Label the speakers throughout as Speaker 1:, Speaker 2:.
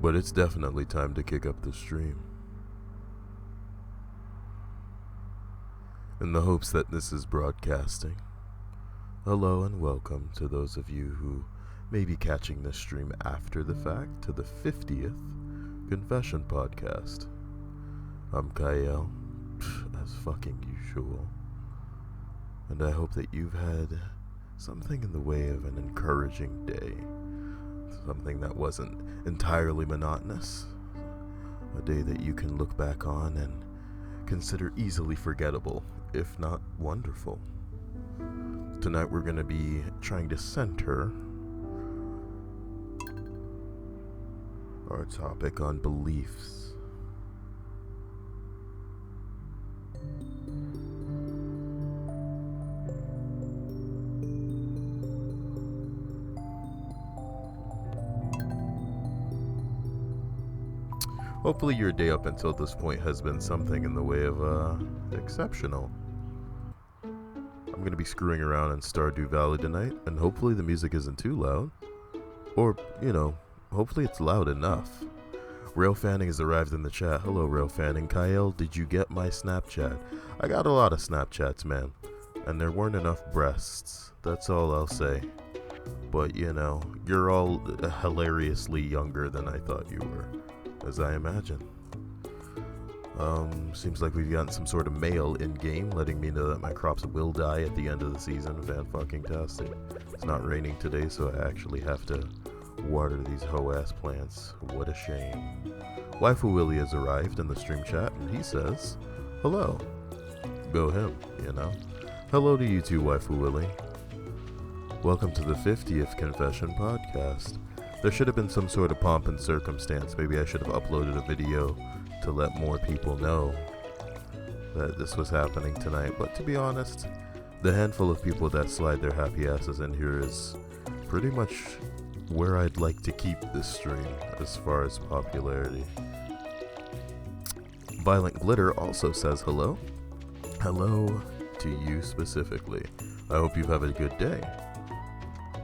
Speaker 1: But it's definitely time to kick up the stream. In the hopes that this is broadcasting, hello and welcome to those of you who may be catching this stream after the fact to the 50th Confession Podcast. I'm Kyle, as fucking usual, and I hope that you've had something in the way of an encouraging day, something that wasn't entirely monotonous, a day that you can look back on and consider easily forgettable, if not wonderful. Tonight we're going to be trying to center our topic on beliefs. Hopefully your day up until this point has been something in the way of exceptional. I'm going to be screwing around in Stardew Valley tonight, and hopefully the music isn't too loud. Or, hopefully it's loud enough. Rail Fanning has arrived in the chat. Hello, Rail Fanning. Kyle, did you get my Snapchat? I got a lot of Snapchats, man. And there weren't enough breasts. That's all I'll say. But, you're all hilariously younger than I thought you were, as I imagine. Seems like we've gotten some sort of mail in-game letting me know that my crops will die at the end of the season. Fan-fucking-tastic. It's not raining today, so I actually have to water these hoe-ass plants. What a shame. Waifu Willie has arrived in the stream chat, and he says, hello. Go him, Hello to you too, Waifu Willie. Welcome to the 50th Confession Podcast. There should have been some sort of pomp and circumstance. Maybe I should have uploaded a video to let more people know that this was happening tonight. But to be honest, the handful of people that slide their happy asses in here is pretty much where I'd like to keep this stream as far as popularity. Violent Glitter also says hello. Hello to you specifically. I hope you've had a good day.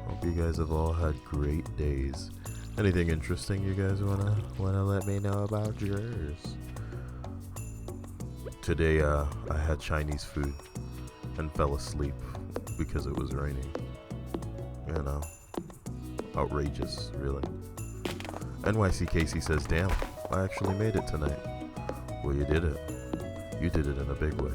Speaker 1: Hope you guys have all had great days. Anything interesting you guys wanna let me know about yours? Today I had Chinese food and fell asleep because it was raining. Outrageous, really. NYC Casey says, damn, I actually made it tonight. Well, you did it. You did it in a big way.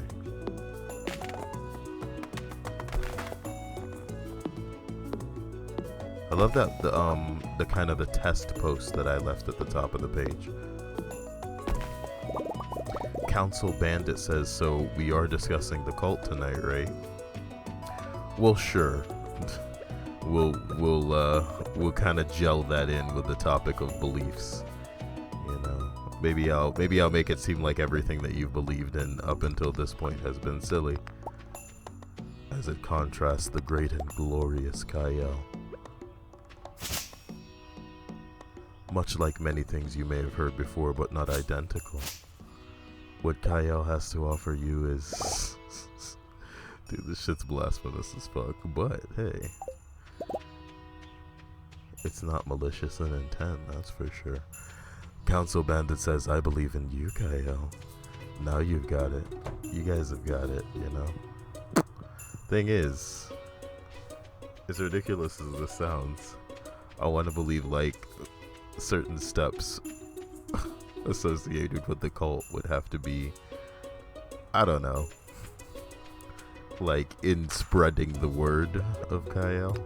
Speaker 1: I love that the kind of the test post that I left at the top of the page. Council Bandit says, so we are discussing the cult tonight, right? Well, sure. We'll kind of gel that in with the topic of beliefs. Maybe I'll make it seem like everything that you've believed in up until this point has been silly, as it contrasts the great and glorious Kyle. Much like many things you may have heard before, but not identical. What Kyle has to offer you is... Dude, this shit's blasphemous as fuck, but hey. It's not malicious in intent, that's for sure. Council Bandit says, I believe in you, Kyle. Now you've got it. You guys have got it, Thing is, as ridiculous as this sounds, I want to believe, certain steps associated with the cult would have to be, I don't know, in spreading the word of Kyle.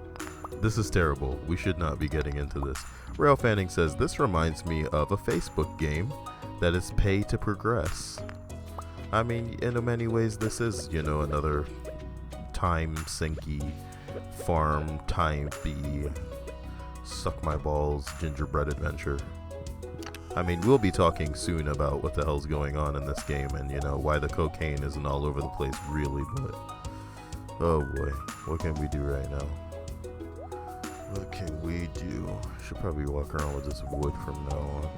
Speaker 1: This is terrible. We should not be getting into this. Rail Fanning says, this reminds me of a Facebook game that is pay to progress. I mean, in many ways this is, another time sinky farm time-y suck my balls gingerbread adventure. I mean, we'll be talking soon about what the hell's going on in this game and, why the cocaine isn't all over the place really, but oh boy, what can we do right now? What can we do? Should probably walk around with this wood from now on.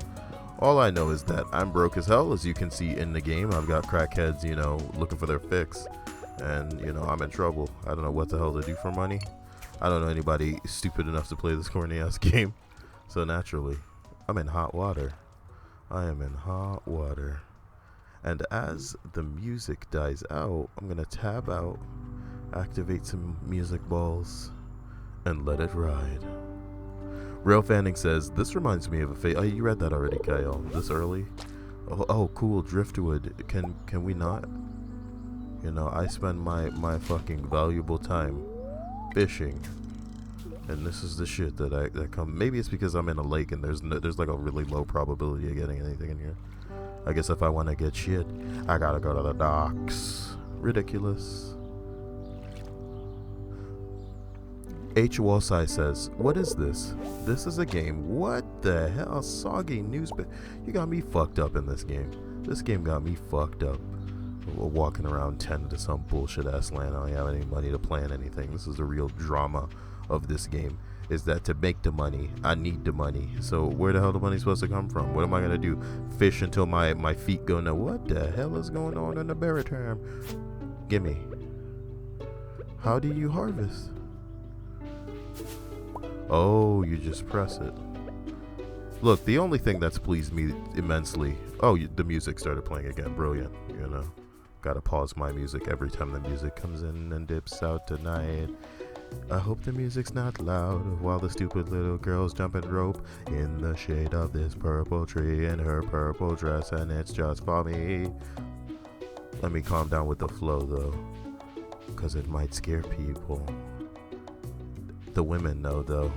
Speaker 1: All I know is that I'm broke as hell, as you can see in the game. I've got crackheads, looking for their fix. And, I'm in trouble. I don't know what the hell to do for money. I don't know anybody stupid enough to play this corny ass game. So naturally, I'm in hot water. I am in hot water. And as the music dies out, I'm gonna tab out, activate some music balls, and let it ride. Rail Fanning says, this reminds me of a oh, you read that already, Kyle. This early? Oh, cool, Driftwood. Can we not? You know, I spend my fucking valuable time fishing. And this is the shit that come. Maybe it's because I'm in a lake and there's like a really low probability of getting anything in here. I guess if I want to get shit, I gotta go to the docks. Ridiculous. H. Walsai says, what is this? This is a game. What the hell? Soggy news. You got me fucked up in this game. This game got me fucked up. Walking around 10 to some bullshit ass land. I don't have any money to plan anything. This is the real drama of this game. Is that to make the money, I need the money. So where the hell the money supposed to come from? What am I gonna do? Fish until my feet go, no, what the hell is going on in the baritone? Gimme. How do you harvest? Oh, you just press it. Look, the only thing that's pleased me immensely. Oh, the music started playing again. Brilliant, you know. Gotta pause my music every time the music comes in and dips out tonight. I hope the music's not loud while the stupid little girl's jumping rope in the shade of this purple tree in her purple dress, and it's just for me. Let me calm down with the flow though, cause it might scare people. The women know though.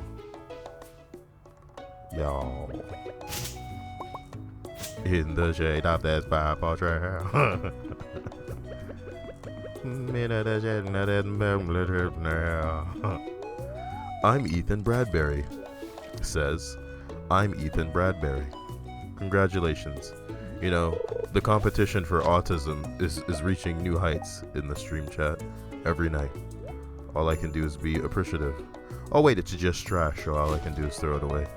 Speaker 1: Y'all. In the shade of this purple tree. I'm Ethan Bradbury. Says, I'm Ethan Bradbury. Congratulations. You know, the competition for autism is reaching new heights in the stream chat every night. All I can do is be appreciative. Oh wait, it's just trash, so all I can do is throw it away.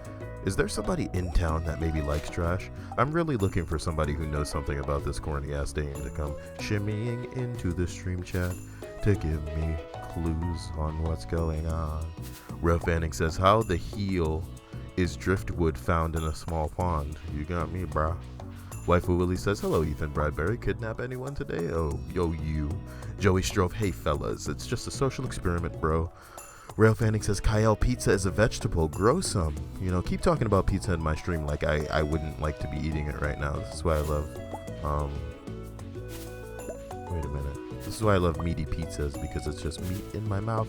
Speaker 1: Is there somebody in town that maybe likes trash? I'm really looking for somebody who knows something about this corny ass game to come shimmying into the stream chat to give me clues on what's going on. Ref Fanning says, how the heel is driftwood found in a small pond? You got me, brah. Waifu Willie says, hello Ethan Bradbury, kidnap anyone today? Oh, yo you. Joey Strove, hey fellas, it's just a social experiment, bro. Rail Fanning says, Kyle, pizza is a vegetable. Grow some. You know, keep talking about pizza in my stream like I wouldn't like to be eating it right now. This is why I love, wait a minute. This is why I love meaty pizzas, because it's just meat in my mouth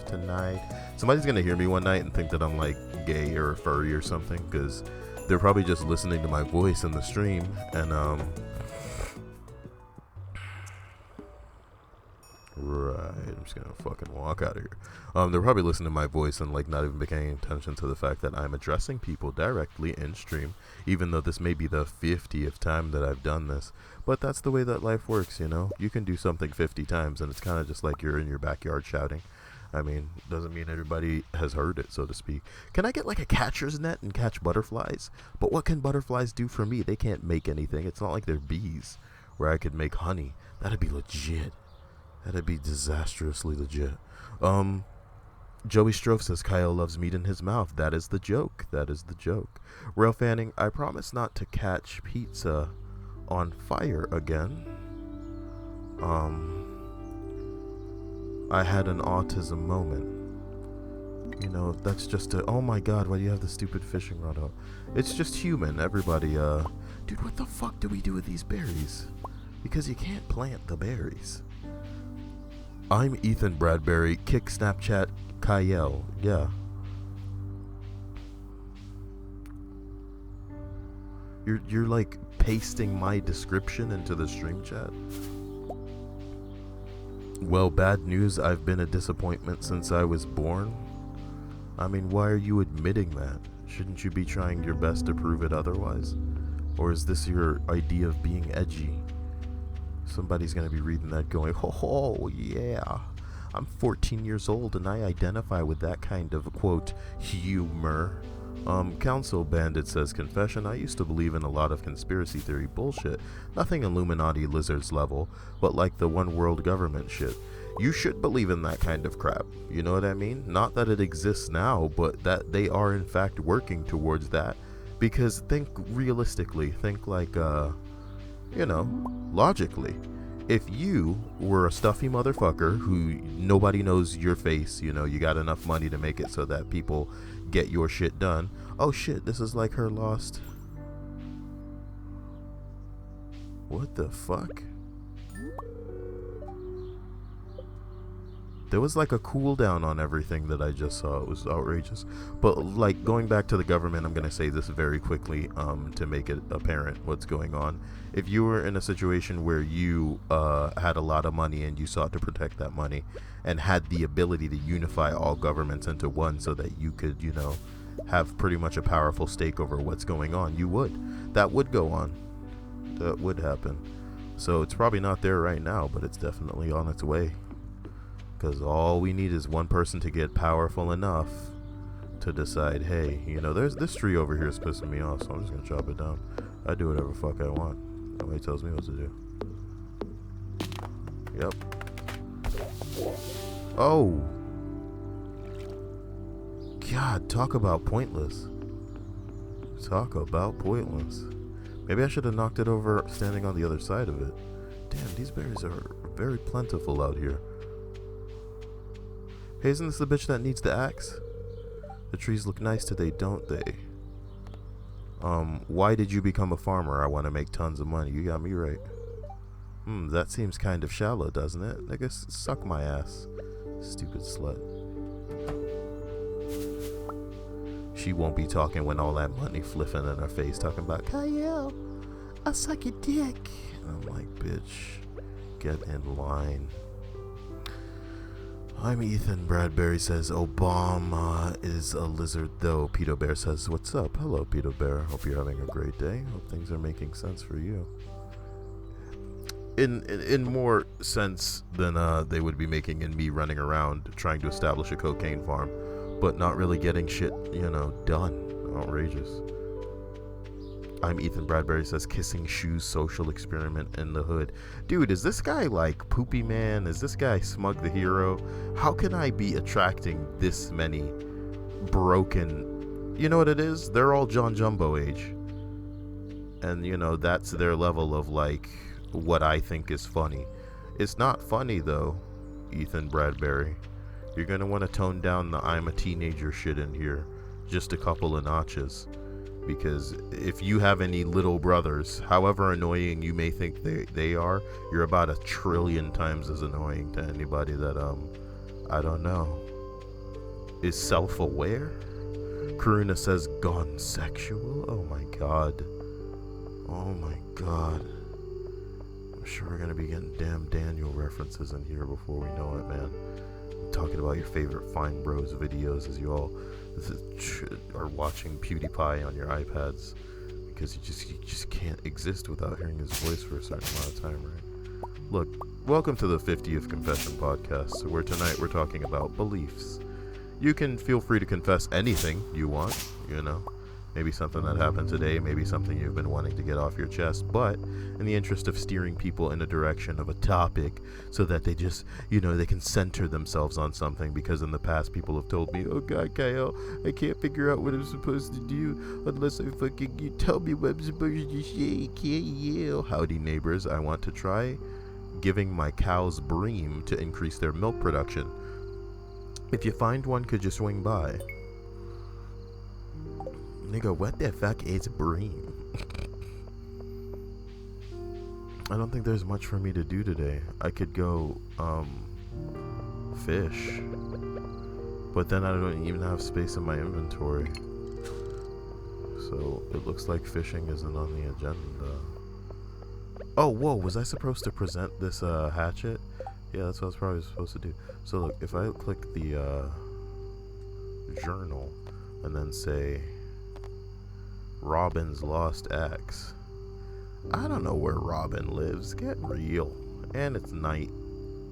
Speaker 1: tonight. Somebody's going to hear me one night and think that I'm like gay or a furry or something, because they're probably just listening to my voice in the stream, and, right, I'm just gonna fucking walk out of here. They're probably listening to my voice and like not even paying attention to the fact that I'm addressing people directly in stream, even though this may be the 50th time that I've done this. But that's the way that life works, you know? You can do something 50 times and it's kind of just like you're in your backyard shouting. I mean, doesn't mean everybody has heard it, so to speak. Can I get like a catcher's net and catch butterflies? But what can butterflies do for me? They can't make anything. It's not like they're bees where I could make honey. That'd be legit. That'd be disastrously legit. Joey Strove says Kyle loves meat in his mouth. That is the joke. That is the joke. Rail Fanning, I promise not to catch pizza on fire again. I had an autism moment. You know, that's just a... Oh my god, why do you have the stupid fishing rod out? It's just human. Everybody, Dude, what the fuck do we do with these berries? Because you can't plant the berries. I'm Ethan Bradbury. Kick Snapchat Kyle. Yeah. You're like pasting my description into the stream chat. Well, bad news. I've been a disappointment since I was born. I mean, why are you admitting that? Shouldn't you be trying your best to prove it otherwise? Or is this your idea of being edgy? Somebody's gonna be reading that going, oh yeah, I'm 14 years old and I identify with that kind of, quote, humor. Council Bandit says, confession, I used to believe in a lot of conspiracy theory bullshit. Nothing Illuminati lizards level, but like the one world government shit. You should believe in that kind of crap. You know what I mean? Not that it exists now, but that they are in fact working towards that Because think realistically, think like, logically. If you were a stuffy motherfucker who nobody knows your face, you got enough money to make it so that people get your shit done. Oh shit, this is like her lost. What the fuck? There was like a cooldown on everything that I just saw. It was outrageous. But like going back to the government, I'm gonna say this very quickly to make it apparent what's going on. If you were in a situation where you had a lot of money and you sought to protect that money and had the ability to unify all governments into one so that you could, have pretty much a powerful stake over what's going on, you would. That would go on. That would happen. So it's probably not there right now, but it's definitely on its way. Because all we need is one person to get powerful enough to decide, hey, there's this tree over here is pissing me off, so I'm just going to chop it down. I do whatever the fuck I want. Nobody tells me what to do. Yep. Oh. God, talk about pointless. Talk about pointless. Maybe I should have knocked it over standing on the other side of it. Damn, these berries are very plentiful out here. Hey, isn't this the bitch that needs the axe? The trees look nice today, don't they? Why did you become a farmer? I want to make tons of money. You got me right. That seems kind of shallow, doesn't it? Nigga, suck my ass. Stupid slut. She won't be talking when all that money flipping in her face, talking about, Kyle, I'll suck your dick. And I'm like, bitch, get in line. I'm Ethan. Bradbury says Obama is a lizard though. Pedo Bear says, what's up? Hello, Pedo Bear. Hope you're having a great day. Hope things are making sense for you. In more sense than they would be making in me running around trying to establish a cocaine farm, but not really getting shit, done. Outrageous. I'm Ethan. Bradbury says, kissing shoes social experiment in the hood. Dude, is this guy like Poopy Man? Is this guy Smug the Hero? How can I be attracting this many broken... You know what it is? They're all John Jumbo age. And, that's their level of like what I think is funny. It's not funny though, Ethan Bradbury. You're gonna want to tone down the I'm a teenager shit in here just a couple of notches. Because if you have any little brothers, however annoying you may think they are, you're about 1 trillion times as annoying to anybody that, I don't know, is self-aware. Karuna says, gone sexual? Oh my god. Oh my god. I'm sure we're gonna be getting damn Daniel references in here before we know it, man. I'm talking about your favorite Fine Bros videos as you all are watching PewDiePie on your iPads, because you just can't exist without hearing his voice for a certain amount of time, right? Look, welcome to the 50th Confession Podcast, where tonight we're talking about beliefs. You can feel free to confess anything you want, maybe something that happened today, maybe something you've been wanting to get off your chest, but in the interest of steering people in a direction of a topic so that they just, they can center themselves on something, because in the past people have told me, oh god, Kyle, I can't figure out what I'm supposed to do unless you tell me what I'm supposed to say, can't you? Howdy neighbors, I want to try giving my cows bream to increase their milk production. If you find one, could you swing by? Nigga, what the fuck is bream? I don't think there's much for me to do today. I could go, fish. But then I don't even have space in my inventory. So, it looks like fishing isn't on the agenda. Oh, whoa, was I supposed to present this, hatchet? Yeah, that's what I was probably supposed to do. So look, if I click the, journal, and then say... Robin's lost axe. I don't know where Robin lives. Get real. And it's night.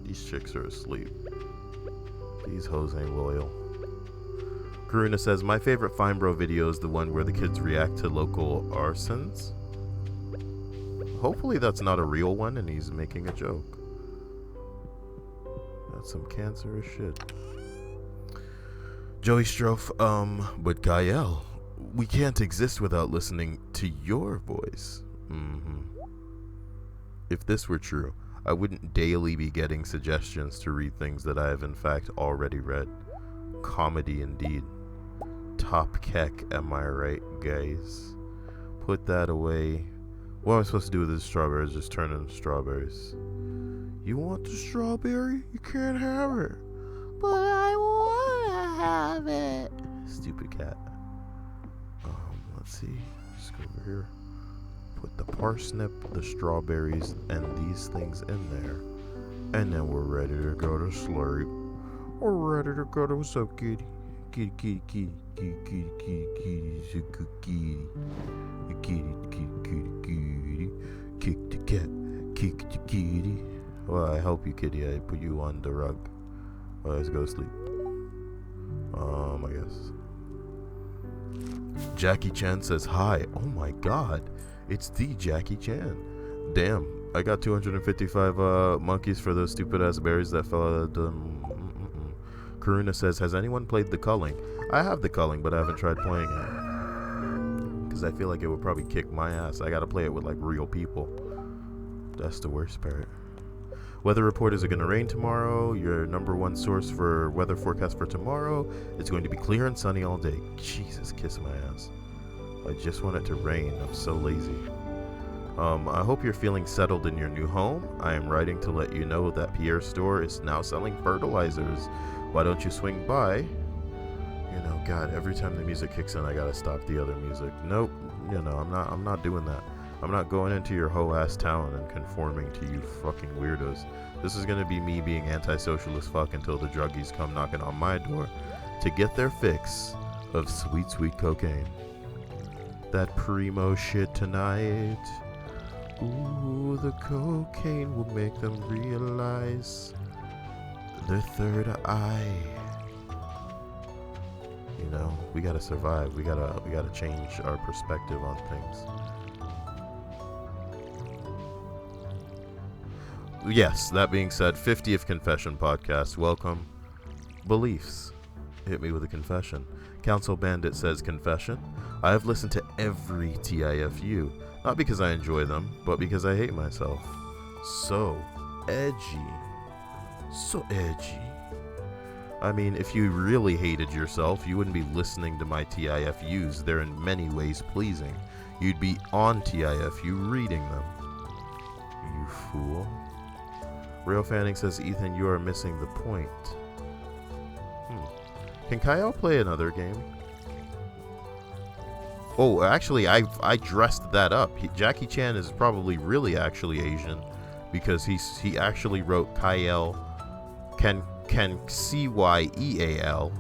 Speaker 1: These chicks are asleep. These hoes ain't loyal. Karuna says, my favorite Fine Bro video is the one where the kids react to local arsons. Hopefully that's not a real one and he's making a joke. That's some cancerous shit. Joey Strofe, but Kyle, we can't exist without listening to your voice. If this were true, I wouldn't daily be getting suggestions to read things that I have in fact already read. Comedy indeed. Top keck, am I right, guys? Put that away. What am I supposed to do with these strawberries? Just turn into strawberries. You want the strawberry? You can't have it. But I want to have it. Stupid cat. Let's see. Just go over here. Put the parsnip, the strawberries, and these things in there. And then we're ready to go to sleep. We're ready to go to what's up, kitty? Kitty, kitty, kitty, kitty, kitty, kitty, kitty, kitty, kitty, kitty, kitty, kitty, kick the cat, kick the kitty. Well, I help you, kitty. I put you on the rug. Well, let's go to sleep. I guess. Jackie Chan says hi. Oh my god. It's the Jackie Chan. Damn. I got 255 monkeys for those stupid ass berries that fell out of the... Karuna says, has anyone played The Culling? I have The Culling, but I haven't tried playing it. Because I feel like it would probably kick my ass. I gotta play it with like real people. That's the worst part. Weather report, is it going to rain tomorrow? Your number one source for weather forecast for tomorrow. It's going to be clear and sunny all day. Jesus, kiss my ass. I just want it to rain. I'm so lazy. I hope you're feeling settled in your new home. I am writing to let you know that Pierre's store is now selling fertilizers. Why don't you swing by? You know, God, every time the music kicks in, I gotta stop the other music. Nope. You know, I'm not doing that. I'm not going into your hoe-ass town and conforming to you fucking weirdos. This is gonna be me being anti-social as fuck until the druggies come knocking on my door to get their fix of sweet, sweet cocaine. That primo shit tonight. Ooh, the cocaine will make them realize their third eye. You know, we gotta survive. We gotta change our perspective on things. Yes, that being said, 50th Confession Podcast. Welcome. Beliefs. Hit me with a confession. Council Bandit says, confession. I have listened to every TIFU. Not because I enjoy them, but because I hate myself. So edgy. So edgy. I mean, if you really hated yourself, you wouldn't be listening to my TIFUs. They're in many ways pleasing. You'd be on TIFU reading them. You fool. Real Fanning says, Ethan, you are missing the point. Can Kyle play another game? Oh, actually, I dressed that up. Jackie Chan is probably really actually Asian, because he actually wrote Kyle can Cyeal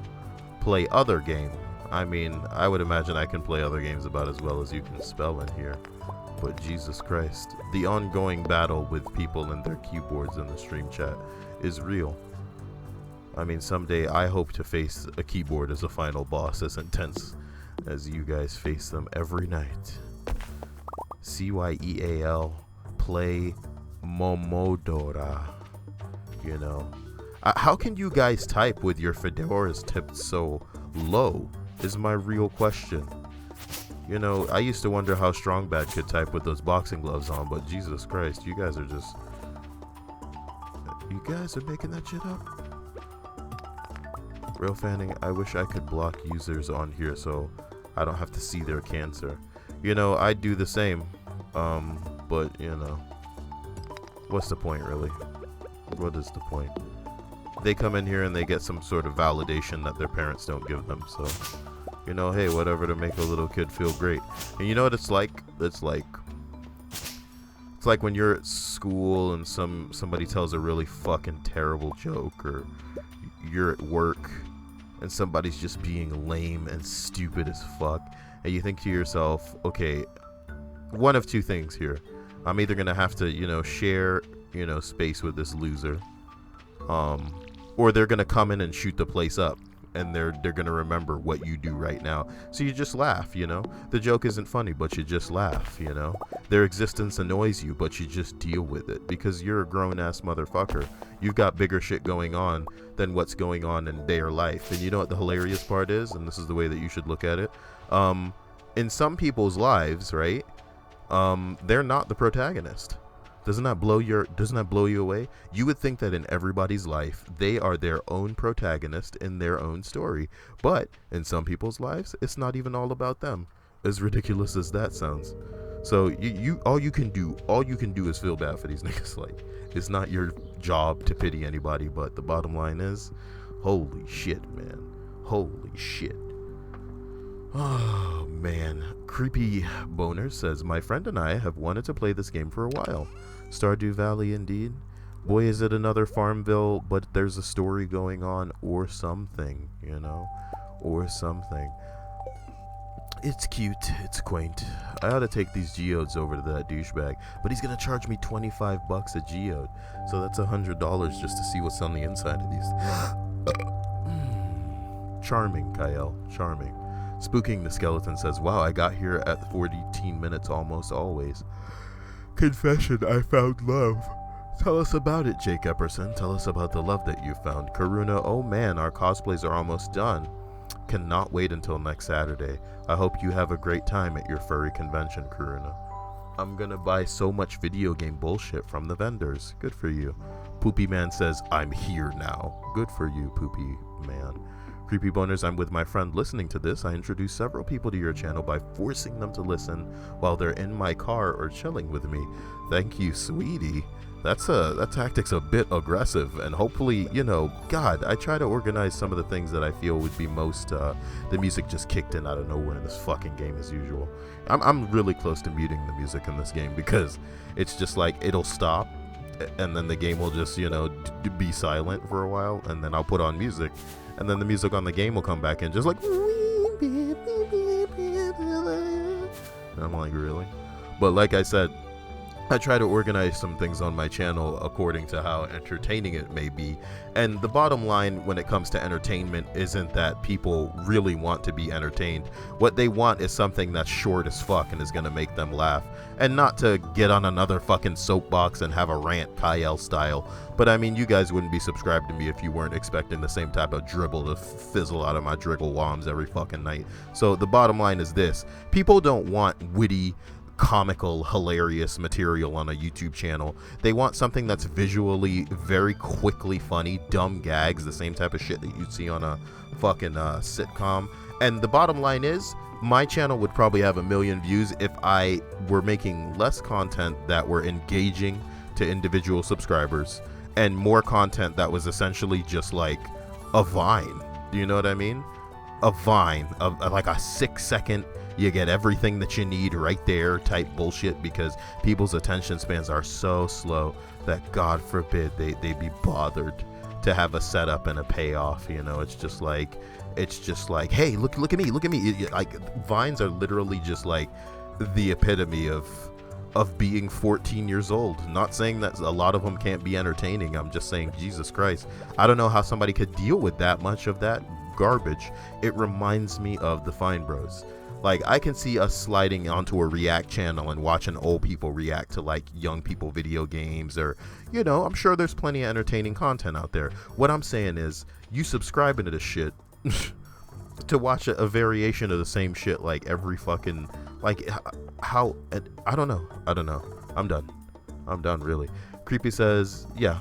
Speaker 1: play other game. I mean, I would imagine I can play other games about as well as you can spell in here. But Jesus Christ, the ongoing battle with people and their keyboards in the stream chat is real. I mean, someday I hope to face a keyboard as a final boss as intense as you guys face them every night. Cyeal, play Momodora. You know. How can you guys type with your fedoras tipped so low is my real question. You know, I used to wonder how Strongbad could type with those boxing gloves on, but Jesus Christ, you guys are making that shit up. Real Fanning, I wish I could block users on here so I don't have to see their cancer. You know, I'd do the same, but, you know, what's the point, really? What is the point? They come in here and they get some sort of validation that their parents don't give them, so... You know, hey, whatever to make a little kid feel great. And you know what it's like? It's like when you're at school and somebody tells a really fucking terrible joke, or you're at work and somebody's just being lame and stupid as fuck, and you think to yourself, okay, one of two things here. I'm either gonna have to, you know, share, you know, space with this loser, or they're gonna come in and shoot the place up. And they're gonna remember what you do right now. So you just laugh, you know. The joke isn't funny, but you just laugh, you know. Their existence annoys you, but you just deal with it because you're a grown-ass motherfucker. You've got bigger shit going on than what's going on in their life. And you know what the hilarious part is? And this is the way that you should look at it. in some people's lives, right? They're not the protagonist. Doesn't that blow you away? You would think that in everybody's life, they are their own protagonist in their own story. But in some people's lives, it's not even all about them. As ridiculous as that sounds. So all you can do is feel bad for these niggas. Like, it's not your job to pity anybody, but the bottom line is, holy shit, man. Holy shit. Oh, man. Creepy Boner says, my friend and I have wanted to play this game for a while. Stardew Valley, indeed. Boy, is it another Farmville, but there's a story going on or something, you know? Or something. It's cute. It's quaint. I ought to take these geodes over to that douchebag, but he's gonna charge me $25 a geode. So that's $100 just to see what's on the inside of these. Charming, Kyle. Charming. Spooking the Skeleton says, wow, I got here at 14 minutes almost always. Confession, I found love. Tell us about it, Jake Epperson. Tell us about the love that you found. Karuna, oh man, our cosplays are almost done. Cannot wait until next Saturday. I hope you have a great time at your furry convention, Karuna. I'm gonna buy so much video game bullshit from the vendors. Good for you. Poopy Man says, I'm here now. Good for you, Poopy Man. Creepy Boners, I'm with my friend listening to this. I introduced several people to your channel by forcing them to listen while they're in my car or chilling with me. Thank you, sweetie. That tactic's a bit aggressive, and hopefully, you know, God, I try to organize some of the things that I feel would be most, the music just kicked in out of nowhere in this fucking game as usual. I'm really close to muting the music in this game because it's just like, it'll stop, and then the game will just, you know, be silent for a while, and then I'll put on music, and then the music on the game will come back in just like, and I'm like, really? But like I said, I try to organize some things on my channel according to how entertaining it may be. And the bottom line when it comes to entertainment isn't that people really want to be entertained. What they want is something that's short as fuck and is going to make them laugh. And not to get on another fucking soapbox and have a rant Kyle style. But I mean, you guys wouldn't be subscribed to me if you weren't expecting the same type of dribble to fizzle out of my driggle woms every fucking night. So the bottom line is this. People don't want witty, comical, hilarious material on a YouTube channel. They want something that's visually very quickly funny, dumb gags, the same type of shit that you'd see on a fucking sitcom. And the bottom line is, my channel would probably have 1 million views if I were making less content that were engaging to individual subscribers and more content that was essentially just like a Vine. Do you know what I mean? A Vine of like a 6-second, you get everything that you need right there type bullshit, because people's attention spans are so slow that God forbid they be bothered to have a setup and a payoff. You know, it's just like, hey, look at me. Like, Vines are literally just like the epitome of being 14 years old. Not saying that a lot of them can't be entertaining. I'm just saying, Jesus Christ, I don't know how somebody could deal with that much of that garbage. It reminds me of the Fine Bros. Like, I can see us sliding onto a React channel and watching old people react to, like, young people video games, or, you know, I'm sure there's plenty of entertaining content out there. What I'm saying is, you subscribing to this shit to watch a variation of the same shit, like, every fucking, like, how, I don't know. I'm done, really. Creepy says, yeah,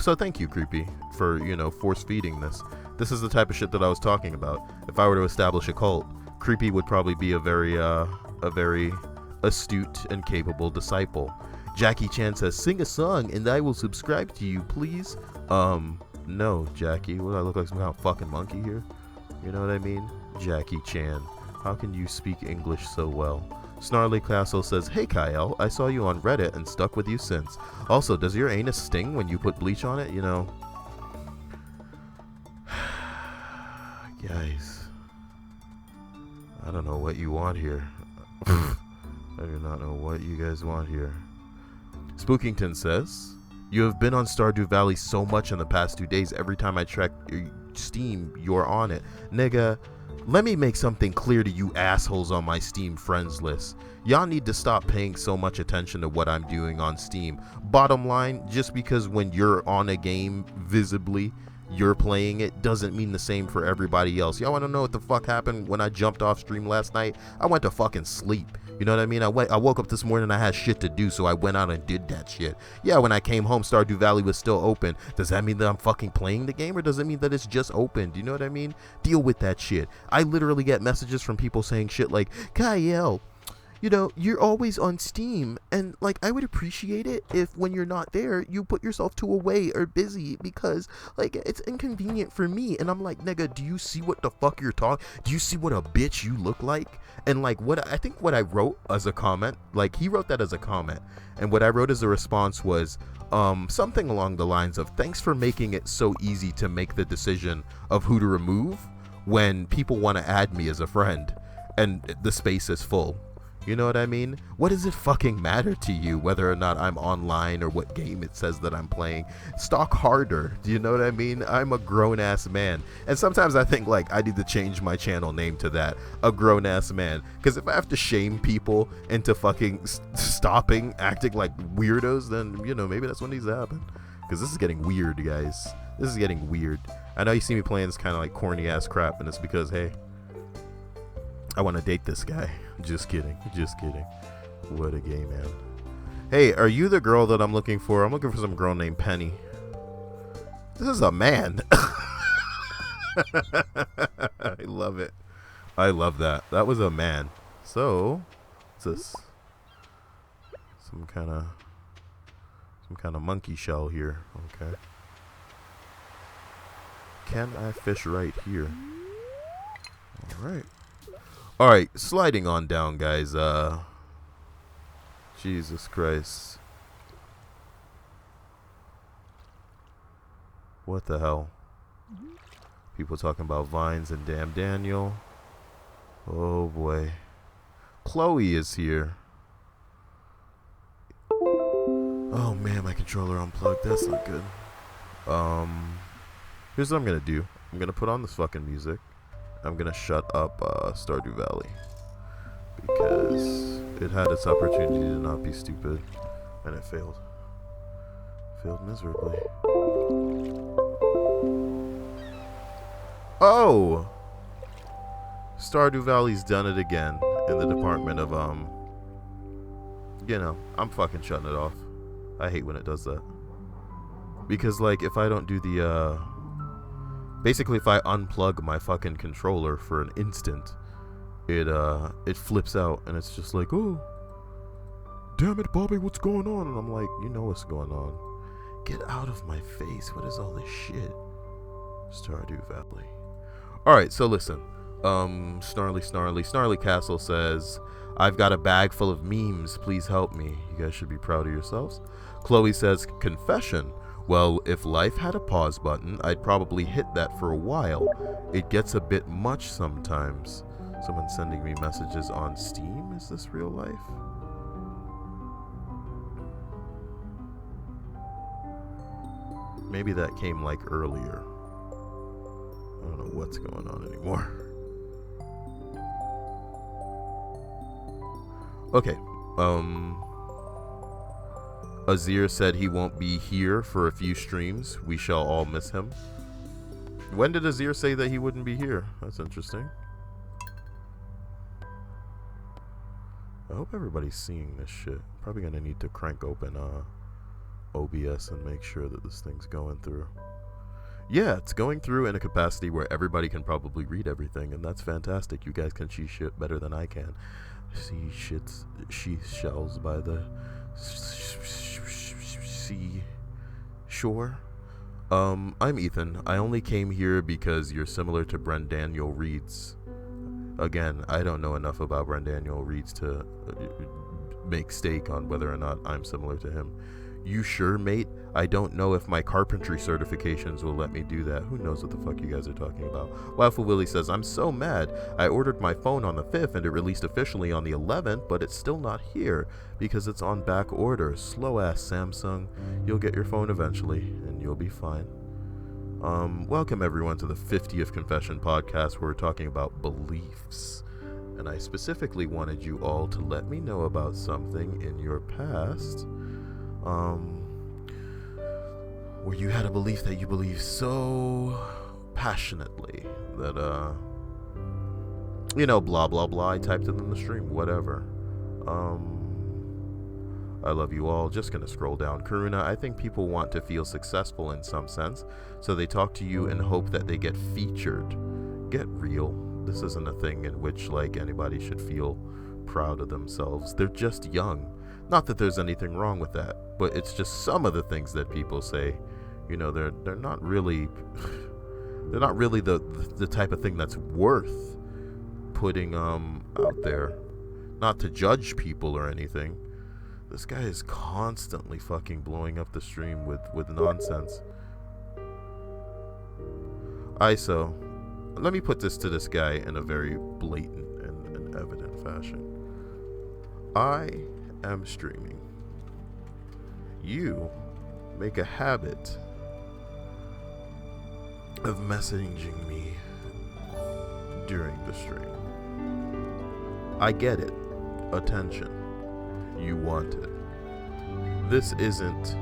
Speaker 1: so thank you, Creepy, for, you know, force feeding this. This is the type of shit that I was talking about. If I were to establish a cult, Creepy would probably be a very astute and capable disciple. Jackie Chan says, sing a song and I will subscribe to you, please. No, Jackie. What do I look like, some kind of fucking monkey here? You know what I mean? Jackie Chan. How can you speak English so well? Snarly Castle says, hey Kyle, I saw you on Reddit and stuck with you since. Also, does your anus sting when you put bleach on it? You know. Guys. I don't know what you want here. I do not know what you guys want here. Spookington says, you have been on Stardew Valley so much in the past 2 days. Every time I check Steam, you're on it. Nigga, let me make something clear to you assholes on my Steam friends list. Y'all need to stop paying so much attention to what I'm doing on Steam. Bottom line, just because when you're on a game visibly, you're playing it doesn't mean the same for everybody else. Y'all want to know what the fuck happened when I jumped off stream last night? I went to fucking sleep. You know what I mean? I woke up this morning and I had shit to do, so I went out and did that shit. Yeah, when I came home, Stardew Valley was still open. Does that mean that I'm fucking playing the game, or does it mean that it's just open? Do you know what I mean? Deal with that shit. I literally get messages from people saying shit like, Kyle, you know, you're always on Steam, and like I would appreciate it if when you're not there you put yourself to away or busy, because like it's inconvenient for me. And I'm like, nigga, do you see what the fuck you're talking? Do you see what a bitch you look like? And like what I wrote as a comment, like he wrote that as a comment, and what I wrote as a response was something along the lines of, thanks for making it so easy to make the decision of who to remove when people want to add me as a friend and the space is full. You know what I mean? What does it fucking matter to you whether or not I'm online or what game it says that I'm playing? Stalk harder. Do you know what I mean? I'm a grown-ass man. And sometimes I think like I need to change my channel name to that. A grown-ass man. Because if I have to shame people into fucking stopping acting like weirdos, then, you know, maybe that's what needs to happen. Because this is getting weird, guys. This is getting weird. I know you see me playing this kind of like corny-ass crap, and it's because, hey, I want to date this guy. Just kidding. Just kidding. What a gay man. Hey, are you the girl that I'm looking for? I'm looking for some girl named Penny. This is a man. I love it. I love that. That was a man. So, what's this? Some kind of monkey shell here. Okay. Can I fish right here? All right. Alright, sliding on down, guys. Jesus Christ. What the hell? People talking about vines and damn Daniel. Oh boy. Chloe is here. Oh man, my controller unplugged. That's not good. Here's what I'm gonna do. I'm gonna put on this fucking music. I'm gonna shut up Stardew Valley because it had its opportunity to not be stupid and it failed. Failed miserably. Oh! Stardew Valley's done it again in the department of you know, I'm fucking shutting it off. I hate when it does that. Because like if I don't do the basically, if I unplug my fucking controller for an instant, it flips out and it's just like, oh, damn it, Bobby, what's going on? And I'm like, you know what's going on. Get out of my face. What is all this shit? Stardew Valley. Alright, so listen. Snarly Castle says, I've got a bag full of memes. Please help me. You guys should be proud of yourselves. Chloe says, confession. Well, if life had a pause button, I'd probably hit that for a while. It gets a bit much sometimes. Someone's sending me messages on Steam? Is this real life? Maybe that came like earlier. I don't know what's going on anymore. Okay. Azir said he won't be here for a few streams. We shall all miss him. When did Azir say that he wouldn't be here? That's interesting. I hope everybody's seeing this shit. Probably gonna need to crank open OBS and make sure that this thing's going through. Yeah, it's going through in a capacity where everybody can probably read everything, and that's fantastic. You guys can see shit better than I can. See shits, she shells by the sea shore. I'm Ethan. I only came here because you're similar to Brendaniel Reeds. Again, I don't know enough about Brendaniel Reeds to make stake on whether or not I'm similar to him. You sure, mate? I don't know if my carpentry certifications will let me do that. Who knows what the fuck you guys are talking about? Waffle Willie says, I'm so mad. I ordered my phone on the 5th and it released officially on the 11th, but it's still not here because it's on back order. Slow ass Samsung. You'll get your phone eventually and you'll be fine. Welcome everyone to the 50th Confession podcast where we're talking about beliefs. And I specifically wanted you all to let me know about something in your past. where you had a belief that you believe so passionately that, blah, blah, blah. I typed it in the stream, whatever. I love you all. Just gonna scroll down. Karuna, I think people want to feel successful in some sense, so they talk to you and hope that they get featured. Get real. This isn't a thing in which, anybody should feel proud of themselves. They're just young. Not that there's anything wrong with that, but it's just some of the things that people say. They're not really the type of thing that's worth putting out there. Not to judge people or anything. This guy is constantly fucking blowing up the stream with nonsense. ISO, let me put this to this guy in a very blatant and evident fashion. I am streaming. You make a habit of messaging me during the stream. I get it. Attention. You want it. This isn't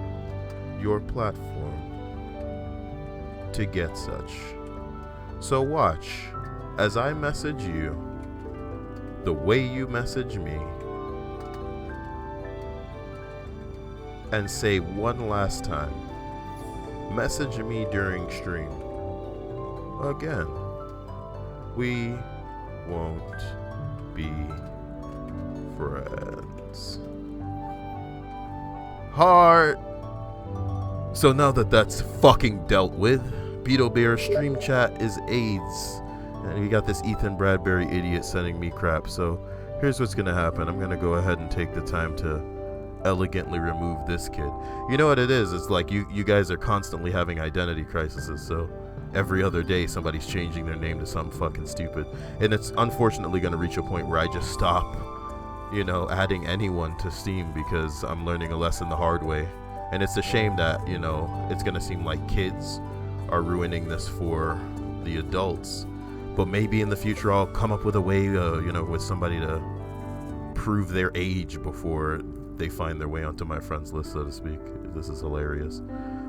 Speaker 1: your platform to get such. So watch as I message you the way you message me, and say one last time, message me during stream again. We won't be friends. Heart. So now that that's fucking dealt with, Beetle Bear stream chat is AIDS. And we got this Ethan Bradbury idiot sending me crap. So here's what's gonna happen. I'm gonna go ahead and take the time to elegantly remove this kid. You know what it is? It's like you guys are constantly having identity crises. So every other day somebody's changing their name to something fucking stupid. And it's unfortunately gonna reach a point where I just stop adding anyone to Steam because I'm learning a lesson the hard way. And it's a shame that, it's gonna seem like kids are ruining this for the adults. But maybe in the future I'll come up with a way, with somebody to prove their age before they find their way onto my friends list, so to speak. This is hilarious.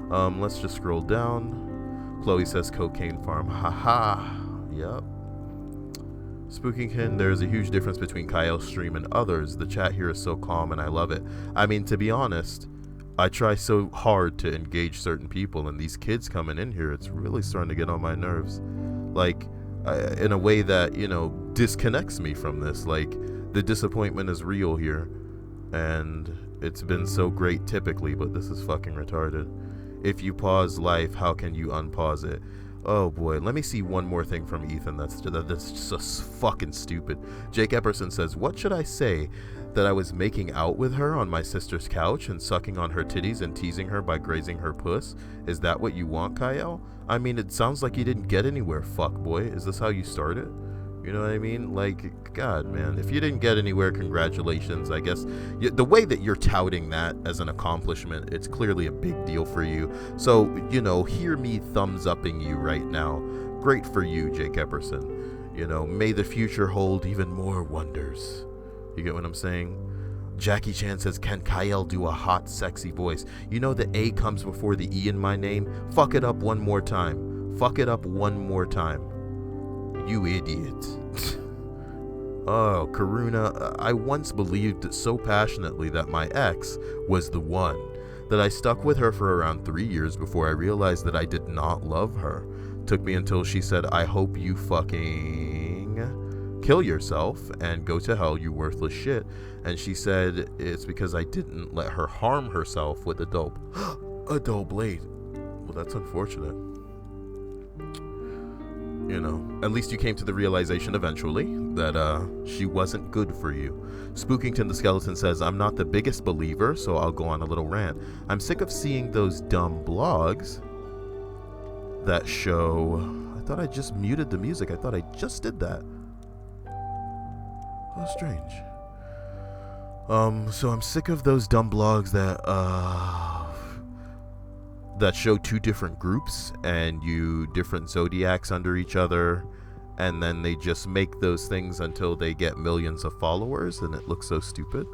Speaker 1: Let's just scroll down. Chloe says cocaine farm. Haha. Yep. Spookington, there's a huge difference between Kyle's stream and others. The chat here is so calm and I love it. I mean, to be honest, I try so hard to engage certain people, and these kids coming in here, it's really starting to get on my nerves. In a way that, disconnects me from this. The disappointment is real here. And it's been so great typically, but this is fucking retarded. If you pause life, how can you unpause it? Oh boy, let me see one more thing from Ethan that's just fucking stupid. Jake Epperson says, what should I say? That I was making out with her on my sister's couch and sucking on her titties and teasing her by grazing her puss? Is that what you want, Kyle? I mean, it sounds like you didn't get anywhere, fuckboy. Is this how you started? You know what I mean? God, man, if you didn't get anywhere, congratulations, I guess. The way that you're touting that as an accomplishment, it's clearly a big deal for you. So, hear me thumbs-upping you right now. Great for you, Jake Epperson. May the future hold even more wonders. You get what I'm saying? Jackie Chan says, can Kyle do a hot, sexy voice? The A comes before the E in my name? Fuck it up one more time. Fuck it up one more time. You idiot. Oh, Karuna, I once believed so passionately that my ex was the one, that I stuck with her for around 3 years before I realized that I did not love her. Took me until she said, I hope you fucking kill yourself and go to hell, you worthless shit. And she said it's because I didn't let her harm herself with a dull blade. Well, that's unfortunate. At least you came to the realization eventually that she wasn't good for you. Spookington the Skeleton says, I'm not the biggest believer, so I'll go on a little rant. I'm sick of seeing those dumb blogs that show... I thought I just muted the music. I thought I just did that. Oh, strange. So I'm sick of those dumb blogs that show two different groups and you different zodiacs under each other, and then they just make those things until they get millions of followers, and it looks so stupid.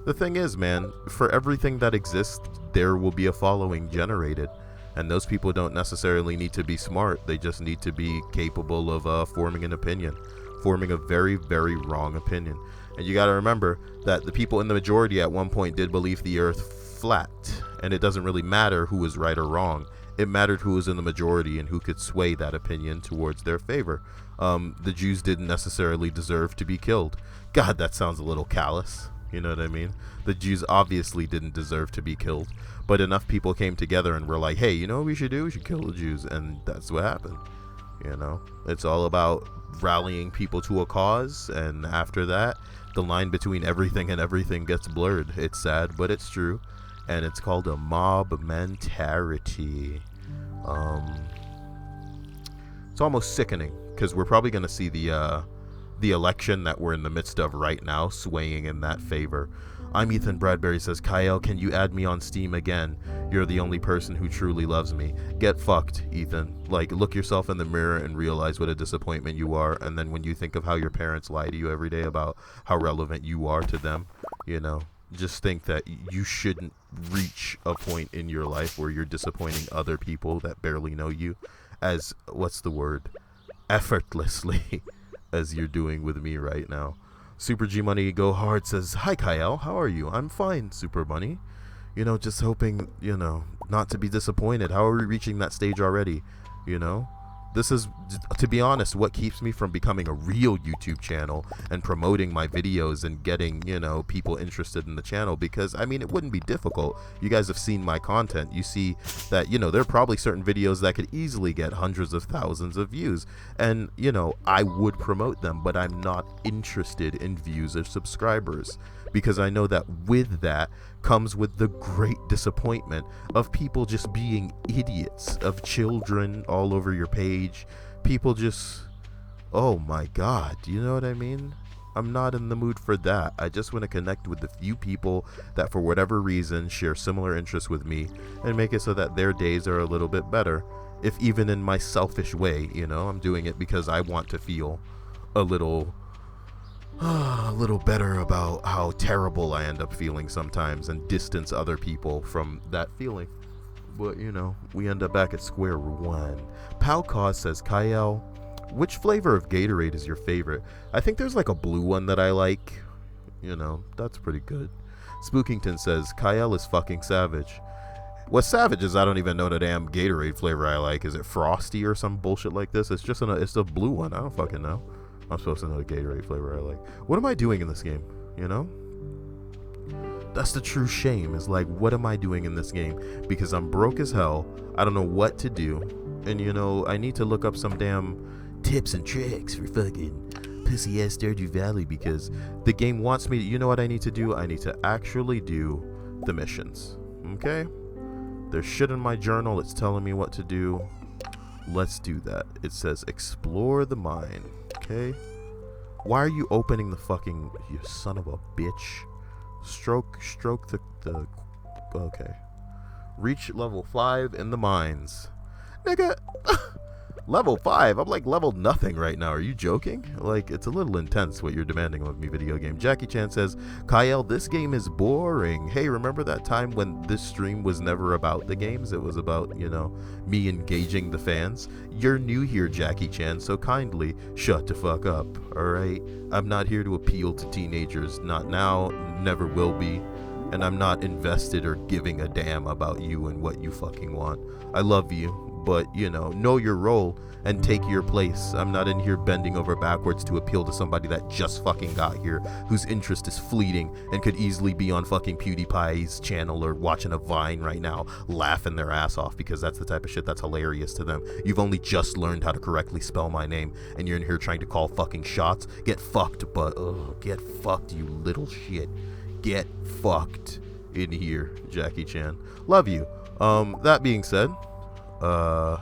Speaker 1: The thing is, man, for everything that exists, there will be a following generated. And those people don't necessarily need to be smart. They just need to be capable of forming an opinion, forming a very, very wrong opinion. And you got to remember that the people in the majority at one point did believe the earth flat. And it doesn't really matter who was right or wrong. It mattered who was in the majority and who could sway that opinion towards their favor. The Jews didn't necessarily deserve to be killed. God, that sounds a little callous. You know what I mean? The Jews obviously didn't deserve to be killed. But enough people came together and were like, hey, you know what we should do? We should kill the Jews. And that's what happened. You know, it's all about rallying people to a cause. And after that, the line between everything and everything gets blurred. It's sad, but it's true. And it's called a mob mentality. It's almost sickening because we're probably going to see the election that we're in the midst of right now swaying in that favor. I'm Ethan Bradbury says, Kyle, can you add me on Steam again? You're the only person who truly loves me. Get fucked, Ethan. Like, look yourself in the mirror and realize what a disappointment you are. And then when you think of how your parents lie to you every day about how relevant you are to them, you know, just think that you shouldn't reach a point in your life where you're disappointing other people that barely know you as, what's the word, effortlessly as you're doing with me right now. Super G Money Go Hard says, hi Kyle, how are you? I'm fine, Super Bunny. You know, just hoping, you know, not to be disappointed. How are we reaching that stage already? You know, this is, to be honest, what keeps me from becoming a real YouTube channel and promoting my videos and getting, you know, people interested in the channel. Because, I mean, it wouldn't be difficult. You guys have seen my content. You see that, you know, there are probably certain videos that could easily get hundreds of thousands of views. And, you know, I would promote them, but I'm not interested in views or subscribers. Because I know that with that comes with the great disappointment of people just being idiots, of children all over your page, people just, oh my God, you know what I mean? I'm not in the mood for that. I just want to connect with the few people that for whatever reason share similar interests with me and make it so that their days are a little bit better. If even in my selfish way, you know, I'm doing it because I want to feel a little better about how terrible I end up feeling sometimes and distance other people from that feeling. But, you know, we end up back at square one. Pal Cause says, Kyle, which flavor of Gatorade is your favorite? I think there's like a blue one that I like. You know, that's pretty good. Spookington says, Kyle is fucking savage. What's savage is I don't even know the damn Gatorade flavor I like. Is it Frosty or some bullshit like this? It's just it's a blue one. I don't fucking know. I'm supposed to know the Gatorade flavor I like. What am I doing in this game? You know? That's the true shame, is like, what am I doing in this game? Because I'm broke as hell. I don't know what to do. And, you know, I need to look up some damn tips and tricks for fucking pussy ass Stardew Valley, because the game wants me to, you know what I need to do? I need to actually do the missions. Okay? There's shit in my journal. It's telling me what to do. Let's do that. It says explore the mine. Okay? Why are you opening the fucking, you son of a bitch? Stroke the okay. Reach level 5 in the mines. Nigga, level 5? I'm like level nothing right now. Are you joking? Like, it's a little intense what you're demanding of me, video game. Jackie Chan says, Kyle, this game is boring. Hey, remember that time when this stream was never about the games? It was about, you know, me engaging the fans. You're new here, Jackie Chan, so kindly shut the fuck up, alright? I'm not here to appeal to teenagers. Not now, never will be. And I'm not invested or giving a damn about you and what you fucking want. I love you. But, you know your role and take your place. I'm not in here bending over backwards to appeal to somebody that just fucking got here, whose interest is fleeting and could easily be on fucking PewDiePie's channel or watching a Vine right now, laughing their ass off because that's the type of shit that's hilarious to them. You've only just learned how to correctly spell my name, and you're in here trying to call fucking shots. Get fucked, but, get fucked, you little shit. Get fucked in here, Jackie Chan. Love you. That being said,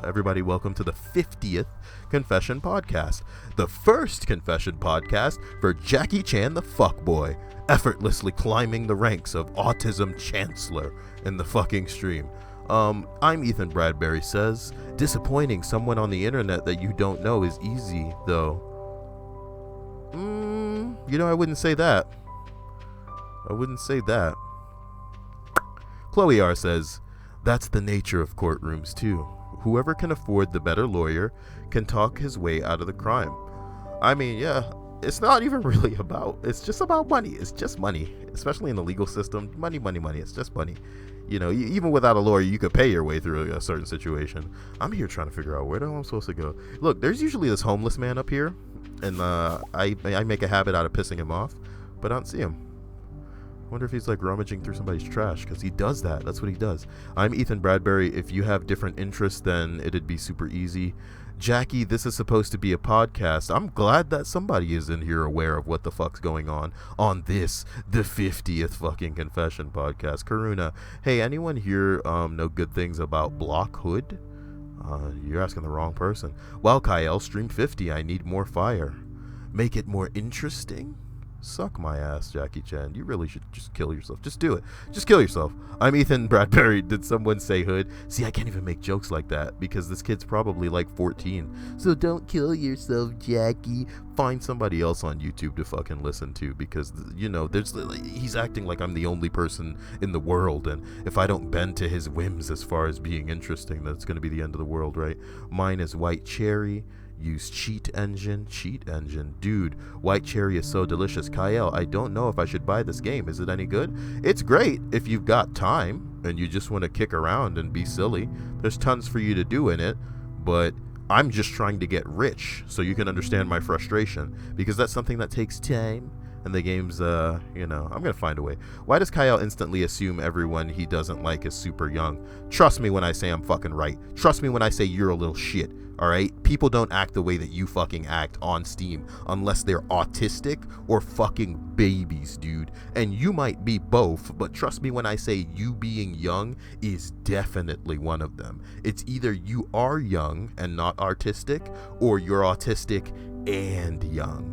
Speaker 1: everybody, welcome to the 50th Confession Podcast, the first Confession Podcast for Jackie Chan the fuckboy, effortlessly climbing the ranks of Autism Chancellor in the fucking stream. I'm Ethan Bradbury says, disappointing someone on the internet that you don't know is easy, though. You know, I wouldn't say that. I wouldn't say that. Chloe R says, That's the nature of courtrooms too. Whoever can afford the better lawyer can talk his way out of the crime. I mean, yeah, it's not even really about, it's just about money. It's just money, especially in the legal system. Money, money, money. It's just money. You know, even without a lawyer, you could pay your way through a certain situation. I'm here trying to figure out where the hell I'm supposed to go. Look, there's usually this homeless man up here, and I make a habit out of pissing him off, but I don't see him. Wonder if he's like rummaging through somebody's trash, because he does that. That's what he does. I'm Ethan Bradbury. If you have different interests, then it'd be super easy. Jackie, this is supposed to be a podcast. I'm glad that somebody is in here aware of what the fuck's going on this, the 50th fucking confession podcast. Karuna, hey, anyone here know good things about Block Hood? You're asking the wrong person. Well, Kyle, stream 50. I need more fire. Make it more interesting? Suck my ass, Jackie Chan. You really should just kill yourself. Just do it. Just kill yourself. I'm Ethan Bradbury. Did someone say hood? See, I can't even make jokes like that because this kid's probably like 14. So don't kill yourself, Jackie. Find somebody else on YouTube to fucking listen to, because, you know, he's acting like I'm the only person in the world, and if I don't bend to his whims as far as being interesting, then it's going to be the end of the world, right? Mine is White Cherry. Use cheat engine. Dude, White Cherry is so delicious. Kyle, I don't know if I should buy this game. Is it any good? It's great if you've got time and you just want to kick around and be silly. There's tons for you to do in it, but I'm just trying to get rich so you can understand my frustration, because that's something that takes time, and the game's you know, I'm gonna find a way. Why does Kyle instantly assume everyone he doesn't like is super young? Trust me when I say I'm fucking right. Trust me when I say you're a little shit. Alright? People don't act the way that you fucking act on Steam unless they're autistic or fucking babies, dude. And you might be both, but trust me when I say you being young is definitely one of them. It's either you are young and not artistic, or you're autistic and young.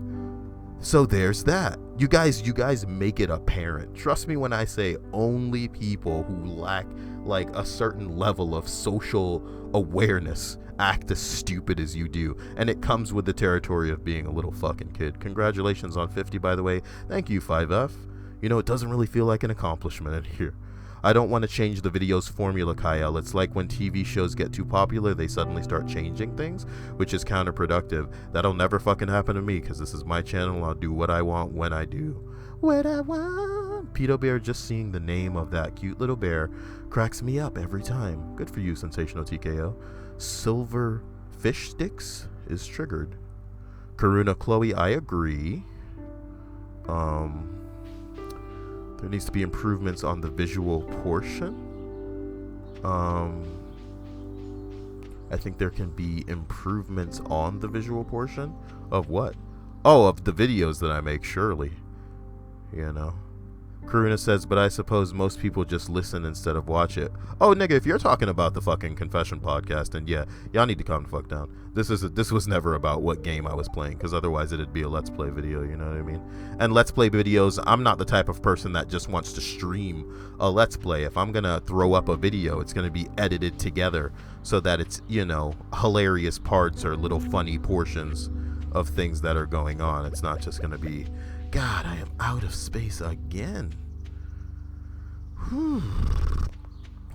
Speaker 1: So there's that. You guys make it apparent. Trust me when I say only people who lack like a certain level of social awareness act as stupid as you do, and it comes with the territory of being a little fucking kid. Congratulations on 50, by the way. Thank you, 5F. You know, it doesn't really feel like an accomplishment in here. I don't want to change the video's formula, Kyle. It's like when TV shows get too popular, they suddenly start changing things, which is counterproductive. That'll never fucking happen to me, because this is my channel. I'll do what I want when I do what I want. Pedo Bear, just seeing the name of that cute little bear cracks me up every time. Good for you, Sensational TKO. Silver fish sticks is triggered. Karuna Chloe, I agree. There needs to be improvements on the visual portion. I think there can be improvements on the visual portion of what? Oh, of the videos that I make, surely. You know. Karuna says, but I suppose most people just listen instead of watch it. Oh, nigga, if you're talking about the fucking confession podcast, then yeah, y'all need to calm the fuck down. This was never about what game I was playing, because otherwise it'd be a Let's Play video, you know what I mean? And Let's Play videos, I'm not the type of person that just wants to stream a Let's Play. If I'm gonna throw up a video, it's gonna be edited together so that it's, you know, hilarious parts or little funny portions of things that are going on. It's not just gonna be, God, I am out of space again.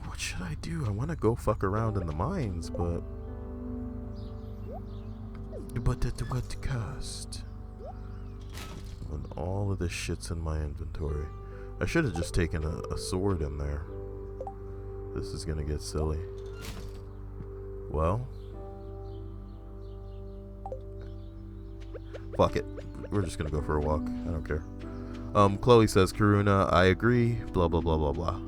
Speaker 1: What should I do? I want to go fuck around in the mines, but at what cost? When all of this shit's in my inventory. I should have just taken a sword in there. This is gonna get silly. Well, fuck it. We're just gonna go for a walk. I don't care. Chloe says, Karuna, I agree. Blah, blah, blah, blah, blah.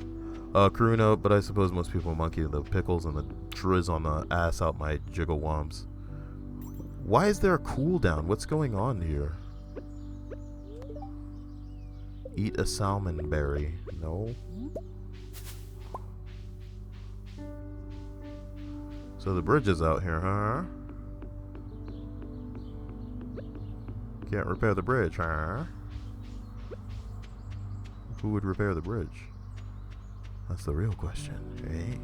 Speaker 1: Karuna, but I suppose most people monkey the pickles and the drizz on the ass out my jiggle woms. Why is there a cooldown? What's going on here? Eat a salmon berry. No. So the bridge is out here, huh? Can't repair the bridge, huh? Who would repair the bridge? That's the real question, eh?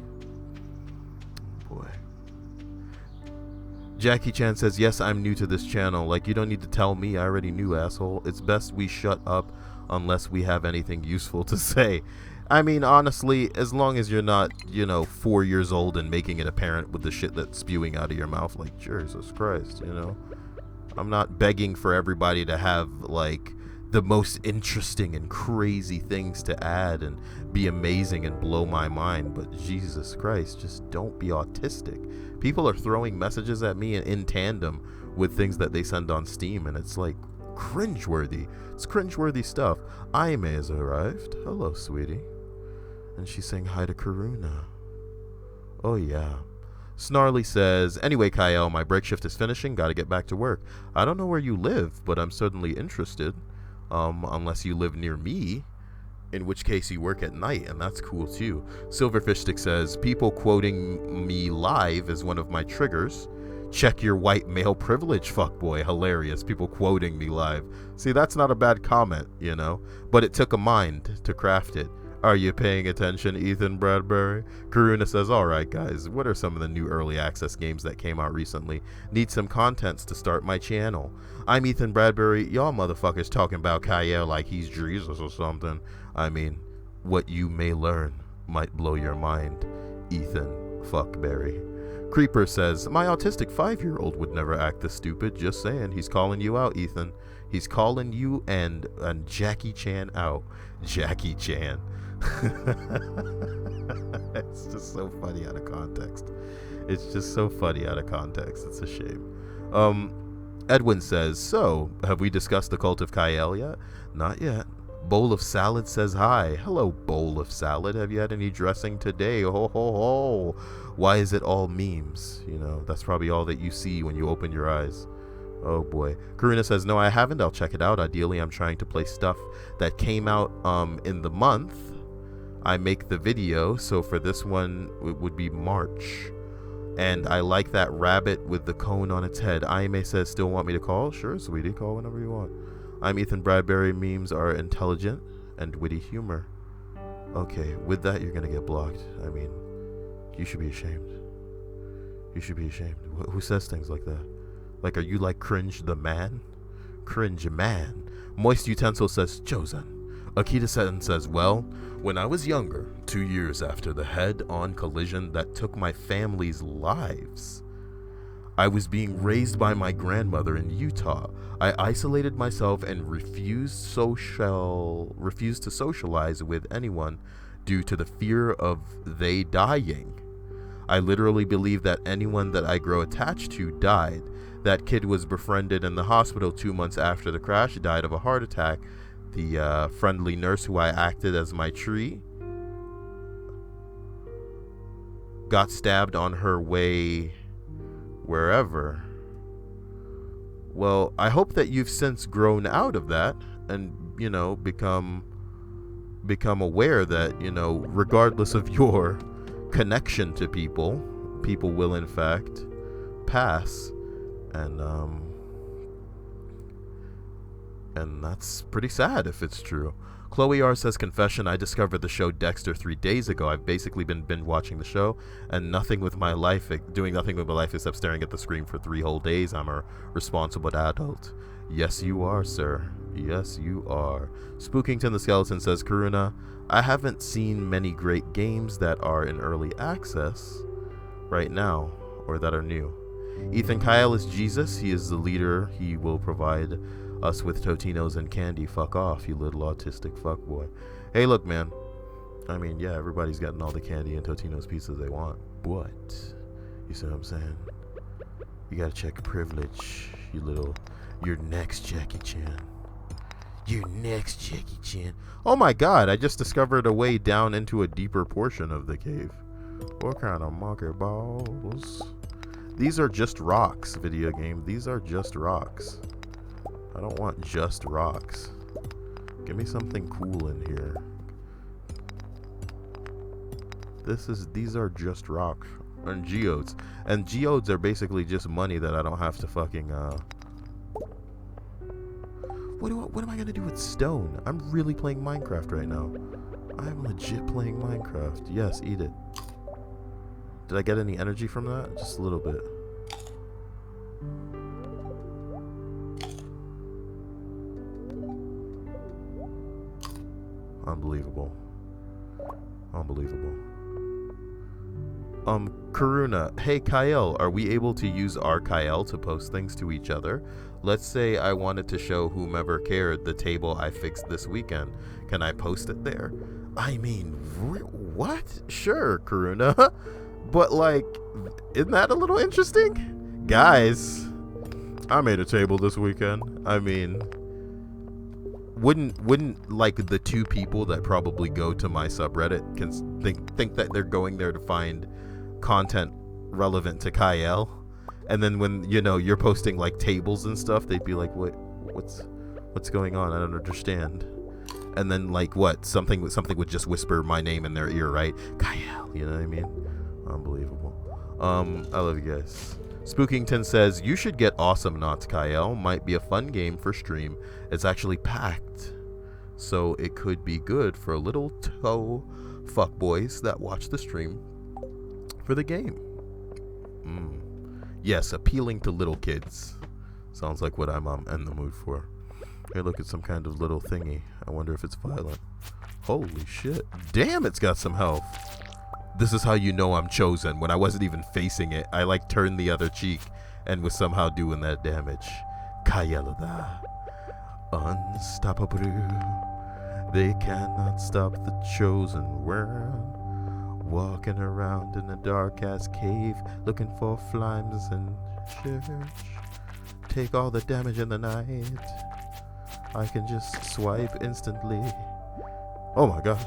Speaker 1: Oh boy. Jackie Chan says, yes, I'm new to this channel. Like, you don't need to tell me. I already knew, asshole. It's best we shut up unless we have anything useful to say. I mean, honestly, as long as you're not, 4 years old and making it apparent with the shit that's spewing out of your mouth, like, Jesus Christ, I'm not begging for everybody to have, like, the most interesting and crazy things to add and be amazing and blow my mind, but Jesus Christ, just don't be autistic. People are throwing messages at me in tandem with things that they send on Steam, and it's like cringeworthy. It's cringeworthy stuff. Aime has arrived. Hello, sweetie. And she's saying hi to Karuna. Oh, yeah. Snarly says, anyway, Kyle, my break shift is finishing. Gotta get back to work. I don't know where you live, but I'm certainly interested. Unless you live near me, in which case you work at night, and that's cool too. Silverfish Stick says, people quoting me live is one of my triggers. Check your white male privilege, fuckboy. Hilarious. People quoting me live. See, that's not a bad comment, but it took a mind to craft it. Are you paying attention, Ethan Bradbury? Karuna says, alright guys, what are some of the new early access games that came out recently? Need some contents to start my channel. I'm Ethan Bradbury. Y'all motherfuckers talking about Kyle like he's Jesus or something. I mean, what you may learn might blow your mind. Ethan Fuckberry. Creeper says, my autistic 5-year-old would never act this stupid. Just saying. He's calling you out, Ethan. He's calling you and Jackie Chan out. Jackie Chan. It's just so funny out of context. It's a shame. Edwin says, so, have we discussed the Cult of Kyle yet? Not yet. Bowl of Salad says hi. Hello, Bowl of Salad. Have you had any dressing today? Ho, ho, ho. Why is it all memes? That's probably all that you see when you open your eyes. Oh, boy. Karuna says, no, I haven't. I'll check it out. Ideally, I'm trying to play stuff that came out in the month I make the video. So for this one, it would be March. And I like that rabbit with the cone on its head. Aime says, still want me to call? Sure, sweetie. Call whenever you want. I'm Ethan Bradbury. Memes are intelligent and witty humor. Okay, with that, you're going to get blocked. I mean, you should be ashamed. You should be ashamed. Who says things like that? Like, are you like Cringe the Man? Cringe Man. Moist Utensil says, chosen. Akita Seton says, well, when I was younger, 2 years after the head-on collision that took my family's lives, I was being raised by my grandmother in Utah. I isolated myself and refused to socialize with anyone due to the fear of they dying. I literally believe that anyone that I grow attached to died. That kid was befriended in the hospital 2 months after the crash, died of a heart attack. The friendly nurse who I acted as my tree got stabbed on her way wherever. Well, I hope that you've since grown out of that and, become aware that, regardless of your connection to people will in fact pass. And that's pretty sad if it's true. Chloe R says, confession, I discovered the show Dexter 3 days ago. I've basically been binge watching the show and doing nothing with my life except staring at the screen for 3 whole days. I'm a responsible adult. Yes, you are, sir. Yes, you are. Spookington the Skeleton says, Karuna, I haven't seen many great games that are in early access right now or that are new. Ethan Kyle is Jesus. He is the leader. He will provide us with Totinos and candy. Fuck off, you little autistic fuckboy. Hey, look, man. I mean, yeah, everybody's gotten all the candy and Totino's pizzas they want, but you see what I'm saying? You gotta check privilege, you're next, Jackie Chan. You're next, Jackie Chan. Oh my god, I just discovered a way down into a deeper portion of the cave. What kind of monkey balls? These are just rocks, video game. These are just rocks. I don't want just rocks. Give me something cool in here. These are just rocks and geodes. And geodes are basically just money that I don't have to fucking What am I gonna do with stone? I'm really playing Minecraft right now. I'm legit playing Minecraft. Yes, eat it. Did I get any energy from that? Just a little bit. Unbelievable. Unbelievable. Karuna, hey Kyle, are we able to use our Kyle to post things to each other? Let's say I wanted to show whomever cared the table I fixed this weekend. Can I post it there? I mean, what? Sure, Karuna. But like, isn't that a little interesting? Guys, I made a table this weekend. I mean, wouldn't like the two people that probably go to my subreddit can think that they're going there to find content relevant to Kyle, and then when you're posting like tables and stuff, they'd be like, what's going on? I don't understand. And then like something would just whisper my name in their ear, right? Kyle, you know what I mean? Unbelievable. I love you guys. Spookington says you should get Awesome Knots, Kyle. Might be a fun game for stream. It's actually packed, so it could be good for a little toe fuckboys that watch the stream for the game. Yes, appealing to little kids. Sounds like what I'm in the mood for. Hey, look at some kind of little thingy. I wonder if it's violent. Holy shit. Damn, it's got some health. This is how you know I'm chosen. When I wasn't even facing it, I like turned the other cheek and was somehow doing that damage. Kayelada. Unstoppable. They cannot stop the chosen world. Walking around in a dark ass cave, looking for flames and church. Take all the damage in the night. I can just swipe instantly. Oh my god.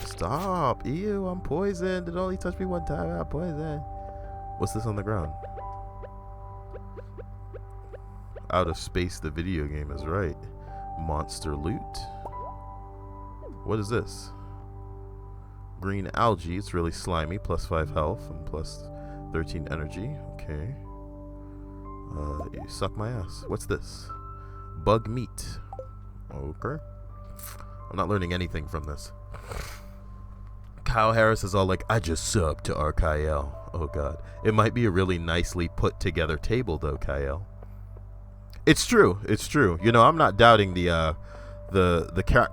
Speaker 1: Stop. Ew, I'm poisoned. It only touched me one time. I'm poisoned. What's this on the ground? Out of Space, the video game is right. Monster loot. What is this? Green algae. It's really slimy. Plus 5 health and plus 13 energy. Okay. You suck my ass. What's this? Bug meat. Okay. I'm not learning anything from this. Kyle Harris is all like, I just subbed to our Kyle. Oh god. It might be a really nicely put together table though, Kyle. It's true. It's true. I'm not doubting the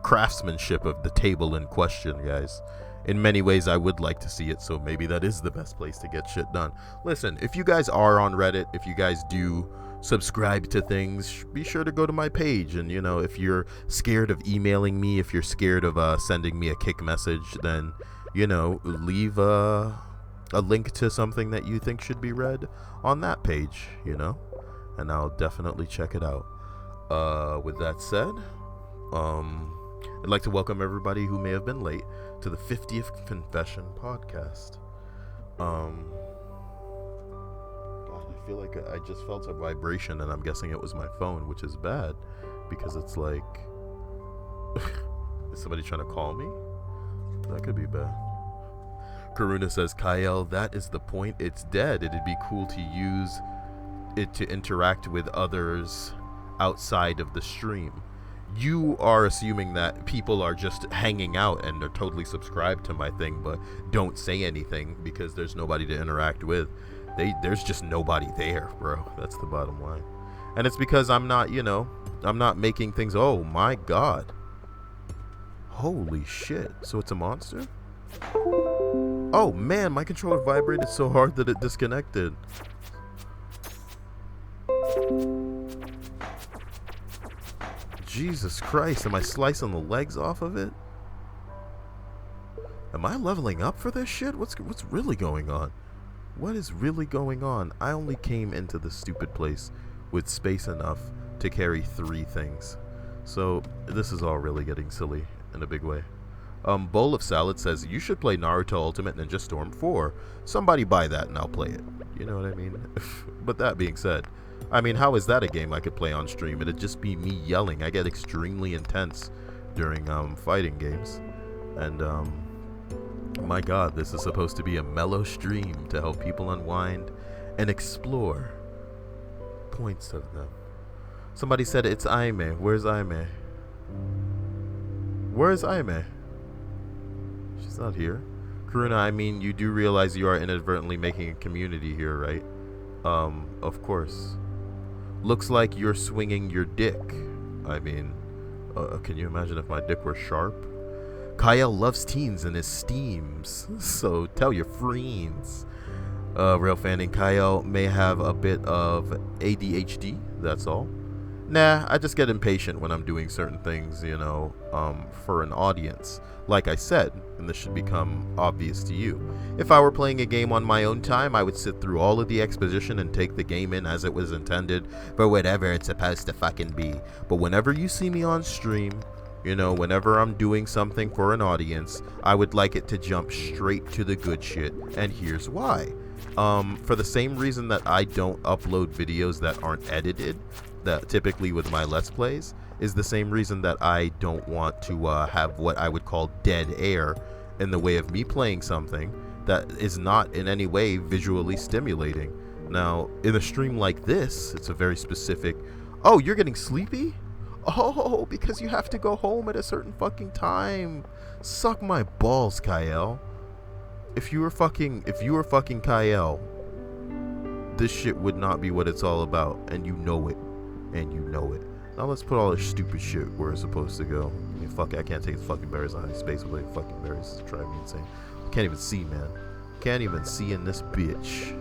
Speaker 1: craftsmanship of the table in question, guys. In many ways, I would like to see it, so maybe that is the best place to get shit done. Listen, if you guys are on Reddit, if you guys do subscribe to things, be sure to go to my page. And, if you're scared of emailing me, if you're scared of sending me a kick message, then, leave a link to something that you think should be read on that page, and I'll definitely check it out. With that said, I'd like to welcome everybody who may have been late to the 50th Confession podcast. God, I feel like I just felt a vibration, and I'm guessing it was my phone, which is bad, because it's like, is somebody trying to call me? That could be bad. Karuna says, Kyle, that is the point. It's dead. It'd be cool to use it to interact with others outside of the stream. You are assuming that people are just hanging out and are totally subscribed to my thing, but don't say anything because there's nobody to interact with. There's just nobody there, bro. That's the bottom line. And it's because I'm not, I'm not making things. Oh my god. Holy shit. So it's a monster? Oh man, my controller vibrated so hard that it disconnected. Jesus Christ, am I slicing the legs off of it? Am I leveling up for this shit? What's really going on? What is really going on? I only came into this stupid place with space enough to carry 3 things. So this is all really getting silly in a big way. Bowl of Salad says, you should play Naruto Ultimate Ninja Storm 4. Somebody buy that and I'll play it. You know what I mean? But that being said, I mean, how is that a game I could play on stream? It'd just be me yelling. I get extremely intense during fighting games. And my god, this is supposed to be a mellow stream to help people unwind and explore points of them. Somebody said it's Aime. Where's Aime? Where's Aime? She's not here. Karuna, I mean, you do realize you are inadvertently making a community here, right? Of course. Looks like you're swinging your dick. I mean, Can you imagine if my dick were sharp? Kyle loves teens and his steams, so tell your friends. Real fanning, Kyle may have a bit of ADHD, that's all. Nah, I just get impatient when I'm doing certain things, for an audience. Like I said, and this should become obvious to you, if I were playing a game on my own time, I would sit through all of the exposition and take the game in as it was intended for whatever it's supposed to fucking be. But whenever you see me on stream, whenever I'm doing something for an audience, I would like it to jump straight to the good shit, and here's why. For the same reason that I don't upload videos that aren't edited, that typically with my Let's Plays, is the same reason that I don't want to have what I would call dead air in the way of me playing something that is not in any way visually stimulating. Now, in a stream like this, it's a very specific, oh, you're getting sleepy? Oh, because you have to go home at a certain fucking time. Suck my balls, Kyle. If you were fucking Kyle, this shit would not be what it's all about, and you know it. Now let's put all this stupid shit where it's supposed to go. I mean, fuck it, I can't take the fucking berries on any space with like fucking berries. It's driving me insane. I can't even see, man. Can't even see in this bitch.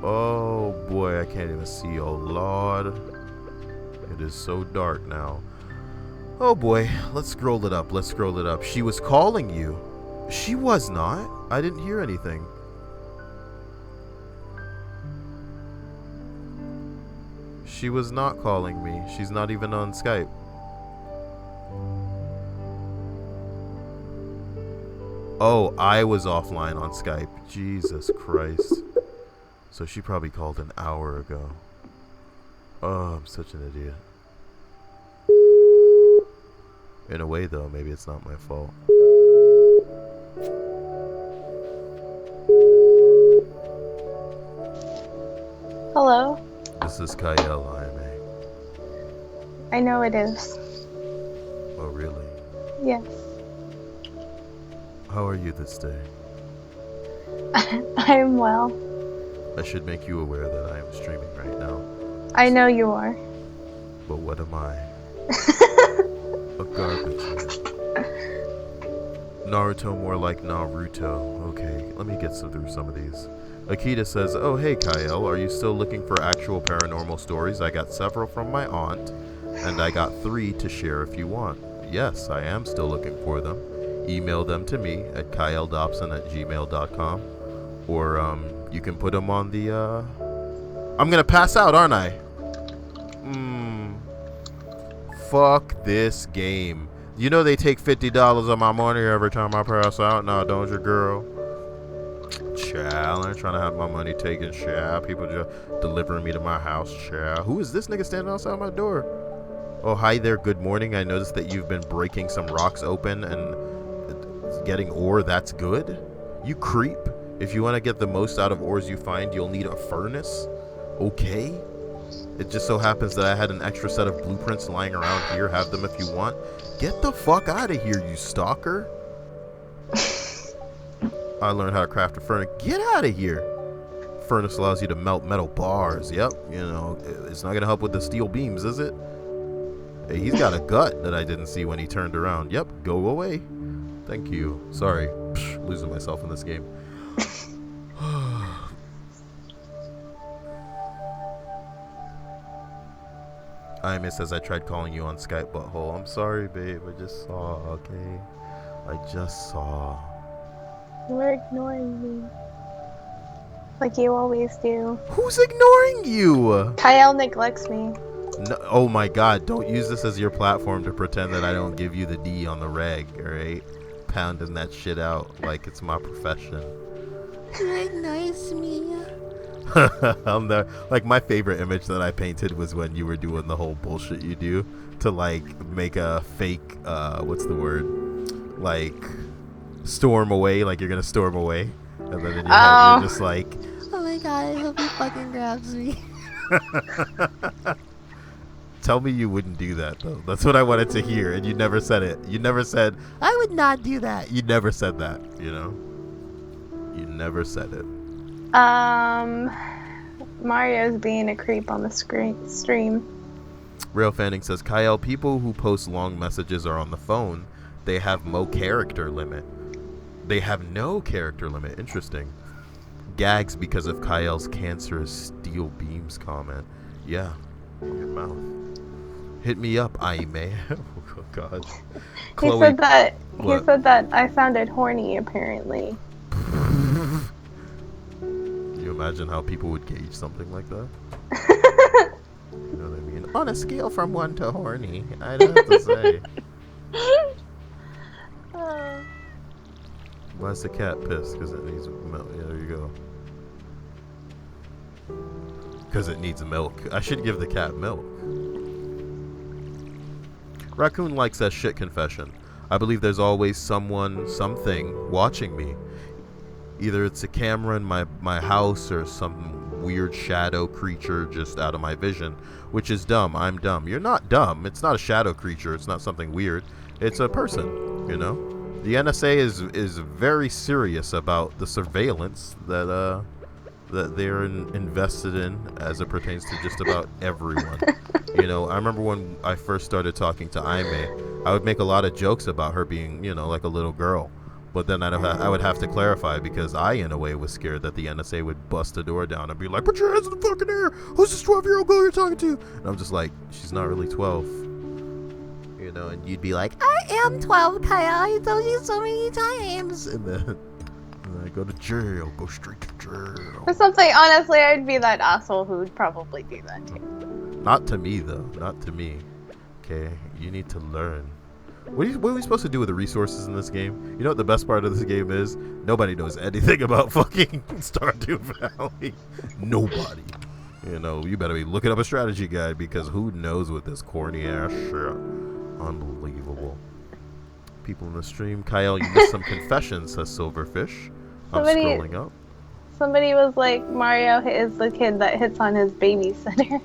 Speaker 1: Oh boy, I can't even see. Oh lord. It is so dark now. Oh boy, let's scroll it up. She was calling you. She was not. I didn't hear anything. She was not calling me. She's not even on Skype. Oh, I was offline on Skype. Jesus Christ. So she probably called an hour ago. Oh, I'm such an idiot. In a way, though, maybe it's not my fault.
Speaker 2: Hello?
Speaker 1: This is Kyle IMA.
Speaker 2: I know it is.
Speaker 1: Oh, really?
Speaker 2: Yes.
Speaker 1: How are you this day?
Speaker 2: I'm well.
Speaker 1: I should make you aware that I am streaming right now.
Speaker 2: I know you are.
Speaker 1: But what am I? A garbage. Naruto more like Naruto. Okay, let me get through some of these. Akita says, oh hey Kyle, are you still looking for actual paranormal stories? I got several from my aunt, and I got 3 to share if you want. Yes, I am still looking for them. Email them to me at kyledobson@gmail.com, or you can put them on the I'm gonna pass out, aren't I? Fuck this game. You know they take $50 of my money every time I pass out now, don't you, girl? Child, I ain't trying to have my money taken, child. People just delivering me to my house, child. Who is this nigga standing outside my door? Oh, hi there, good morning. I noticed that you've been breaking some rocks open and getting ore. That's good. You creep. If you want to get the most out of ores you find, you'll need a furnace. Okay. It just so happens that I had an extra set of blueprints lying around here. Have them if you want. Get the fuck out of here, you stalker. I learned how to craft a furnace. Get out of here. Furnace allows you to melt metal bars. Yep, it's not gonna help with the steel beams, is it? Hey, he's got a gut that I didn't see when he turned around. Yep, go away. Thank you. Sorry, losing myself in this game. Ima says I tried calling you on Skype, butthole. I'm sorry, babe. I just saw, okay? I just saw.
Speaker 2: You're ignoring me. Like you always do.
Speaker 1: Who's ignoring you?
Speaker 2: Kyle neglects me.
Speaker 1: No, oh my god, don't use this as your platform to pretend that I don't give you the D on the reg, alright? Pounding that shit out like it's my profession. You ignores me. Like my favorite image that I painted was when you were doing the whole bullshit you do to like make a fake what's the word, like storm away, like you're gonna storm away, and then in your head you're just like, oh my god, I hope he fucking grabs me. Tell me you wouldn't do that though. That's what I wanted to hear, and you never said it. You never said I would not do that. You never said that, you never said it.
Speaker 2: Mario's being a creep on the stream.
Speaker 1: Rail Fanning says, Kyle, people who post long messages are on the phone. They have no character limit. They have no character limit. Interesting. Gags because of Kyle's cancerous steel beams comment. Yeah. Your mouth. Hit me up, Aime. Oh, God.
Speaker 2: He
Speaker 1: Chloe,
Speaker 2: said that I sounded horny, apparently.
Speaker 1: Can you imagine how people would gauge something like that? You know what I mean? On a scale from 1 to horny, I'd have to say. Why is the cat pissed? Because it needs milk. Yeah, there you go. Because it needs milk. I should give the cat milk. Raccoon likes that shit confession. I believe there's always someone, something watching me. Either it's a camera in my house or some weird shadow creature just out of my vision, which is dumb. I'm dumb. You're not dumb. It's not a shadow creature. It's not something weird. It's a person, you know? The NSA is very serious about the surveillance that they're invested in as it pertains to just about everyone. You know, I remember when I first started talking to Aime, I would make a lot of jokes about her being, you know, like a little girl. But then I would have to clarify because I, in a way, was scared that the NSA would bust the door down and be like, put your hands in the fucking air. Who's this 12-year-old girl you're talking to? And I'm just like, she's not really 12. You know, and you'd be like, I am 12, Kyle. I told you so many times. And then I go to jail. Go straight to jail.
Speaker 2: For something, honestly, I'd be that asshole who would probably do that too.
Speaker 1: Not to me, though. Not to me. Okay? You need to learn. What are we supposed to do with the resources in this game? You know what the best part of this game is? Nobody knows anything about fucking Stardew Valley. Nobody. You know, you better be looking up a strategy guide because who knows what this corny ass shit. Unbelievable. People in the stream. Kyle, you missed some confessions, says Silverfish. I'm scrolling up.
Speaker 2: Somebody was like, Mario is the kid that hits on his babysitter.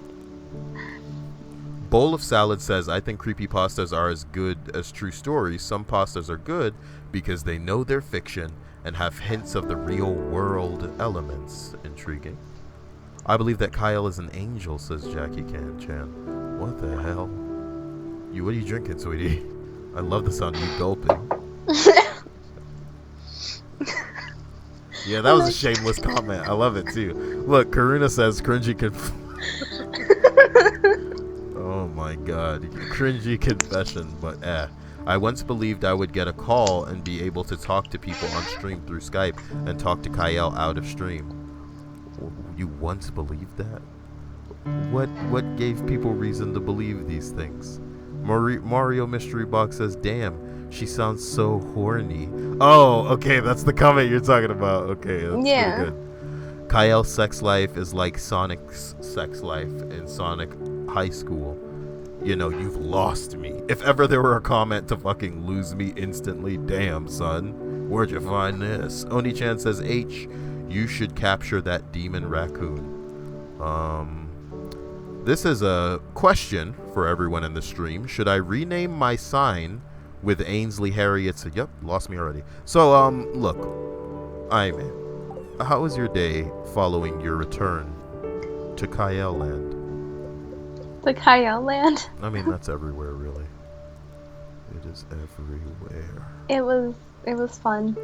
Speaker 1: Bowl of Salad says, I think creepypastas are as good as true stories. Some pastas are good because they know they're fiction and have hints of the real world elements. Intriguing. I believe that Kyle is an angel, says Jackie Chan. What the hell? What are you drinking, sweetie? I love the sound of you gulping. Yeah, that was a shameless comment. I love it too. Look, Karuna says cringy Oh my god. Cringy confession, but I once believed I would get a call and be able to talk to people on stream through Skype and talk to Kyle out of stream. You once believed that? What gave people reason to believe these things? Mario Mystery Box says, damn, she sounds so horny. Oh, okay, that's the comment you're talking about. Okay, that's pretty good. Kyle's sex life is like Sonic's sex life in Sonic High School. You know, you've lost me. If ever there were a comment to fucking lose me instantly, damn, son. Where'd you find this? Oni-chan says, H, you should capture that demon raccoon. This is a question for everyone in the stream. Should I rename my sign with Ainsley Harriet's? Yep, lost me already. So, look, Aime, how was your day following your return to Kyle Land?
Speaker 2: The Kyle Land?
Speaker 1: I mean, that's everywhere, really. It is everywhere.
Speaker 2: It was fun.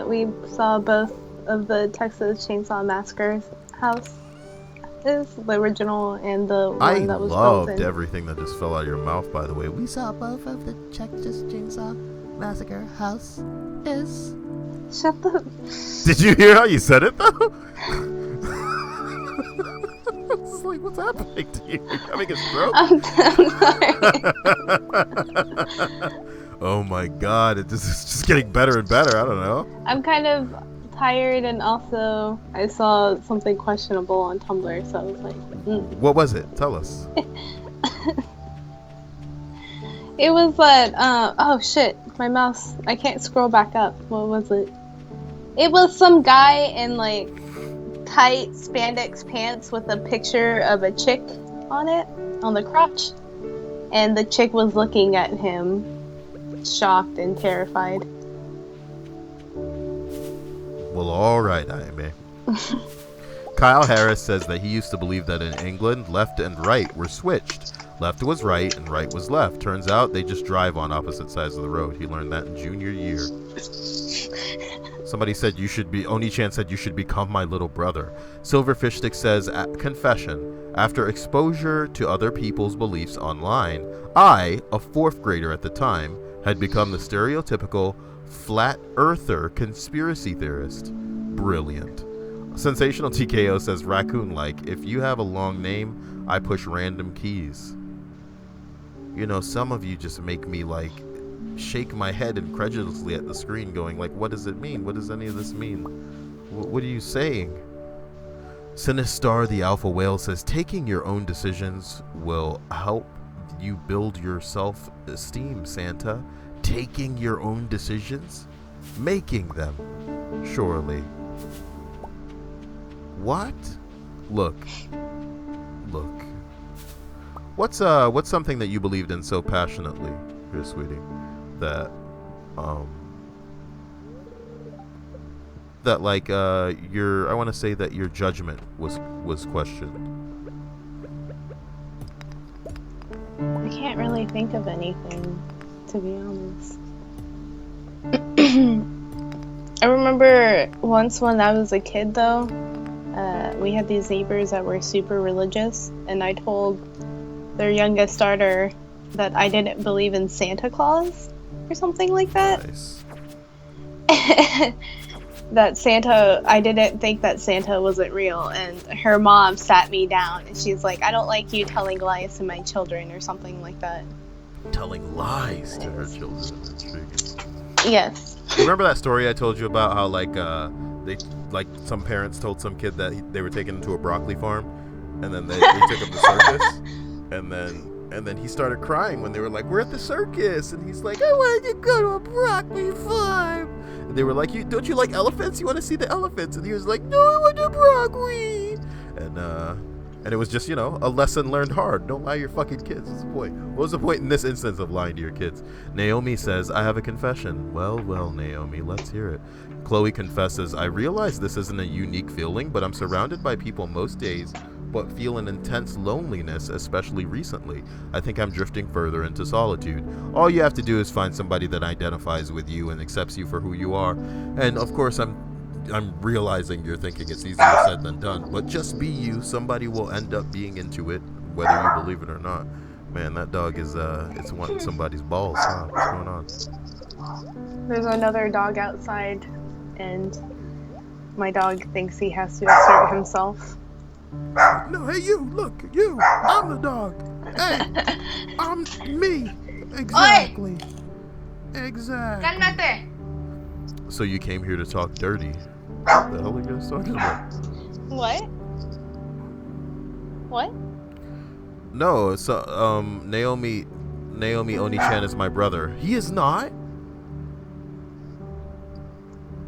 Speaker 2: We saw both of the Texas Chainsaw Massacre's house. Is the original and the one that was
Speaker 1: I loved
Speaker 2: frozen.
Speaker 1: everything that just fell out of your mouth, by the way. We saw both of the Texas Chainsaw Massacre house is.
Speaker 2: Shut the.
Speaker 1: Did you hear how you said it, though? It's like, what's happening to you? You're having a stroke?
Speaker 2: I'm sorry.
Speaker 1: Oh my god, it's just getting better and better. I don't know.
Speaker 2: I'm kind of tired, and also I saw something questionable on Tumblr, so I was like,
Speaker 1: What was it? Tell us.
Speaker 2: It was that, oh shit, my mouse, I can't scroll back up. What was it? It was some guy in, like, tight spandex pants with a picture of a chick on it, on the crotch. And the chick was looking at him, shocked and terrified.
Speaker 1: Well, alright, Aime. Kyle Harris says that he used to believe that in England, left and right were switched, Left was right and right was left. Turns out they just drive on opposite sides of the road. He learned that in junior year. Somebody said Oni-chan said you should become my little brother. Silverfish Stick says, confession. After exposure to other people's beliefs online, I, a 4th grader at the time, had become the stereotypical flat earther conspiracy theorist. Brilliant. Sensational TKO says, raccoon-like, if you have a long name, I push random keys. You know, some of you just make me, like, shake my head incredulously at the screen going, like, what does it mean? What does any of this mean? What are you saying? Sinistar the Alpha Whale says, taking your own decisions will help you build your self-esteem, Santa. Taking your own decisions? Making them. Surely. What? Look. What's something that you believed in so passionately, here, sweetie, that like I want to say that your judgment was questioned.
Speaker 2: I can't really think of anything, to be honest. I remember once when I was a kid, though, we had these neighbors that were super religious, and I told their youngest daughter that I didn't believe in Santa Claus or something like that.
Speaker 1: Nice.
Speaker 2: I didn't think that Santa wasn't real, and her mom sat me down and she's like, I don't like you telling lies to my children or something like that.
Speaker 1: Telling lies to her children.
Speaker 2: Yes.
Speaker 1: Remember that story I told you about how some parents told some kid that they were taken into a broccoli farm, and then they took him to circus, and then he started crying when they were like, we're at the circus, and he's like, I wanted to go to a broccoli farm. And they were like, don't you like elephants? You want to see the elephants? And he was like, no, I want the broccoli. And it was just, a lesson learned hard. Don't lie to your fucking kids. What's the point? What was the point in this instance of lying to your kids? Naomi says, I have a confession. Well, Naomi, let's hear it. Chloe confesses, I realize this isn't a unique feeling, but I'm surrounded by people most days, but feel an intense loneliness, especially recently. I think I'm drifting further into solitude. All you have to do is find somebody that identifies with you and accepts you for who you are. And of course, I'm realizing you're thinking it's easier said than done, but just be you. Somebody will end up being into it, whether you believe it or not. Man, that dog is it's wanting somebody's balls, huh? What's going on?
Speaker 2: There's another dog outside, and my dog thinks he has to assert himself.
Speaker 1: No, hey, you, look, you, I'm the dog. Hey, I'm me. Exactly.
Speaker 2: Oi!
Speaker 1: Exactly.
Speaker 2: Cálmate!
Speaker 1: So you came here to talk dirty. What the hell are you guys talking about?
Speaker 2: What?
Speaker 1: No, so, Naomi Oni-chan is my brother. He is not?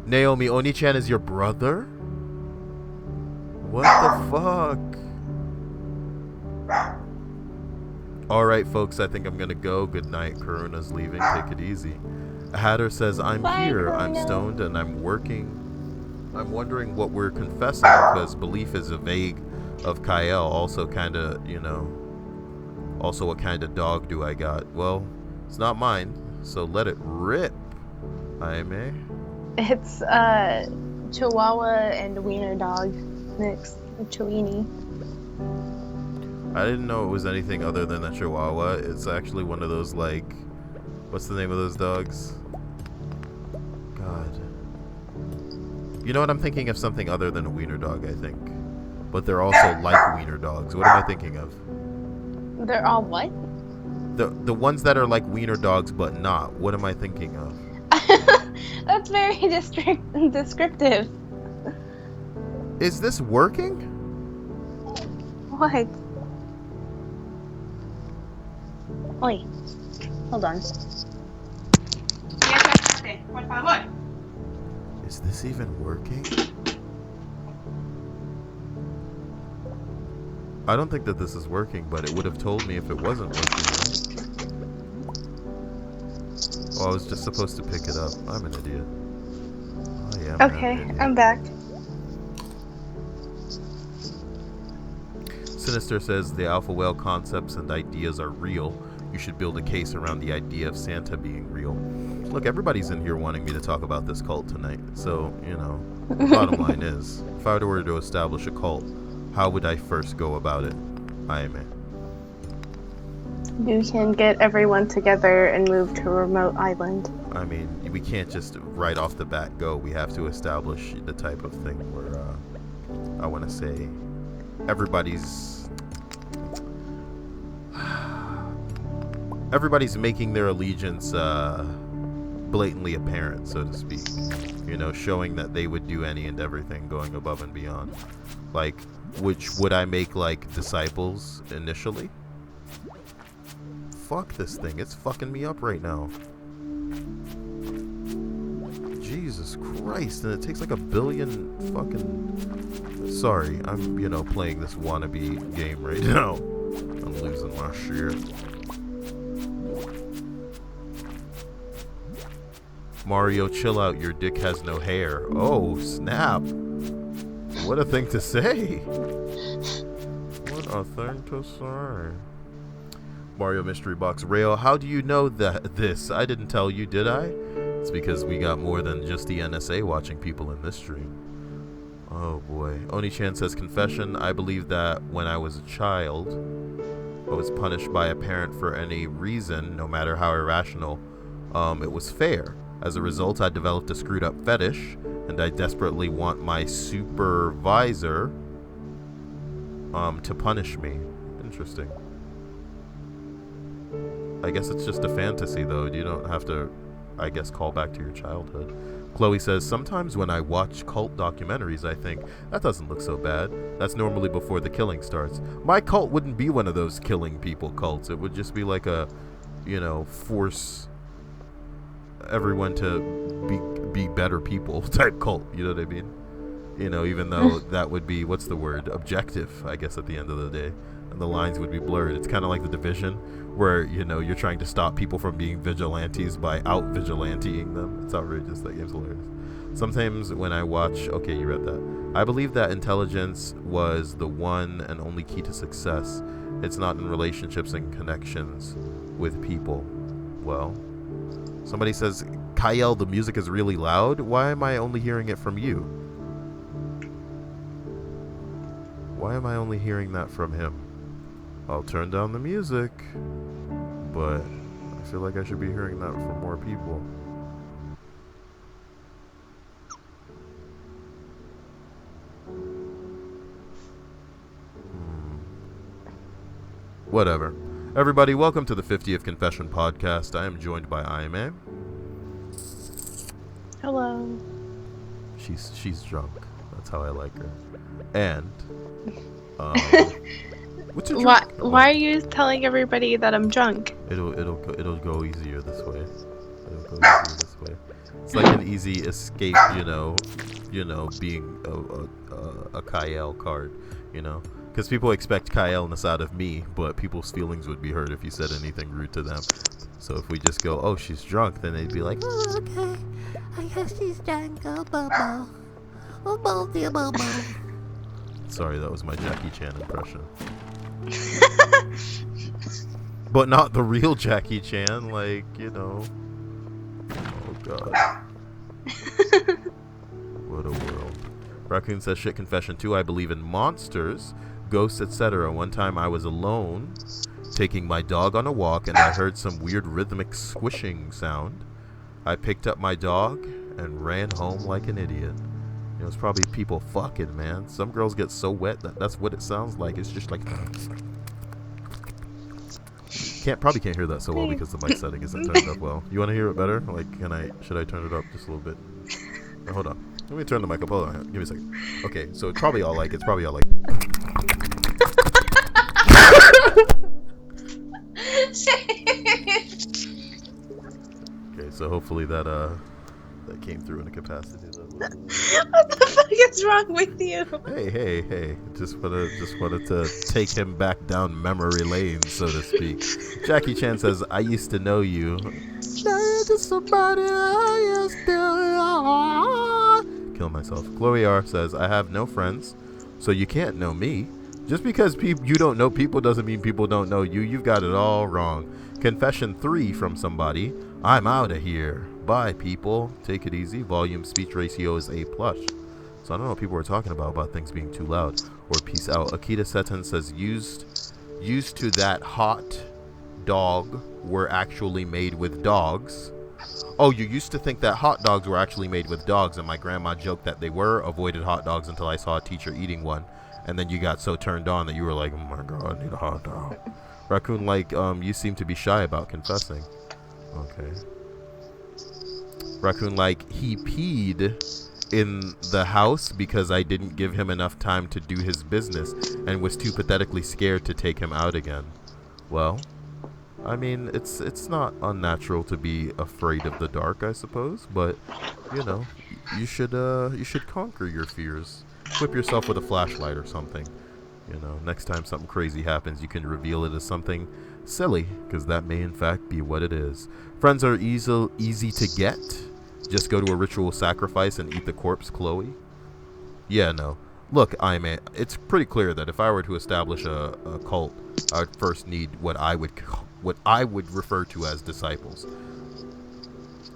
Speaker 1: Naomi Oni-chan is your brother? What the fuck? Alright, folks, I think I'm gonna go. Good night. Karuna's leaving. Take it easy. Hatter says, I'm
Speaker 2: Bye,
Speaker 1: here.
Speaker 2: Karuna.
Speaker 1: I'm stoned and I'm working. I'm wondering what we're confessing, because belief is a vague of Kyle. Also kind of, also what kind of dog do I got? Well, it's not mine, so let it rip. Jaime?
Speaker 2: It's Chihuahua and Wiener dog mixed. Chiweenie.
Speaker 1: I didn't know it was anything other than a Chihuahua. It's actually one of those, like, what's the name of those dogs? God. You know what? I'm thinking of something other than a wiener dog, I think. But they're also like wiener dogs. What am I thinking of?
Speaker 2: They're all what?
Speaker 1: The ones that are like wiener dogs but not. What am I thinking of?
Speaker 2: That's very descriptive.
Speaker 1: Is this working?
Speaker 2: What? Oi. Hold on.
Speaker 1: Is this even working? I don't think that this is working, but it would have told me if it wasn't working, right? Oh, I was just supposed to pick it up. I'm an idiot. I am an
Speaker 2: Okay,
Speaker 1: idiot.
Speaker 2: I'm back.
Speaker 1: Sinister says the alpha whale concepts and ideas are real. You should build a case around the idea of Santa being real. Look, everybody's in here wanting me to talk about this cult tonight. So, the bottom line is, if I were to establish a cult, how would I first go about it? Aime.
Speaker 2: You can get everyone together and move to a remote island.
Speaker 1: I mean, we can't just right off the bat go. We have to establish the type of thing where, I want to say, everybody's making their allegiance blatantly apparent, so to speak. Showing that they would do any and everything, going above and beyond. Like, would I make, like, disciples initially? Fuck this thing. It's fucking me up right now. Jesus Christ. And it takes like 1 billion fucking... Sorry, I'm, playing this wannabe game right now. I'm losing my shit. Mario, chill out. Your dick has no hair. Oh, snap. What a thing to say. What a thing to say. Mario Mystery Box. Rail, how do you know this? I didn't tell you, did I? It's because we got more than just the NSA watching people in this stream. Oh boy. Oni-chan says, confession, I believe that when I was a child, I was punished by a parent for any reason, no matter how irrational, it was fair. As a result, I developed a screwed up fetish, and I desperately want my supervisor to punish me. Interesting. I guess it's just a fantasy, though. You don't have to, I guess, call back to your childhood. Chloe says, sometimes when I watch cult documentaries, I think, that doesn't look so bad. That's normally before the killing starts. My cult wouldn't be one of those killing people cults. It would just be like a, force everyone to be better people type cult. You know what I mean? Even though that would be, what's the word? Objective, I guess, at the end of the day. And the lines would be blurred. It's kind of like The Division, where, you're trying to stop people from being vigilantes by out-vigilanteing them. It's outrageous. That game's hilarious. Sometimes when I watch... Okay, you read that. I believe that intelligence was the one and only key to success. It's not in relationships and connections with people. Well, somebody says, Kyle, the music is really loud. Why am I only hearing it from you? Why am I only hearing that from him? I'll turn down the music, but I feel like I should be hearing that from more people. Whatever. Everybody, welcome to the 50th Confession Podcast. I am joined by Aime.
Speaker 2: Hello.
Speaker 1: She's drunk. That's how I like her. And
Speaker 2: why are you telling everybody that I'm drunk?
Speaker 1: It'll go easier this way. It's like an easy escape, being a Kyle card, because people expect Kyle-ness out of me, but people's feelings would be hurt if you said anything rude to them. So if we just go, oh, she's drunk, then they'd be like,
Speaker 3: oh, okay, I guess she's drunk. Oh, Bobo. Oh, Bobo.
Speaker 1: Sorry, that was my Jackie Chan impression. But not the real Jackie Chan, like, Oh god. What a world. Raccoon says, shit confession too, I believe in monsters, ghosts, etc. One time I was alone, taking my dog on a walk, and I heard some weird rhythmic squishing sound. I picked up my dog and ran home like an idiot. It's probably people fucking, man. Some girls get so wet that's what it sounds like. It's just like... Probably can't hear that so well because the mic setting isn't turned up well. You want to hear it better? Like, should I turn it up just a little bit? Oh, hold on. Let me turn the mic up. Hold on. Give me a second. Okay, so it's probably all like... Okay, so hopefully that came through in a capacity that was...
Speaker 2: What the fuck is wrong with you?
Speaker 1: Hey. Just wanted to take him back down memory lane, so to speak. Jackie Chan says, I used to know you. Now you're just somebody I used to... Kill myself. Chloe R says, I have no friends, so you can't know me. Just because you don't know people doesn't mean people don't know you. You've got it all wrong. Confession 3 from somebody. I'm out of here. Bye, people. Take it easy. Volume speech ratio is A+. So I don't know what people were talking about things being too loud. Or peace out. Akita Seton says, used to that hot dog were actually made with dogs. Oh, you used to think that hot dogs were actually made with dogs, and my grandma joked that they were. Avoided hot dogs until I saw a teacher eating one. And then you got so turned on that you were like, oh my god, I need a hot dog. Raccoon, like, you seem to be shy about confessing. Okay. Raccoon, like, he peed in the house because I didn't give him enough time to do his business and was too pathetically scared to take him out again. Well, I mean, it's not unnatural to be afraid of the dark, I suppose, but, you know, you should conquer your fears. Equip yourself with a flashlight or something. You know, next time something crazy happens, you can reveal it as something silly, because that may in fact be what it is. Friends are easy to get. Just go to a ritual sacrifice and eat the corpse, Chloe. Yeah, no. Look, it's pretty clear that if I were to establish a cult, I would first need what I would refer to as disciples.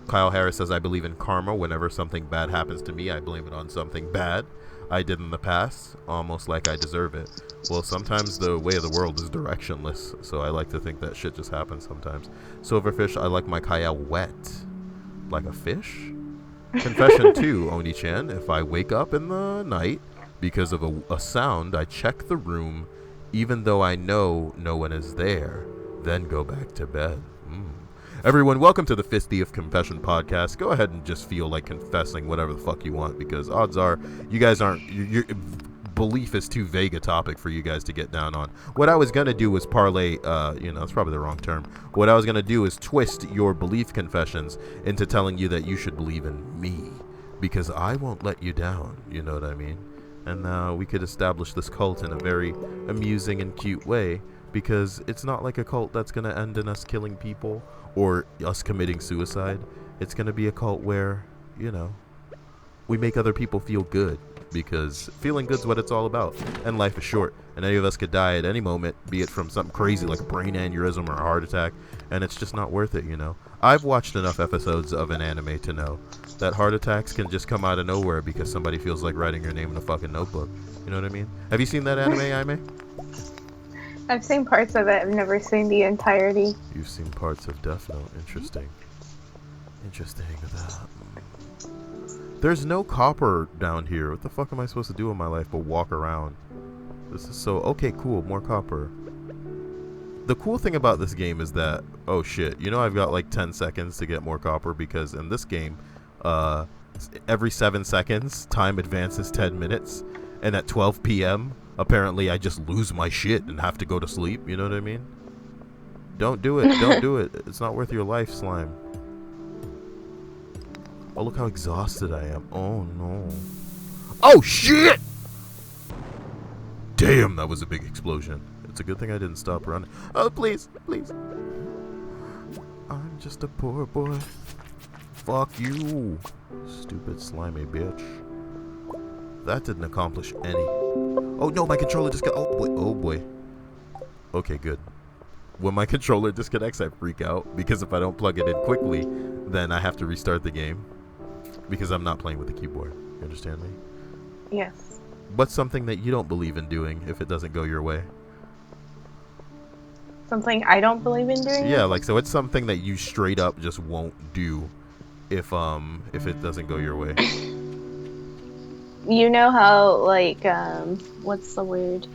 Speaker 1: Kyle Harris says, I believe in karma. Whenever something bad happens to me, I blame it on something bad I did in the past, almost like I deserve it. Well, sometimes the way of the world is directionless, so I like to think that shit just happens sometimes. Silverfish, I like my Kyle wet. Like a fish? Confession 2, Oni-chan. If I wake up in the night because of a sound, I check the room even though I know no one is there, then go back to bed. Everyone, welcome to the 50th Confession Podcast. Go ahead and just feel like confessing whatever the fuck you want, because odds are you guys aren't... Your belief is too vague a topic for you guys to get down on. What I was going to do was parlay... that's probably the wrong term. What I was going to do is twist your belief confessions into telling you that you should believe in me, because I won't let you down, you know what I mean? And we could establish this cult in a very amusing and cute way, because it's not like a cult that's going to end in us killing people or us committing suicide. It's going to be a cult where, you know, we make other people feel good, because feeling good's what it's all about. And life is short, and any of us could die at any moment, be it from something crazy like a brain aneurysm or a heart attack, and it's just not worth it, you know. I've watched enough episodes of an anime to know that heart attacks can just come out of nowhere because somebody feels like writing your name in a fucking notebook. You know what I mean? Have you seen that anime, Aime?
Speaker 2: I've seen parts of it. I've never seen the entirety.
Speaker 1: You've seen parts of Death Note. Interesting. There's no copper down here. What the fuck am I supposed to do in my life but walk around? This is so... Okay, cool. More copper. The cool thing about this game is that... Oh, shit. You know I've got like 10 seconds to get more copper, because in this game, every 7 seconds, time advances 10 minutes. And at 12 p.m., apparently I just lose my shit and have to go to sleep. You know what I mean? Don't do it. Don't do it. It's not worth your life, slime. Oh, look how exhausted I am. Oh, no. Oh, shit! Damn, that was a big explosion. It's a good thing I didn't stop running. Oh, please, please. I'm just a poor boy. Fuck you, stupid slimy bitch. That didn't accomplish any. Oh, no, my controller just got... Oh, boy. Oh, boy. Okay, good. When my controller disconnects, I freak out, because if I don't plug it in quickly, then I have to restart the game. Because I'm not playing with the keyboard. You understand me?
Speaker 2: Yes.
Speaker 1: What's something that you don't believe in doing if it doesn't go your way?
Speaker 2: Something I don't believe in doing?
Speaker 1: Yeah, like, so it's something that you straight up just won't do if it doesn't go your way.
Speaker 2: You know how, like, what's the word?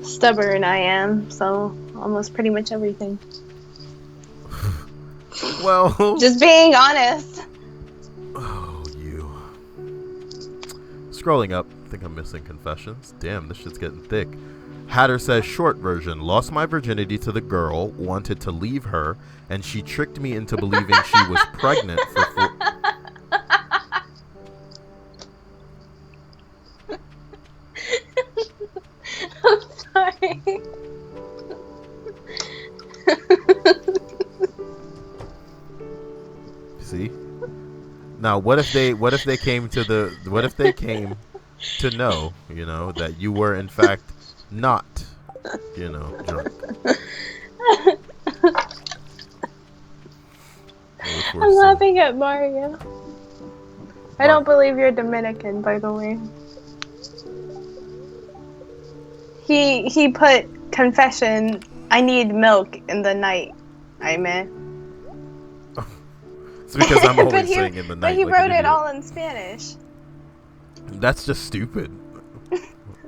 Speaker 2: Stubborn I am, so almost pretty much everything.
Speaker 1: Well...
Speaker 2: Just being honest.
Speaker 1: Oh, you. Scrolling up, I think I'm missing confessions. Damn, this shit's getting thick. Hatter says, short version, lost my virginity to the girl, wanted to leave her, and she tricked me into believing she was pregnant for
Speaker 2: I'm sorry.
Speaker 1: See? Now, what if they came to know, that you were in fact not, drunk.
Speaker 2: I'm laughing at Mario. I don't believe you're Dominican, by the way. He put confession, I need milk in the night.
Speaker 1: It's because I'm always saying in the night.
Speaker 2: But he
Speaker 1: like
Speaker 2: wrote
Speaker 1: an
Speaker 2: it
Speaker 1: idiot.
Speaker 2: all in Spanish.
Speaker 1: That's just stupid.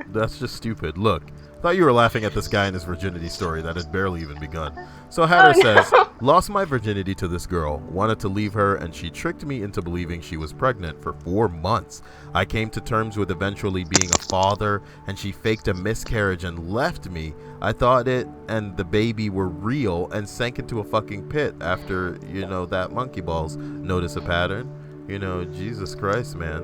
Speaker 1: That's just stupid. Look, thought you were laughing at this guy and his virginity story that had barely even begun. So Hatter says, lost my virginity to this girl, wanted to leave her, and she tricked me into believing she was pregnant for 4 months. I came to terms with eventually being a father, and she faked a miscarriage and left me. I thought it and the baby were real and sank into a fucking pit after, that monkey balls. Notice a pattern? Jesus Christ, man.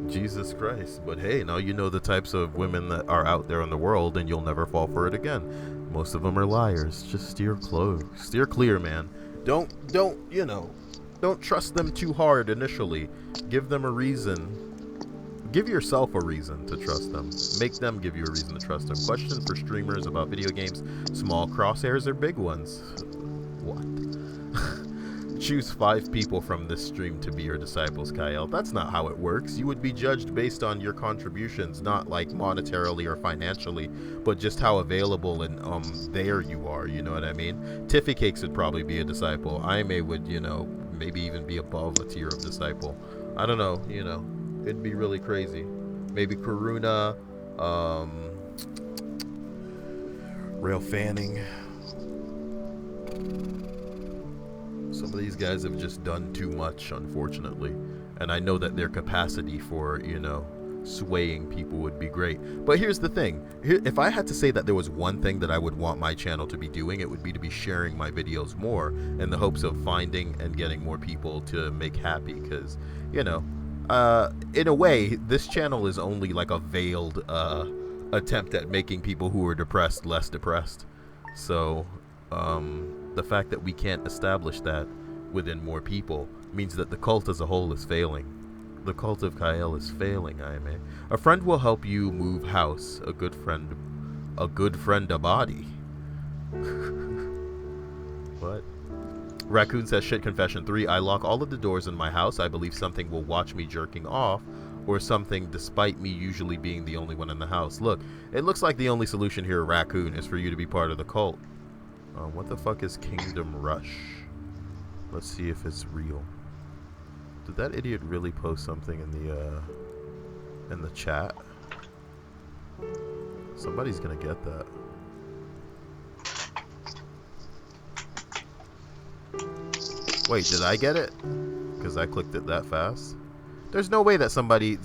Speaker 1: Jesus Christ. But hey, now you know the types of women that are out there in the world, and you'll never fall for it again. Most of them are liars. Just steer clear, man. Don't trust them too hard initially. Give them a reason. Give yourself a reason to trust them. Make them give you a reason to trust them. Question for streamers about video games: small crosshairs or big ones? What? Choose 5 people from this stream to be your disciples, Kyle. That's not how it works. You would be judged based on your contributions, not like monetarily or financially, but just how available and there you are, you know what I mean? Tiffy Cakes would probably be a disciple. Aime would, maybe even be above a tier of disciple. I don't know, it'd be really crazy. Maybe Karuna, Rail Fanning. Some of these guys have just done too much, unfortunately. And I know that their capacity for, swaying people would be great. But here's the thing. If I had to say that there was one thing that I would want my channel to be doing, it would be to be sharing my videos more in the hopes of finding and getting more people to make happy. Because, in a way, this channel is only like a veiled attempt at making people who are depressed less depressed. So, the fact that we can't establish that within more people means that the cult as a whole is failing. The cult of Kyle is failing, Aime. A friend will help you move house. A good friend a body. What? Raccoon says, shit confession 3. I lock all of the doors in my house. I believe something will watch me jerking off, or something, despite me usually being the only one in the house. Look, it looks like the only solution here, Raccoon, is for you to be part of the cult. What the fuck is Kingdom Rush? Let's see if it's real. Did that idiot really post something in the chat? Somebody's gonna get that. Wait, did I get it? Because I clicked it that fast? There's no way that somebody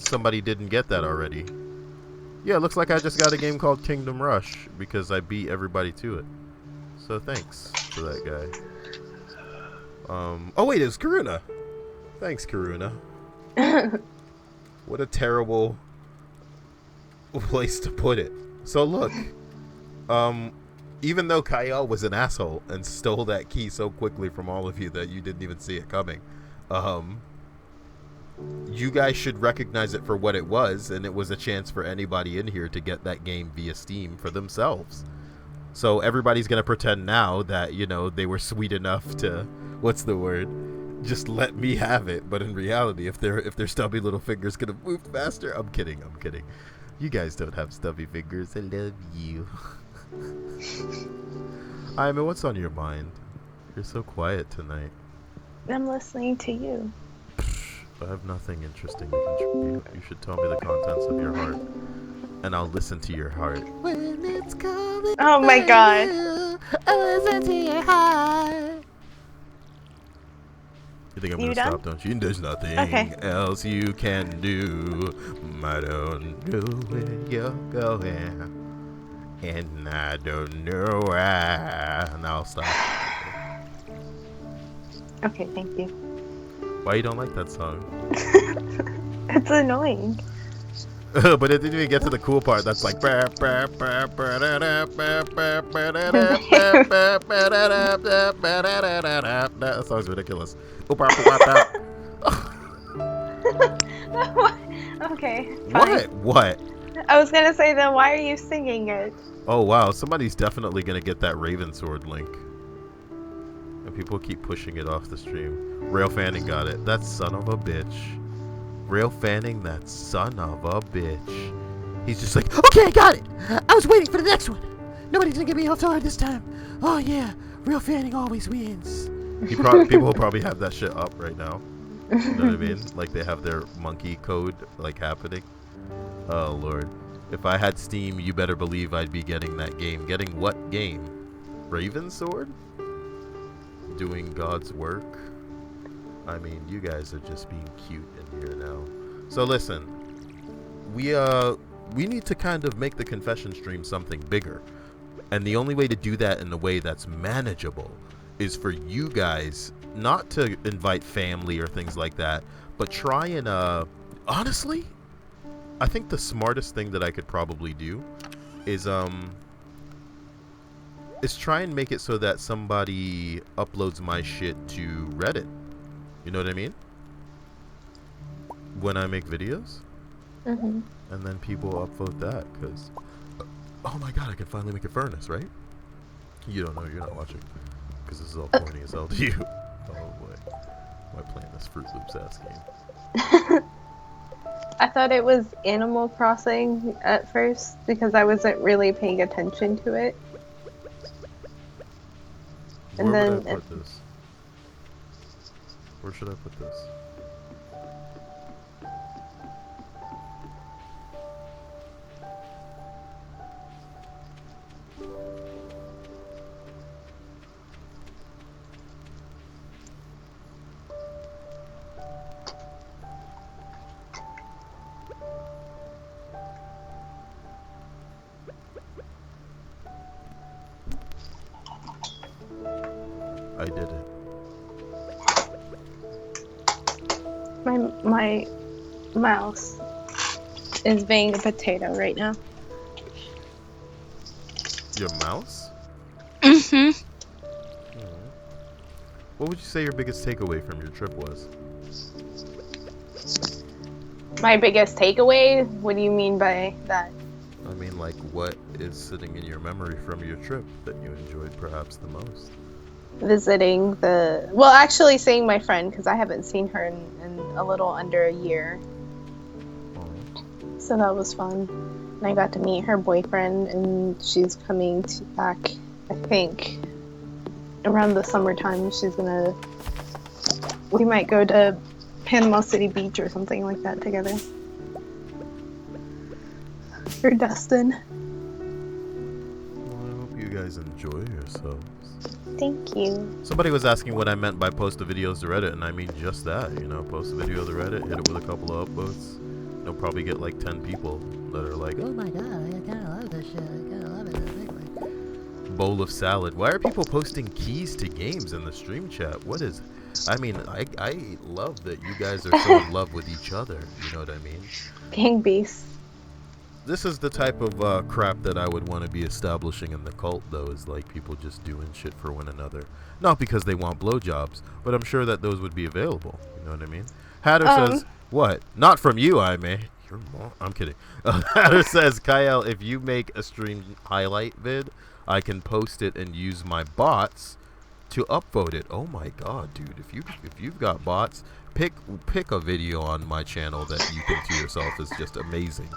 Speaker 1: didn't get that already. Yeah, it looks like I just got a game called Kingdom Rush because I beat everybody to it. So thanks for that guy. Oh wait, it's Karuna. Thanks, Karuna. What a terrible place to put it. So look, even though Kyle was an asshole and stole that key so quickly from all of you that you didn't even see it coming, you guys should recognize it for what it was, and it was a chance for anybody in here to get that game via Steam for themselves. So everybody's gonna pretend now that, they were sweet enough to, what's the word, just let me have it. But in reality, if their stubby little fingers could have moved faster, I'm kidding. You guys don't have stubby fingers. I love you. Aime, what's on your mind? You're so quiet tonight.
Speaker 2: I'm listening to you.
Speaker 1: I have nothing interesting to contribute. You should tell me the contents of your heart, and I'll listen to your heart.
Speaker 3: When it's coming
Speaker 2: Oh my god.
Speaker 3: listen to your heart.
Speaker 1: You think I'm
Speaker 2: You
Speaker 1: gonna
Speaker 2: done?
Speaker 1: stop, don't you? There's nothing
Speaker 2: Okay.
Speaker 1: else you can do. I don't know where you're going, and I don't know why. Now I'll stop.
Speaker 2: Okay, thank you.
Speaker 1: Why you don't like that song?
Speaker 2: It's annoying.
Speaker 1: But it didn't even get to the cool part. That's like. That song's ridiculous.
Speaker 2: Okay, fine.
Speaker 1: What?
Speaker 2: I was gonna say, then why are you singing it?
Speaker 1: Oh wow, somebody's definitely gonna get that Raven Sword link. And people keep pushing it off the stream. Rail Fanning got it. That son of a bitch. Rail Fanning, that son of a bitch. He's just like,
Speaker 3: Okay, I got it. I was waiting for the next one. Nobody's gonna get me off guard this time. Oh yeah, Real Fanning always wins.
Speaker 1: people will probably have that shit up right now. You know what I mean? Like they have their monkey code like happening. Oh lord. If I had Steam, you better believe I'd be getting that game. Getting what game? Raven Sword? Doing God's work? I mean, you guys are just being cute in here now. So listen, we need to kind of make the confession stream something bigger. And the only way to do that in a way that's manageable is for you guys not to invite family or things like that, but try and honestly, I think the smartest thing that I could probably do is try and make it so that somebody uploads my shit to Reddit. You know what I mean? When I make videos.
Speaker 2: Mm-hmm.
Speaker 1: And then people upvote that, because oh my god, I can finally make a furnace, right? You don't know, you're not watching, because this is all corny as hell to you. Oh boy, why playing this Fruit Loops ass game?
Speaker 2: I thought it was Animal Crossing at first because I wasn't really paying attention to it. And
Speaker 1: Where
Speaker 2: then
Speaker 1: would I put this? Where should I put this? I did it.
Speaker 2: My mouse is being a potato right now.
Speaker 1: Your mouse?
Speaker 2: Mm-hmm.
Speaker 1: What would you say your biggest takeaway from your trip was?
Speaker 2: My biggest takeaway? What do you mean by that?
Speaker 1: I mean, like, what is sitting in your memory from your trip that you enjoyed perhaps the most?
Speaker 2: Visiting the... Well, actually seeing my friend, because I haven't seen her in a little under a year. So that was fun. And I got to meet her boyfriend, and she's coming back, I think, around the summertime. She's gonna... We might go to Panama City Beach or something like that together. Or Dustin.
Speaker 1: Well, I hope you guys enjoy yourselves.
Speaker 2: Thank you.
Speaker 1: Somebody was asking what I meant by post the videos to Reddit, and I mean just that, you know, post the video to Reddit, hit it with a couple of upvotes. You'll probably get like 10 people that are like,
Speaker 3: Oh my god, I kinda love this shit. I kinda love it.
Speaker 1: bowl of salad. Why are people posting keys to games in the stream chat? What is... I mean, I love that you guys are so in love with each other, you know what I mean?
Speaker 2: Gang beasts.
Speaker 1: This is the type of crap that I would want to be establishing in the cult, though, is like people just doing shit for one another. Not because they want blowjobs, but I'm sure that those would be available. You know what I mean? Hatter says, what? Not from you, I may. Your mom? I'm kidding. Hatter says, Kyle, if you make a stream highlight vid, I can post it and use my bots to upvote it. Oh my god, dude. If you've got bots, pick a video on my channel that you think to yourself is just amazing.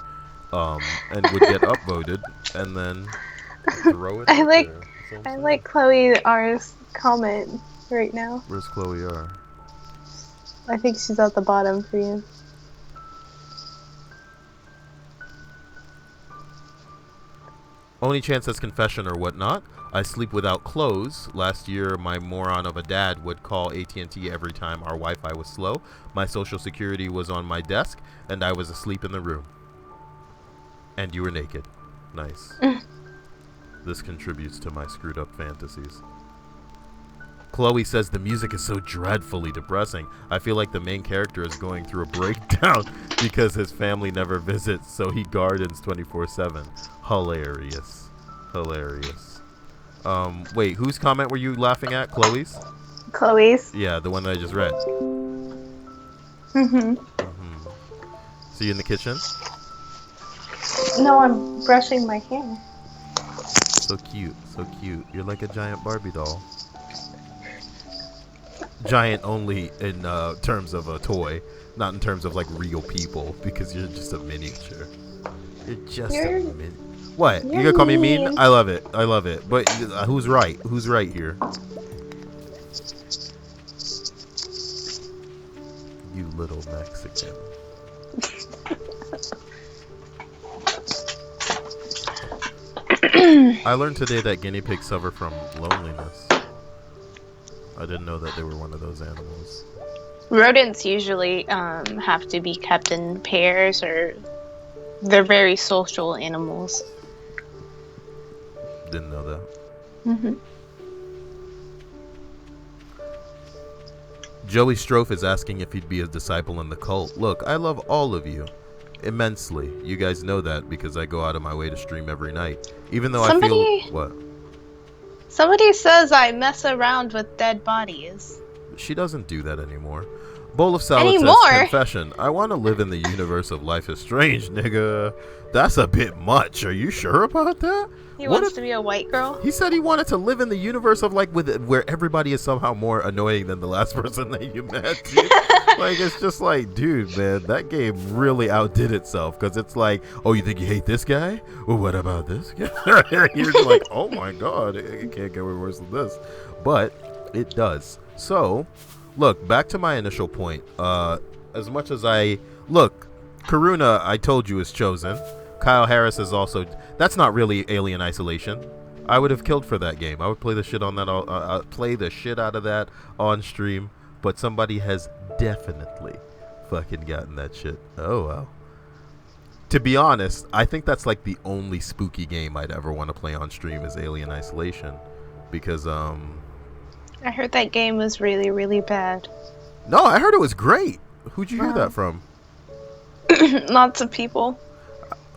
Speaker 1: And would get upvoted, and then throw it
Speaker 2: I
Speaker 1: out
Speaker 2: like
Speaker 1: there. That's all I'm
Speaker 2: I
Speaker 1: saying.
Speaker 2: like Chloe R's comment right now.
Speaker 1: Where's Chloe R?
Speaker 2: I think she's at the bottom for you.
Speaker 1: Only chance that's confession or whatnot. I sleep without clothes. Last year, my moron of a dad would call AT&T every time our Wi-Fi was slow. My social security was on my desk, and I was asleep in the room. And you were naked. Nice. This contributes to my screwed up fantasies. Chloe says the music is so dreadfully depressing. I feel like the main character is going through a breakdown because his family never visits, so he gardens 24/7. Hilarious. Hilarious. Wait, whose comment were you laughing at? Chloe's?
Speaker 2: Chloe's.
Speaker 1: Yeah, the one that I just read.
Speaker 2: Mhm.
Speaker 1: So you in the kitchen?
Speaker 2: No, I'm brushing my hair.
Speaker 1: So cute, so cute. You're like a giant Barbie doll. Giant only in terms of a toy, not in terms of like real people, because you're just a miniature. You're just a mini. What? You gonna call me mean? I love it. I love it. But who's right? Who's right here? You little Mexican. I learned today that guinea pigs suffer from loneliness. I didn't know that they were one of those animals.
Speaker 2: Rodents usually have to be kept in pairs, or they're very social animals.
Speaker 1: Didn't know that.
Speaker 2: Mm-hmm.
Speaker 1: Joey Strofe is asking if he'd be a disciple in the cult. Look, I love all of you immensely. You guys know that because I go out of my way to stream every night. Even though I feel... What?
Speaker 2: Somebody says I mess around with dead bodies.
Speaker 1: She doesn't do that anymore. Bowl of Salad says, confession. I want to live in the universe of Life is Strange, nigga. That's a bit much. Are you sure about that?
Speaker 2: He wants to be a white girl?
Speaker 1: He said he wanted to live in the universe of like where everybody is somehow more annoying than the last person that you met. Like, it's just like, dude, man, that game really outdid itself, because it's like, oh, you think you hate this guy? Well, what about this guy? You're like, oh my god, it can't get worse than this. But it does. So, look, back to my initial point. As much as Karuna, I told you, is chosen. Kyle Harris is also... That's not really Alien Isolation. I would have killed for that game. I would play the shit on that. Play the shit out of that on stream. But somebody has definitely fucking gotten that shit. Oh well. To be honest, I think that's like the only spooky game I'd ever want to play on stream is Alien Isolation, because
Speaker 2: I heard that game was really, really bad.
Speaker 1: No, I heard it was great. Who'd you hear that from?
Speaker 2: Lots of people.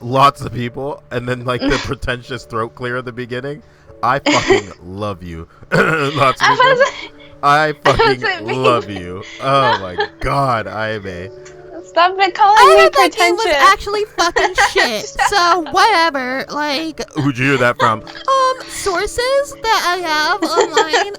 Speaker 1: Lots of people, and then like the pretentious throat clear at the beginning. I fucking love you. Lots of people. I fucking love you. Oh my god, Ime.
Speaker 2: Stop it calling me
Speaker 3: that
Speaker 2: pretentious.
Speaker 3: game was actually fucking shit. So whatever. Like,
Speaker 1: who'd you hear that from?
Speaker 3: Sources that I have online.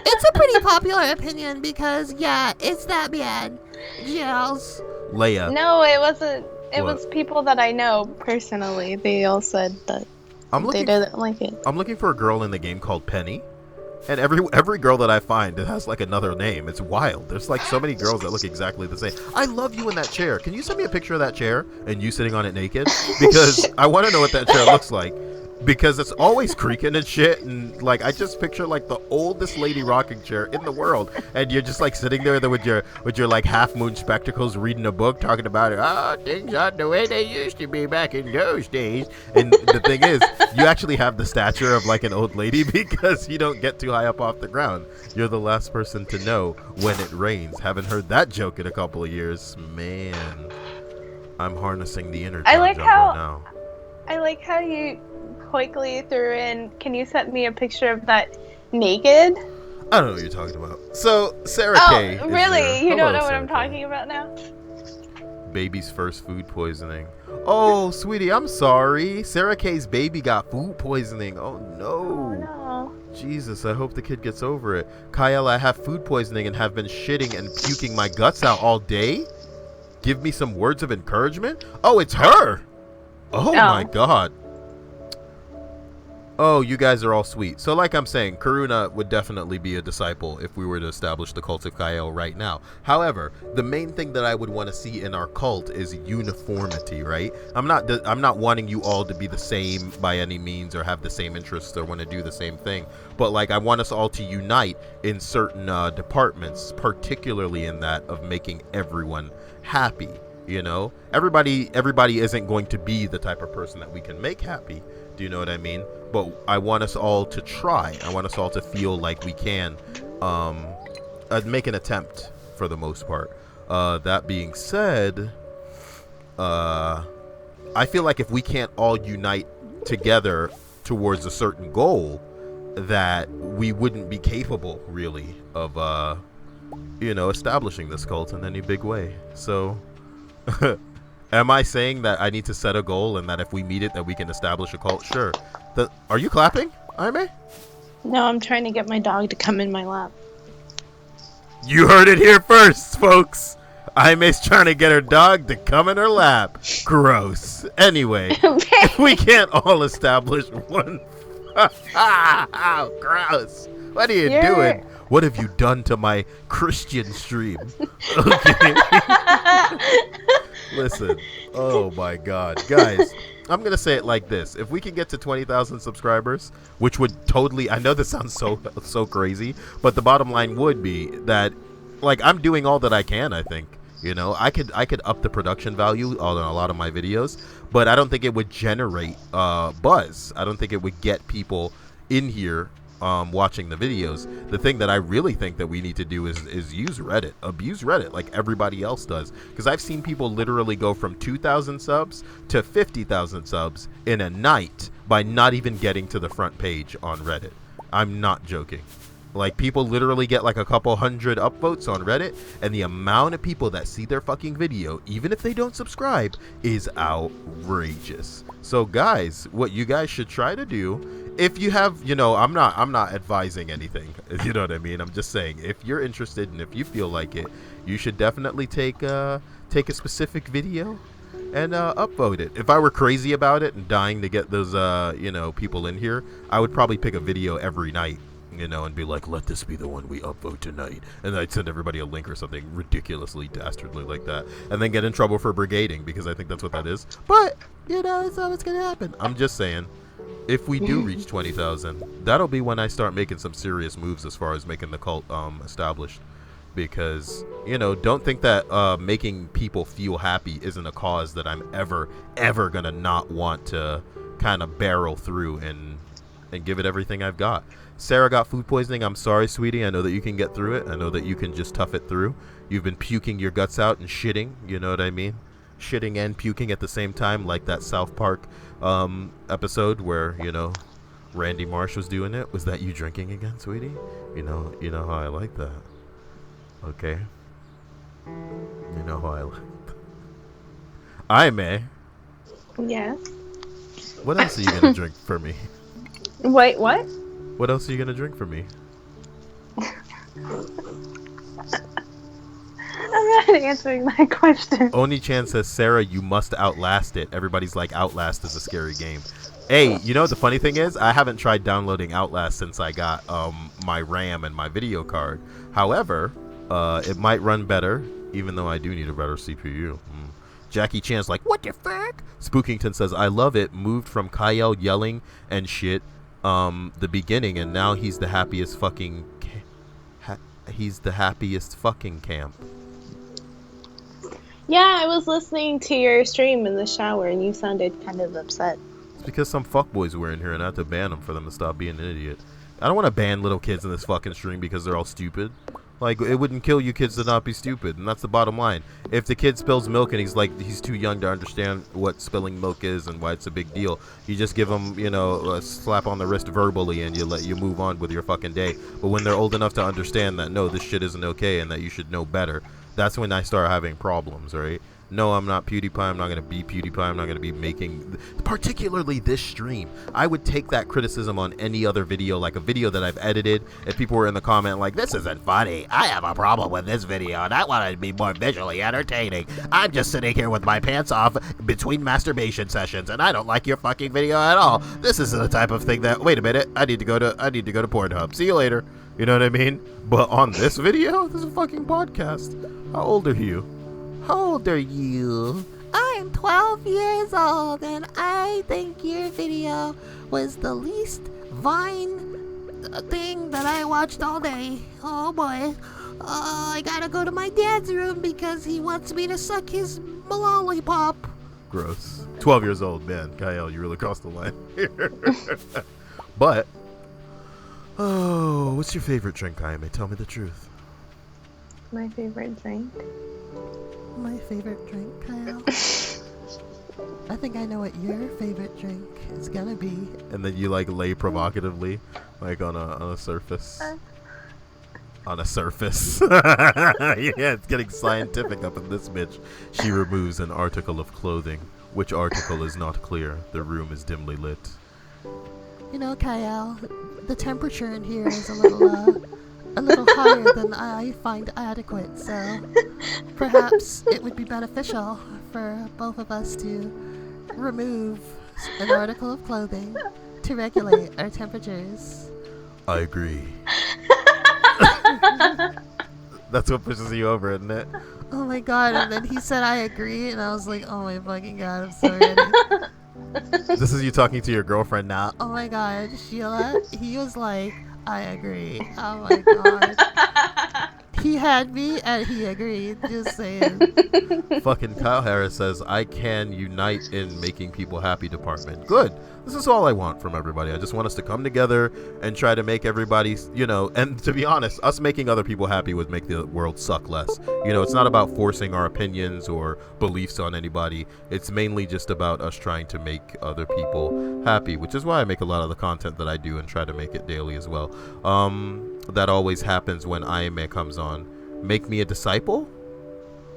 Speaker 3: It's a pretty popular opinion because yeah, it's that bad. Gels.
Speaker 1: Leia.
Speaker 2: No, it wasn't. It was people that I know personally. They all said that they didn't like it.
Speaker 1: I'm looking for a girl in the game called Penny. And every girl that I find, it has like another name. It's wild. There's like so many girls that look exactly the same. I love you in that chair. Can you send me a picture of that chair and you sitting on it naked? Because I want to know what that chair looks like. Because it's always creaking and shit, and like I just picture like the oldest lady rocking chair in the world, and you're just like sitting there with your like half moon spectacles, reading a book, talking about it. Oh, things aren't the way they used to be back in those days. And the thing is, you actually have the stature of like an old lady because you don't get too high up off the ground. You're the last person to know when it rains. Haven't heard that joke in a couple of years, man. I'm harnessing the inner John right now.
Speaker 2: I like how you quickly threw in, can you send me a picture of that naked?
Speaker 1: I don't know what you're talking about. So, Sarah K.
Speaker 2: Oh, really? You don't know what
Speaker 1: Sarah
Speaker 2: I'm talking about now?
Speaker 1: Baby's first food poisoning. Oh, sweetie, I'm sorry. Sarah K's baby got food poisoning. Oh, no.
Speaker 2: Oh, no.
Speaker 1: Jesus, I hope the kid gets over it. Kyle, I have food poisoning and have been shitting and puking my guts out all day? Give me some words of encouragement? Oh, it's her! Oh. My God. Oh, you guys are all sweet. So like I'm saying, Karuna would definitely be a disciple if we were to establish the cult of Kyle right now. However, the main thing that I would want to see in our cult is uniformity, right? I'm not wanting you all to be the same by any means or have the same interests or want to do the same thing. But like I want us all to unite in certain departments, particularly in that of making everyone happy. You know, everybody isn't going to be the type of person that we can make happy. Do you know what I mean? But I want us all to try. I want us all to feel like we can make an attempt for the most part. That being said, I feel like if we can't all unite together towards a certain goal, that we wouldn't be capable really of, establishing this cult in any big way. So... Am I saying that I need to set a goal and that if we meet it, that we can establish a cult? Sure. Are you clapping, Aime?
Speaker 2: No, I'm trying to get my dog to come in my lap.
Speaker 1: You heard it here first, folks. Aime's trying to get her dog to come in her lap. Gross. Anyway, if we can't all establish one... Oh, gross. What are you doing? What have you done to my Christian stream? Okay. Listen. Oh, my God. Guys, I'm going to say it like this. If we can get to 20,000 subscribers, which would totally... I know this sounds so crazy, but the bottom line would be that, like, I'm doing all that I can, I think. You know, I could up the production value on a lot of my videos, but I don't think it would generate buzz. I don't think it would get people in here watching the videos. The thing that I really think that we need to do is use Reddit, abuse Reddit like everybody else does, because I've seen people literally go from 2,000 subs to 50,000 subs in a night by not even getting to the front page on Reddit. I'm not joking. Like, people literally get like a couple hundred upvotes on Reddit, and the amount of people that see their fucking video, even if they don't subscribe, is outrageous. So guys, what you guys should try to do, if you have, you know, I'm not advising anything, you know what I mean? I'm just saying, if you're interested and if you feel like it, you should definitely take a specific video and upvote it. If I were crazy about it and dying to get those you know, people in here, I would probably pick a video every night, you know, and be like, let this be the one we upvote tonight, and I'd send everybody a link or something ridiculously dastardly like that, and then get in trouble for brigading, because I think that's what that is. But, you know, it's not what's gonna happen. I'm just saying, if we do reach 20,000, that'll be when I start making some serious moves as far as making the cult established. Because, you know, don't think that making people feel happy isn't a cause that I'm ever gonna not want to kind of barrel through and give it everything I've got. Sarah got food poisoning. I'm sorry, sweetie. I know that you can get through it. I know that you can just tough it through. You've been puking your guts out and shitting, you know what I mean? Shitting and puking at the same time, like that South Park episode where, you know, Randy Marsh was doing it. Was that you drinking again, sweetie? You know how I like that. Okay. You know how I like that. Aime.
Speaker 2: Yes.
Speaker 1: What else are you gonna drink for me?
Speaker 2: Wait, what?
Speaker 1: What else are you gonna drink for me?
Speaker 2: I'm not answering that question.
Speaker 1: Oni Chan says, Sarah, you must outlast it. Everybody's like, Outlast is a scary game. Hey, you know the funny thing is, I haven't tried downloading Outlast since I got my RAM and my video card. However, it might run better, even though I do need a better CPU. Jackie Chan's like, what the fuck? Spookington says, I love it. Moved from Kyle yelling and shit the beginning, and now he's the happiest fucking camp.
Speaker 2: Yeah, I was listening to your stream in the shower and you sounded kind of upset.
Speaker 1: It's because some fuckboys were in here and I had to ban them for them to stop being an idiot. I don't want to ban little kids in this fucking stream because they're all stupid. Like, it wouldn't kill you kids to not be stupid, and that's the bottom line. If the kid spills milk and he's too young to understand what spilling milk is and why it's a big deal, you just give them, you know, a slap on the wrist verbally and you move on with your fucking day. But when they're old enough to understand that, no, this shit isn't okay and that you should know better, that's when I start having problems, right? No, I'm not PewDiePie. I'm not going to be PewDiePie. I'm not going to be making... Particularly this stream. I would take that criticism on any other video, like a video that I've edited. If people were in the comment like, this isn't funny. I have a problem with this video, and I want it to be more visually entertaining. I'm just sitting here with my pants off between masturbation sessions, and I don't like your fucking video at all. This is the type of thing that... Wait a minute. I need to go to Pornhub. See you later. You know what I mean? But on this video, this is a fucking podcast. How old are you? How old are you?
Speaker 3: I'm 12 years old, and I think your video was the least Vine thing that I watched all day. Oh boy. I gotta go to my dad's room because he wants me to suck his lollipop.
Speaker 1: Gross. 12 years old, man. Kyle, you really crossed the line here. But, what's your favorite drink, Aime? Tell me the truth.
Speaker 2: My favorite drink?
Speaker 3: My favorite drink, Kyle? I think I know what your favorite drink is gonna be.
Speaker 1: And then you like lay provocatively, like on a surface. On a surface. Yeah, it's getting scientific up in this bitch. She removes an article of clothing. Which article is not clear. The room is dimly lit.
Speaker 3: You know, Kyle, the temperature in here is a little higher than I find adequate, so perhaps it would be beneficial for both of us to remove an article of clothing to regulate our temperatures.
Speaker 1: I agree. That's what pushes you over, isn't it?
Speaker 3: Oh my god, and then he said I agree, and I was like, oh my fucking god, I'm so ready.
Speaker 1: This is you talking to your girlfriend now.
Speaker 3: Oh my god, Sheila, he was like, I agree. Oh my god. He had me and he agreed, just saying.
Speaker 1: Fucking Kyle Harris says, I can unite in making people happy department. Good. This is all I want from everybody. I just want us to come together and try to make everybody, and to be honest, us making other people happy would make the world suck less. It's not about forcing our opinions or beliefs on anybody. It's mainly just about us trying to make other people happy, which is why I make a lot of the content that I do and try to make it daily as well. That always happens when Aime comes on. Make me a disciple?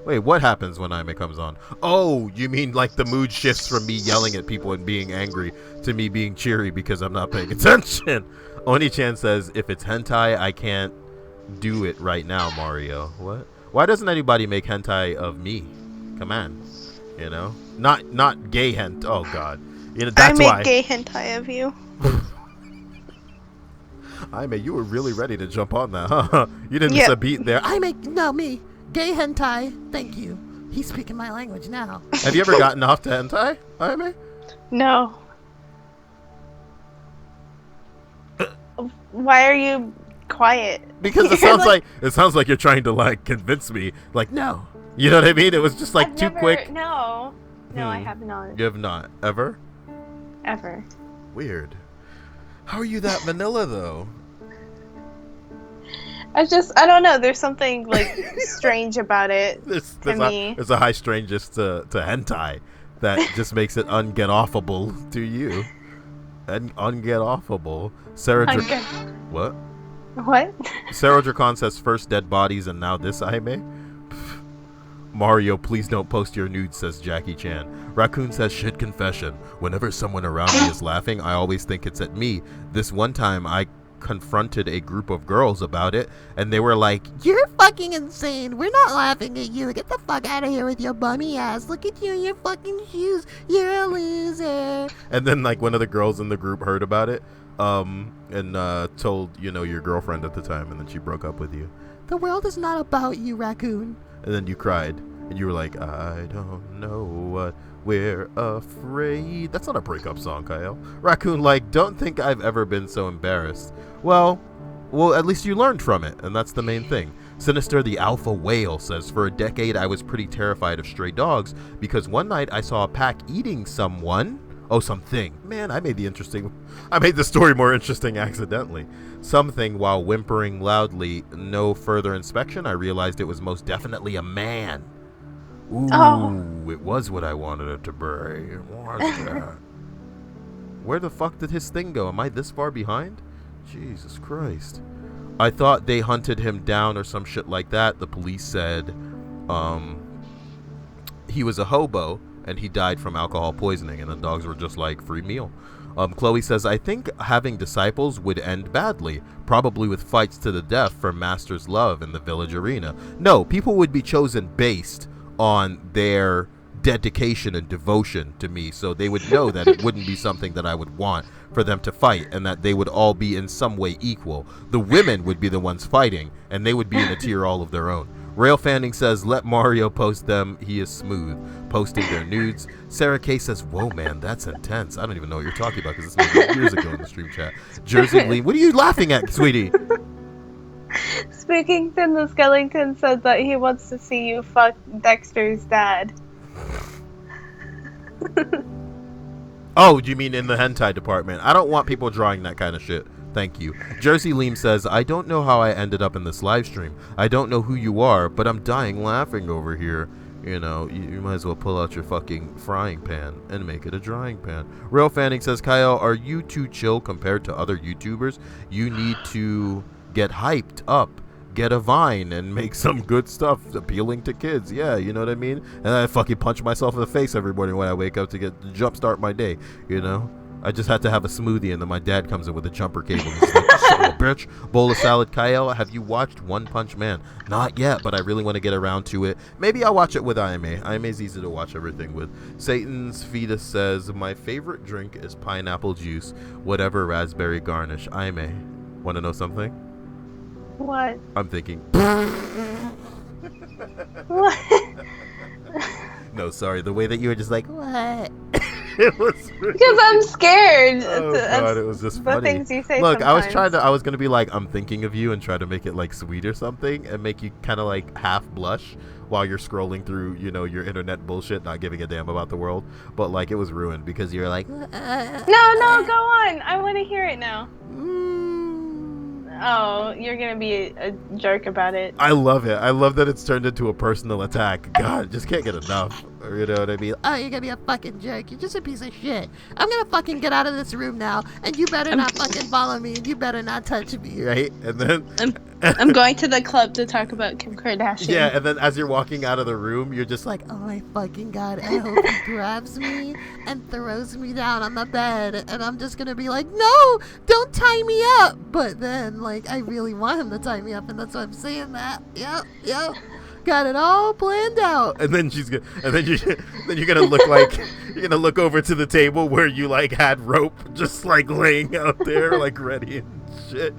Speaker 1: Wait, what happens when Aime comes on? Oh, you mean like the mood shifts from me yelling at people and being angry to me being cheery because I'm not paying attention. Oni-chan says, if it's hentai, I can't do it right now, Mario. What? Why doesn't anybody make hentai of me? Come on. Not gay hentai. Oh, God. That's why.
Speaker 2: I make gay hentai of you.
Speaker 1: Aime, you were really ready to jump on that, huh? You didn't miss a beat there.
Speaker 3: Me. Gay hentai. Thank you. He's speaking my language now.
Speaker 1: Have you ever gotten off to hentai, Aime?
Speaker 2: No. Why are you quiet?
Speaker 1: Because it sounds like you're trying to convince me. No. You know what I mean? It was just too quick.
Speaker 2: No, I have not.
Speaker 1: You have not ever?
Speaker 2: Ever.
Speaker 1: Weird. How are you that vanilla though?
Speaker 2: I don't know. There's something strange about it to me.
Speaker 1: There's a high strangeness to hentai that just makes it unget-offable to you. And unget-offable. What?
Speaker 2: What?
Speaker 1: Sarah Dracon says first dead bodies and now this Aime. Mario, please don't post your nudes, says Jackie Chan. Raccoon says shit confession. Whenever someone around me is laughing, I always think it's at me. This one time I confronted a group of girls about it and they were like,
Speaker 3: you're fucking insane, we're not laughing at you, get the fuck out of here with your bummy ass, look at you in your fucking shoes, you're a loser.
Speaker 1: And then one of the girls in the group heard about it and told your girlfriend at the time, and then she broke up with you.
Speaker 3: The world is not about you, Raccoon.
Speaker 1: And then you cried and you were like, I don't know what we're afraid. That's not a breakup song, Kyle. Raccoon, don't think I've ever been so embarrassed. Well, at least you learned from it, and that's the main thing. Sinister the Alpha Whale says, for a decade I was pretty terrified of stray dogs because one night I saw a pack eating something. Man, I made the story more interesting accidentally. Something while whimpering loudly. No further inspection, I realized it was most definitely a man. Ooh, It was what I wanted it to be. What was that? Where the fuck did his thing go? Am I this far behind? Jesus Christ. I thought they hunted him down or some shit like that. The police said he was a hobo and he died from alcohol poisoning, and the dogs were just like, free meal. Chloe says, I think having disciples would end badly, probably with fights to the death for Master's love in the village arena. No, people would be chosen based on their dedication and devotion to me, so they would know that it wouldn't be something that I would want for them to fight, and that they would all be in some way equal. The women would be the ones fighting, and they would be in a tier all of their own. Rail Fanning says, let Mario post them, he is smooth, posting their nudes. Sarah K says, whoa man, that's intense. I don't even know what you're talking about because this was years ago in the stream chat. Jersey Lee, what are you laughing at, sweetie?
Speaker 2: Speaking from the Skellington said that he wants to see you fuck Dexter's dad.
Speaker 1: Oh, you mean in the hentai department? I don't want people drawing that kind of shit. Thank you. Jersey Leem says, I don't know how I ended up in this live stream. I don't know who you are, but I'm dying laughing over here. You might as well pull out your fucking frying pan and make it a drying pan. Rail Fanning says, Kyle, are you too chill compared to other YouTubers? You need to get hyped up. get a Vine and make some good stuff appealing to kids. Yeah, you know what I mean? And I fucking punch myself in the face every morning when I wake up to jumpstart my day, you know? I just had to have a smoothie, and then my dad comes in with a jumper cable. And he's like, son of a bitch, bowl of salad. Kyle, have you watched One Punch Man? Not yet, but I really want to get around to it. Maybe I'll watch it with Aime. Aime's easy to watch everything with. Satan's Fetus says, my favorite drink is pineapple juice, whatever raspberry garnish. Aime, want to know something?
Speaker 2: What?
Speaker 1: I'm thinking.
Speaker 2: What?
Speaker 1: No, sorry. The way that you were just like,
Speaker 3: What?
Speaker 1: it was
Speaker 2: Because I'm scared.
Speaker 1: Oh god, it was just
Speaker 2: the
Speaker 1: funny.
Speaker 2: things you say.
Speaker 1: Look,
Speaker 2: sometimes.
Speaker 1: I was gonna be like, I'm thinking of you, and try to make it like sweet or something, and make you kind of like half blush while you're scrolling through, you know, your internet bullshit, not giving a damn about the world. But like, it was ruined because you're like,
Speaker 2: No, go on. I want to hear it now. Oh, you're gonna be a jerk about it.
Speaker 1: I love it. I love that it's turned into a personal attack. God, just can't get enough. You know what I mean?
Speaker 3: Oh, you're gonna be a fucking jerk. You're just a piece of shit. I'm gonna fucking get out of this room now, and you better not fucking follow me, and you better not touch me.
Speaker 1: Right? And then
Speaker 2: I'm going to the club to talk about Kim Kardashian.
Speaker 1: yeah, and then as you're walking out of the room, you're just like,
Speaker 3: Oh my fucking god, I hope he grabs me and throws me down on the bed, and I'm just gonna be like, no, don't tie me up. But then, like, I really want him to tie me up, and that's why I'm saying that. Yep. Got it all planned out.
Speaker 1: and then you're gonna look like you're gonna look over to the table where you like had rope just like laying out there like ready and shit.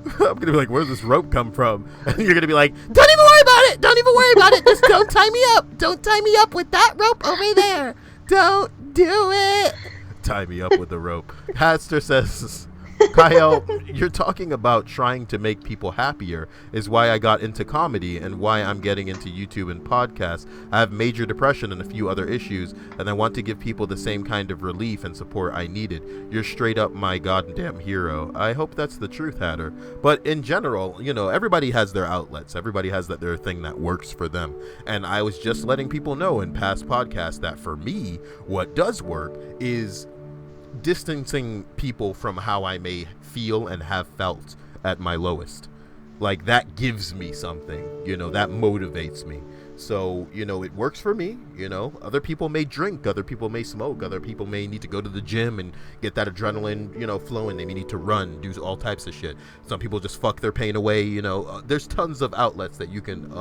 Speaker 1: I'm gonna be like, where's this rope come from? And you're gonna be like,
Speaker 3: Don't even worry about it. Don't even worry about it. Just don't tie me up. Don't tie me up with that rope over there. Don't do it.
Speaker 1: tie me up with the rope. Hadster says, Kyle, you're talking about trying to make people happier is why I got into comedy and why I'm getting into YouTube and podcasts. I have major depression and a few other issues, and I want to give people the same kind of relief and support I needed. You're straight up my goddamn hero. I hope that's the truth, Hatter. But in general, you know, everybody has their outlets. Everybody has their thing that works for them. And I was just letting people know in past podcasts that for me, what does work is distancing people from how I may feel and have felt at my lowest. Like, that gives me something, you know, that motivates me. So, you know, it works for me. You know, other people may drink, other people may smoke, other people may need to go to the gym and get that adrenaline, you know, flowing. They may need to run, do all types of shit. Some people just fuck their pain away. You know, there's tons of outlets that you can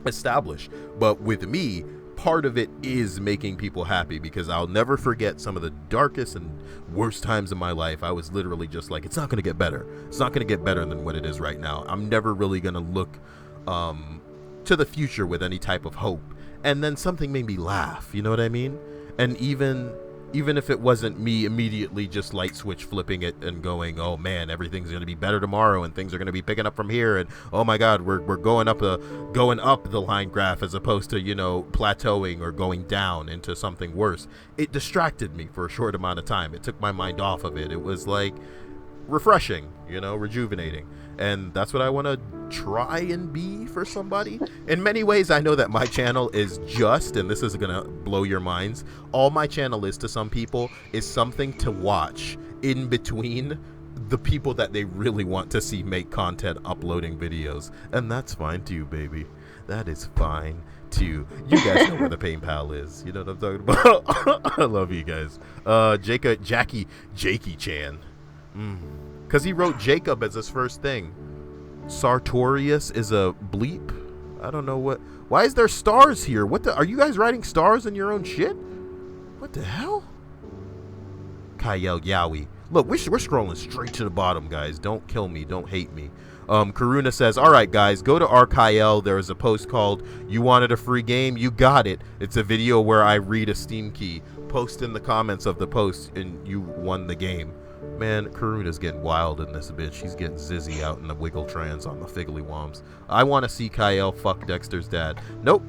Speaker 1: establish. But with me, part of it is making people happy, because I'll never forget some of the darkest and worst times in my life. I was literally just like, it's not going to get better. It's not going to get better than what it is right now. I'm never really going to look to the future with any type of hope. And then something made me laugh, you know what I mean? And even if it wasn't me immediately just light switch flipping it and going, oh man, everything's going to be better tomorrow and things are going to be picking up from here, and oh my god, we're going up the line graph as opposed to, you know, plateauing or going down into something worse. It distracted me for a short amount of time. It took my mind off of it. It was like refreshing, you know, rejuvenating. And that's what I want to try and be for somebody. In many ways, I know that my channel is just, and this is going to blow your minds, all my channel is to some people is something to watch in between the people that they really want to see make content, uploading videos. And that's fine too, baby. That is fine too. You guys know where the Pain Pal is. You know what I'm talking about? I love you guys. Jakey Chan. Because he wrote Jacob as his first thing. Sartorius is a bleep. I don't know what. Why is there stars here? What the? Are you guys writing stars in your own shit? What the hell? Kyle Yowie. Look, we're scrolling straight to the bottom, guys. Don't kill me. Don't hate me. Karuna says, all right, guys, go to RKL. There is a post called You Wanted a Free Game? You got it. It's a video where I read a Steam key. Post in the comments of the post and you won the game. Man, Karuna's getting wild in this bitch. She's getting zizzy out in the wiggle trans on the figgly woms. I want to see Kyle fuck Dexter's dad. Nope.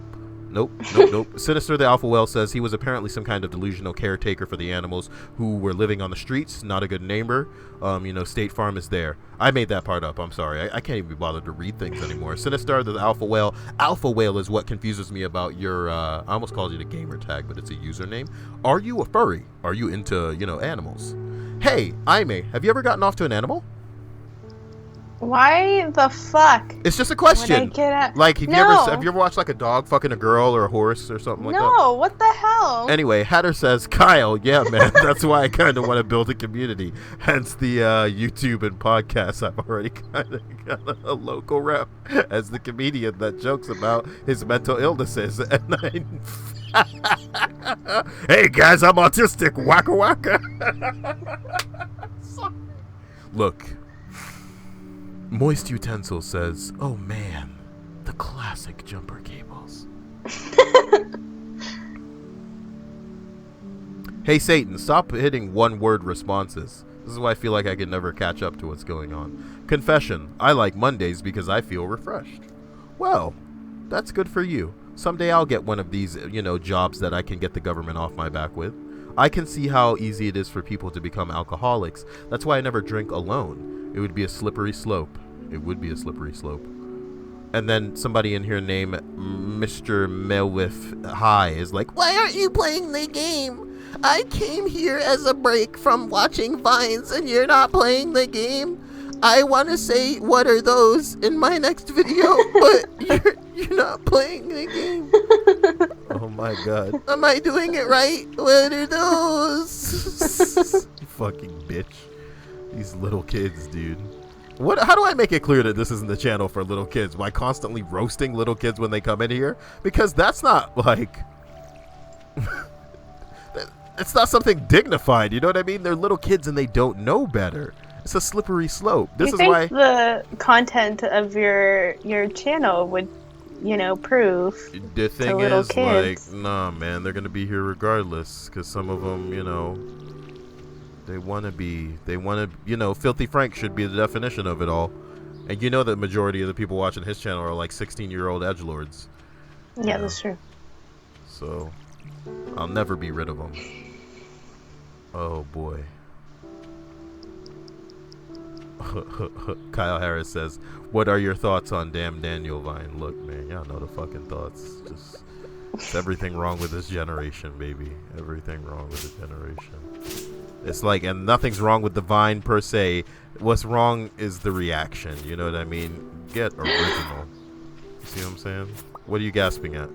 Speaker 1: Sinister the Alpha Whale says he was apparently some kind of delusional caretaker for the animals who were living on the streets. Not a good neighbor. You know, State Farm is there. I made that part up. I'm sorry. I can't even be bothered to read things anymore. Sinister the Alpha Whale. Alpha Whale is what confuses me about your, I almost called you the gamer tag, but it's a username. Are you a furry? Are you into, you know, animals? Hey, Aime, have you ever gotten off to an animal?
Speaker 2: Why the fuck?
Speaker 1: It's just a
Speaker 2: Would I
Speaker 1: question.
Speaker 2: get at...
Speaker 1: Like,
Speaker 2: No.
Speaker 1: have you ever watched like a dog fucking a girl or a horse or something like that?
Speaker 2: No, what the hell?
Speaker 1: Anyway, Hatter says, Kyle, yeah, man, that's why I kind of want to build a community. Hence the YouTube and podcasts. I've already kind of got a local rep as the comedian that jokes about his mental illnesses. And hey, guys, I'm autistic. Waka waka. Look, Moist Utensil says, oh, man, the classic jumper cables. Hey Satan, stop hitting one-word responses. This is why I feel like I can never catch up to what's going on. Confession, I like Mondays because I feel refreshed. Well, that's good for you. Someday I'll get one of these, jobs that I can get the government off my back with. I can see how easy it is for people to become alcoholics. That's why I never drink alone. It would be a slippery slope. It would be a slippery slope. And then somebody in here named Mr. Melwith High is like,
Speaker 3: Why aren't you playing the game? I came here as a break from watching Vines and you're not playing the game. I want to say what are those in my next video, but you're not playing the game.
Speaker 1: oh my god.
Speaker 3: Am I doing it right? What are those?
Speaker 1: You fucking bitch. These little kids, dude. How do I make it clear that this isn't the channel for little kids by constantly roasting little kids when they come in here? Because that's not like... it's not something dignified, you know what I mean? They're little kids and they don't know better. It's a slippery slope. This is why
Speaker 2: the content of your channel would, prove
Speaker 1: the thing
Speaker 2: to little
Speaker 1: is
Speaker 2: kids.
Speaker 1: like, nah, man, they're gonna be here regardless. Because some of them, they want to, Filthy Frank should be the definition of it all. And the majority of the people watching his channel are like 16-year-old edgelords.
Speaker 2: Yeah, that's true.
Speaker 1: So, I'll never be rid of them. Oh boy. Kyle Harris says, what are your thoughts on Damn Daniel Vine? Look, man, y'all know the fucking thoughts. It's everything wrong with this generation, baby. Everything wrong with the generation. It's like, and nothing's wrong with the Vine per se. What's wrong is the reaction. You know what I mean? Get original. You see what I'm saying? What are you gasping at?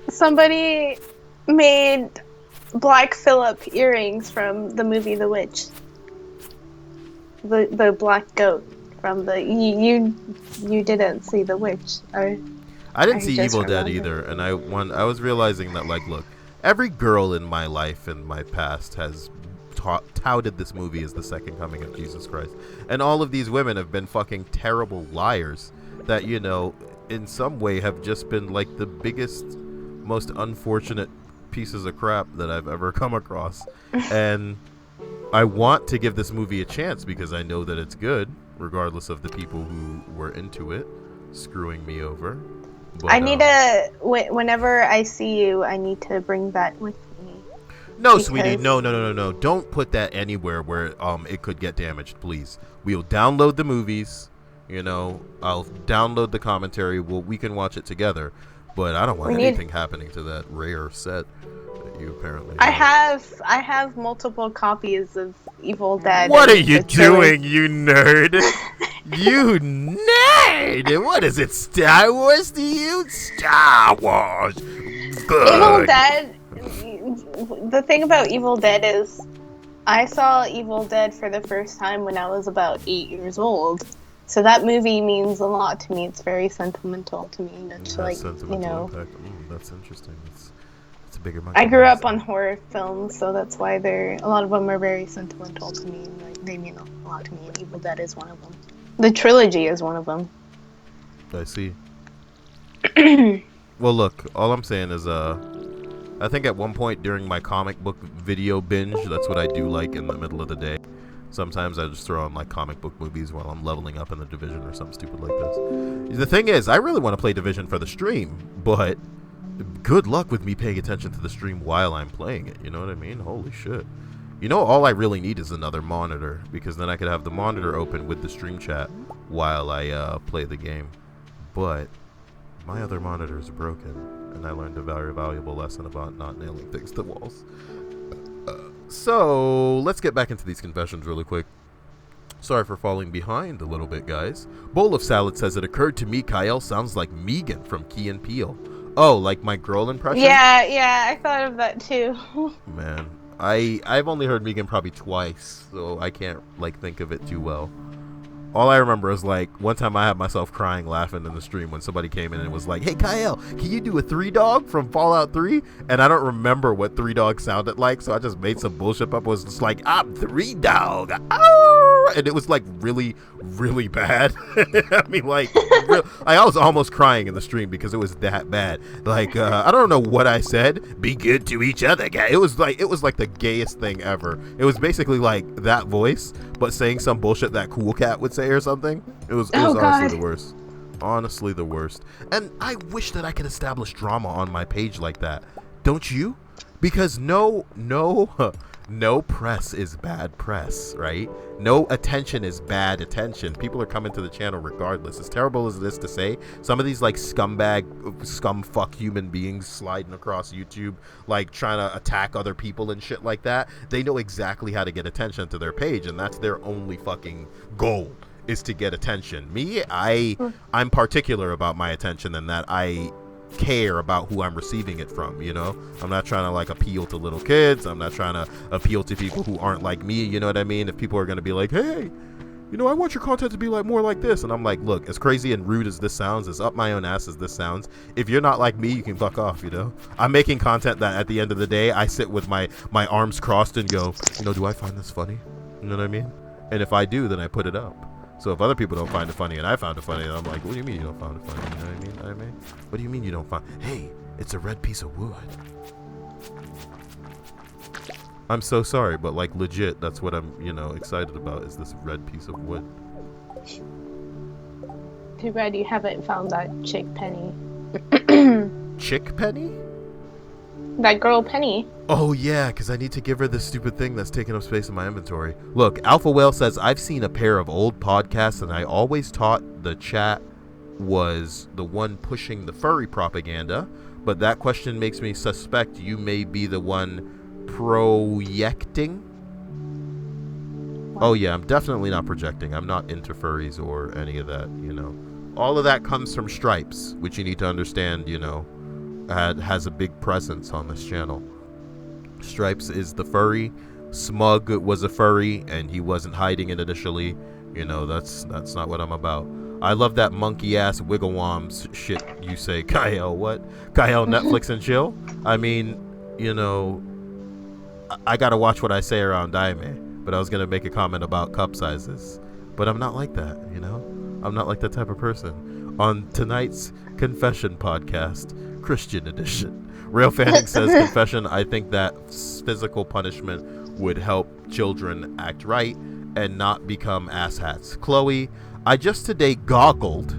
Speaker 2: Somebody made Black Phillip earrings from the movie The Witch. The black goat from the you didn't see The Witch.
Speaker 1: I didn't see Evil Dead either, and I was realizing that, like, look, every girl in my life and my past has touted this movie as the second coming of Jesus Christ, and all of these women have been fucking terrible liars that, in some way have just been like the biggest, most unfortunate pieces of crap that I've ever come across. And I want to give this movie a chance because I know that it's good, regardless of the people who were into it screwing me over. But,
Speaker 2: I need to, whenever I see you, I need to bring that with me.
Speaker 1: No, because... sweetie, no. Don't put that anywhere where it could get damaged, please. We'll download the movies, I'll download the commentary. We can watch it together, but I don't want anything happening to that rare set. You apparently
Speaker 2: I have multiple copies of Evil Dead.
Speaker 1: What are you doing, you nerd? You nerd! What is it, Star Wars to you? Star Wars! Good.
Speaker 2: Evil Dead, the thing about Evil Dead is I saw Evil Dead for the first time when I was about 8 years old. So that movie means a lot to me. It's very sentimental to me. That's like,
Speaker 1: impact. That's interesting. It's a bigger.
Speaker 2: I grew up on horror films, so that's why a lot of them are very sentimental to me. Like, they mean a lot to me. And Evil Dead is one of them. The trilogy is one of them.
Speaker 1: I see. Well, look. All I'm saying is, I think at one point during my comic book video binge, that's what I do like in the middle of the day. Sometimes I just throw on like comic book movies while I'm leveling up in the Division or something stupid like this. The thing is, I really want to play Division for the stream, but good luck with me paying attention to the stream while I'm playing it. You know what I mean? Holy shit. All I really need is another monitor, because then I could have the monitor open with the stream chat while I play the game. But my other monitor is broken, and I learned a very valuable lesson about not nailing things to walls. So let's get back into these confessions really quick. Sorry for falling behind a little bit, guys. Bowl of Salad says, it occurred to me Kyle sounds like Megan from Key and Peele. Oh, like my girl impression?
Speaker 2: Yeah, I thought of that too.
Speaker 1: Man, I've only heard Megan probably twice, so I can't like think of it too well. All I remember is like one time I had myself crying laughing in the stream when somebody came in and was like, hey Kyle, can you do a 3-Dog from Fallout 3? And I don't remember what 3-Dog sounded like, so I just made some bullshit up. I was just like, I'm 3-Dog. And it was like really, really bad. I mean, like, I was almost crying in the stream because it was that bad. Like, I don't know what I said. Be good to each other, guy. It was like the gayest thing ever. It was basically like that voice, but saying some bullshit that Cool Cat would say or something. It was honestly the worst. Honestly the worst. And I wish that I could establish drama on my page like that. Don't you? Because no press is bad press, right? No attention is bad attention. People are coming to the channel regardless. As terrible as it is to say, some of these like scumfuck human beings sliding across YouTube, like trying to attack other people and shit like that, they know exactly how to get attention to their page, and that's their only fucking goal, is to get attention. Me, I'm particular about my attention in that I care about who I'm receiving it from, you know? I'm not trying to like appeal to little kids. I'm not trying to appeal to people who aren't like me, you know what I mean? If people are going to be like, hey, you know, I want your content to be like more like this, and I'm like, look, as crazy and rude as this sounds, as up my own ass as this sounds, if you're not like me, you can fuck off, you know? I'm making content that at the end of the day, I sit with my arms crossed and go, you know, do I find this funny? You know what I mean? And if I do, then I put it up. So if other people don't find it funny and I found it funny, I'm like, what do you mean you don't find it funny? You know what I mean? What do you mean you don't find... Hey, it's a red piece of wood. I'm so sorry, but like legit, that's what I'm, you know, excited about, is this red piece of wood.
Speaker 2: Too bad you haven't found that chick Penny.
Speaker 1: Chick Penny?
Speaker 2: That girl Penny.
Speaker 1: Oh yeah, because I need to give her this stupid thing that's taking up space in my inventory. Look, Alpha Whale says, I've seen a pair of old podcasts and I always thought the chat was the one pushing the furry propaganda, but that question makes me suspect you may be the one projecting. Oh yeah, I'm definitely not projecting. I'm not into furries or any of that, you know. All of that comes from Stripes, which you need to understand, you know, has a big presence on this channel. Stripes is the furry. Smug was a furry, and he wasn't hiding it initially. You know, that's not what I'm about. I love that monkey ass wigglewams shit you say, Kyle. What? Kyle, Netflix and chill? I mean, you know, I gotta watch what I say around Daime, but I was gonna make a comment about cup sizes. But I'm not like that, you know? I'm not like that type of person. On tonight's Confession podcast, Christian edition, Rail Fanning says, confession, I think that physical punishment would help children act right and not become asshats. Chloe, I just today goggled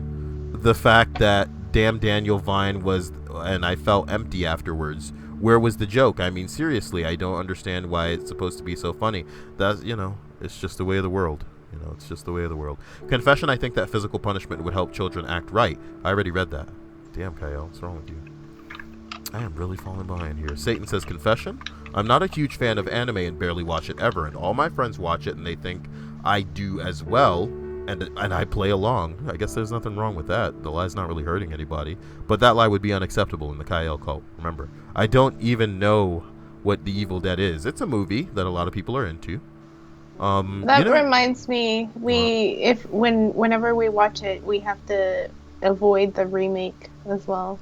Speaker 1: the fact that Damn Daniel Vine was, and I felt empty afterwards. Where was the joke? I mean, seriously, I don't understand why it's supposed to be so funny. That's, you know, it's just the way of the world. You know, it's just the way of the world. Confession, I think that physical punishment would help children act right. I already read that. Damn, Kyle, what's wrong with you? I am really falling behind here. Satan says, confession, I'm not a huge fan of anime and barely watch it ever, and all my friends watch it and they think I do as well, and I play along. I guess there's nothing wrong with that. The lie's not really hurting anybody, but that lie would be unacceptable in the Kyle cult. Remember, I don't even know what The Evil Dead is. It's a movie that a lot of people are into.
Speaker 2: That, you know, reminds me, whenever we watch it, we have to avoid the remake as well.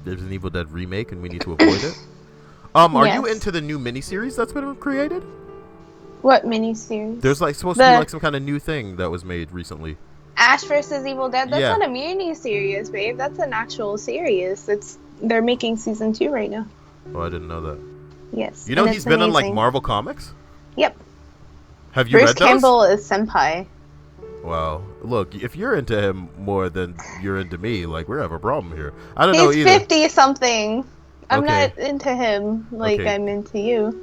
Speaker 1: There's an Evil Dead remake and we need to avoid it? Are
Speaker 2: Yes.
Speaker 1: you into the new miniseries that's been created?
Speaker 2: What miniseries?
Speaker 1: There's like supposed to be like some kind of new thing that was made recently.
Speaker 2: Ash vs. Evil Dead? That's
Speaker 1: Yeah.
Speaker 2: not a miniseries, babe. That's an actual series. They're making season 2 right now.
Speaker 1: Oh, I didn't know that.
Speaker 2: Yes.
Speaker 1: You know,
Speaker 2: and
Speaker 1: he's
Speaker 2: it's
Speaker 1: been in like
Speaker 2: amazing.
Speaker 1: Marvel Comics?
Speaker 2: Yep.
Speaker 1: Have you
Speaker 2: Bruce
Speaker 1: read those?
Speaker 2: Campbell is senpai.
Speaker 1: Wow. Look, if you're into him more than you're into me, like, we have a problem here. I don't know
Speaker 2: He's
Speaker 1: either.
Speaker 2: 50 something. I'm
Speaker 1: Okay.
Speaker 2: not into him like
Speaker 1: Okay.
Speaker 2: I'm into you.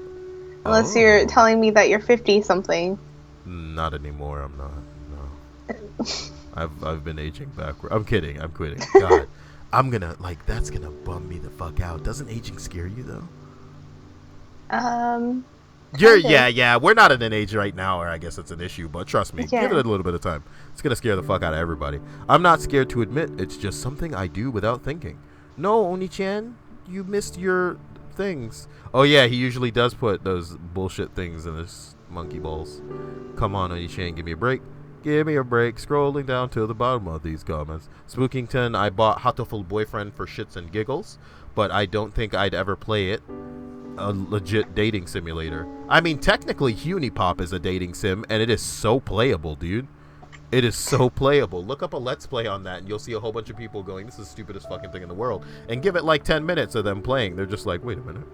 Speaker 2: Unless
Speaker 1: Oh.
Speaker 2: you're telling me that you're 50 something.
Speaker 1: Not anymore, I'm not. No. I've been aging backward. I'm kidding. I'm quitting. God. I'm gonna, like, that's gonna bum me the fuck out. Doesn't aging scare you, though? Yeah. We're not at an age right now where I guess it's an issue, but trust me,
Speaker 2: Yeah.
Speaker 1: give it a little bit of time. It's gonna scare the fuck out of everybody. I'm not scared to admit it's just something I do without thinking. No, Oni-chan, you missed your things. Oh yeah, he usually does put those bullshit things in his monkey balls. Come on, Oni-chan, give me a break. Give me a break. Scrolling down to the bottom of these comments. Spookington, I bought Hatoful Boyfriend for shits and giggles, but I don't think I'd ever play it. A legit dating simulator. I mean, technically, Hunipop is a dating sim, and it is so playable, dude. It is so playable. Look up a Let's Play on that, and you'll see a whole bunch of people going, this is the stupidest fucking thing in the world. And give it like 10 minutes of them playing. They're just like, wait a minute.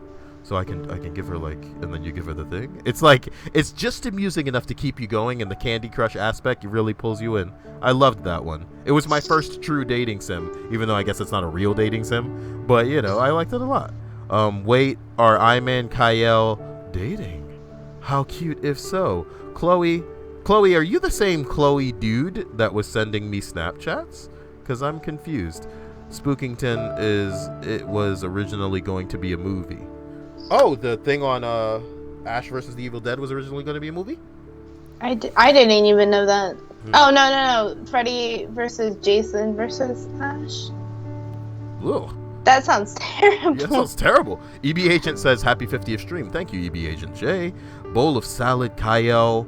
Speaker 1: So I can give her like, and then you give her the thing. It's like, it's just amusing enough to keep you going, and the Candy Crush aspect really pulls you in. I loved that one. It was my first true dating sim, even though I guess it's not a real dating sim. But, you know, I liked it a lot. Wait, are Iman Kyle dating? How cute if so. Chloe, are you the same Chloe dude that was sending me Snapchats? Because I'm confused. Spookington it was originally going to be a movie. Oh, the thing on Ash versus the Evil Dead was originally going to be a movie?
Speaker 2: I didn't even know that. Oh, no. Freddy versus Jason versus Ash.
Speaker 1: Ugh.
Speaker 2: That sounds terrible.
Speaker 1: Yeah, that sounds terrible. EB Agent says, happy 50th stream. Thank you, EB Agent J. Bowl of salad, Kyle.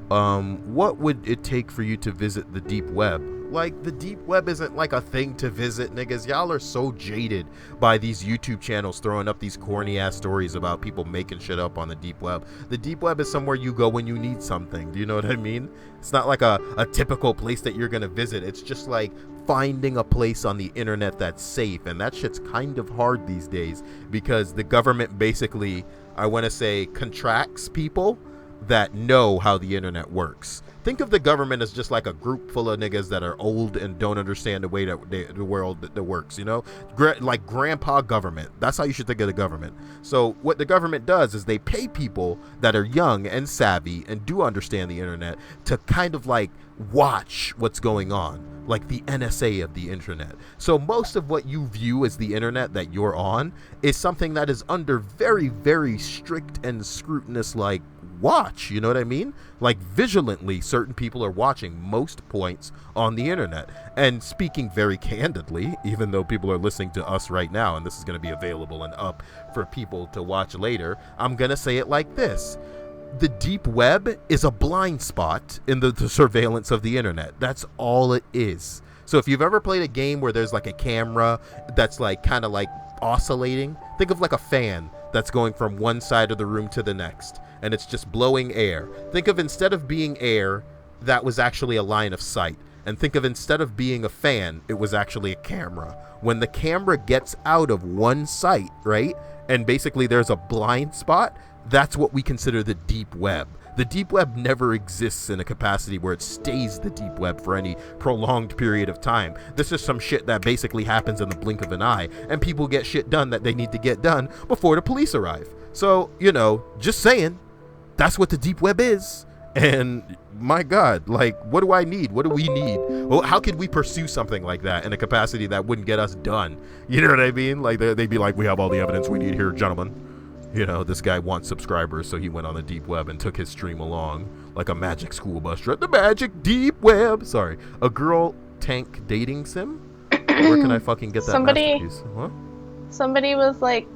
Speaker 1: What would it take for you to visit the deep web? Like, the deep web isn't like a thing to visit, niggas. Y'all are so jaded by these YouTube channels throwing up these corny ass stories about people making shit up on the deep web. The deep web is somewhere you go when you need something. Do you know what I mean? It's not like a typical place that you're gonna visit. It's just like finding a place on the internet that's safe, and that shit's kind of hard these days because the government basically, I want to say, contracts people that know how the internet works. Think of the government as just like a group full of niggas that are old and don't understand the way that the world that works, you know? Like grandpa government. That's how you should think of the government. So what the government does is they pay people that are young and savvy and do understand the internet to kind of like watch what's going on, like the NSA of the internet. So most of what you view as the internet that you're on is something that is under very, very strict and scrutinous like watch, you know what I mean? Like vigilantly, certain people are watching most points on the internet. And speaking very candidly, even though people are listening to us right now, and this is going to be available and up for people to watch later, I'm going to say it like this. The deep web is a blind spot in the surveillance of the internet. That's all it is. So if you've ever played a game where there's like a camera that's like kind of like oscillating, think of like a fan that's going from one side of the room to the next, and it's just blowing air. Think of, instead of being air, that was actually a line of sight. And think of, instead of being a fan, it was actually a camera. When the camera gets out of one sight, right, and basically there's a blind spot, that's what we consider the deep web. The deep web never exists in a capacity where it stays the deep web for any prolonged period of time. This is some shit that basically happens in the blink of an eye, and people get shit done that they need to get done before the police arrive. So, you know, just saying, that's what the deep web is. And my God, like, what do I need? What do we need? Well, how could we pursue something like that in a capacity that wouldn't get us done? You know what I mean? Like, they'd be like, we have all the evidence we need here, gentlemen. You know, this guy wants subscribers, so he went on the deep web and took his stream along like a magic school bus trip. The magic deep web. Sorry. A girl tank dating sim? Where can I fucking get that masterpiece? What?
Speaker 2: Somebody was like,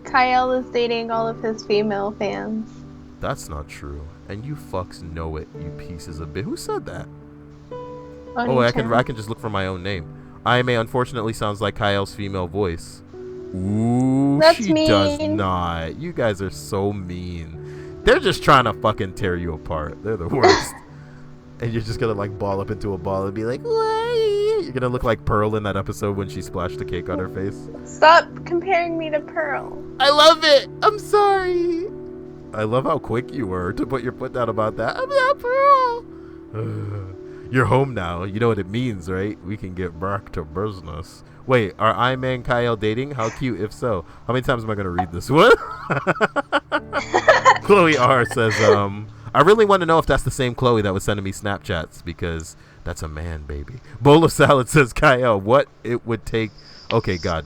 Speaker 2: Kyle is dating all of his female fans.
Speaker 1: That's not true. And you fucks know it, you pieces of bit. Who said that? Oh, I can just look for my own name. Ayame unfortunately sounds like Kyle's female voice. Ooh,
Speaker 2: That's
Speaker 1: she
Speaker 2: mean.
Speaker 1: does not. You guys are so mean. They're just trying to fucking tear you apart. They're the worst. And you're just gonna like ball up into a ball and be like, why? You're gonna look like Pearl in that episode when she splashed the cake on her face.
Speaker 2: Stop comparing me to Pearl.
Speaker 1: I love it. I'm sorry. I love how quick you were to put your foot down about that. I'm not Pearl. You're home now. You know what it means, right? We can get back to business. Wait, are Iman Kyle dating? How cute if so. How many times am I going to read this? What? Chloe R says, I really want to know if that's the same Chloe that was sending me Snapchats, because that's a man, baby. Bowl of Salad says, Kyle, what it would take. Okay, God,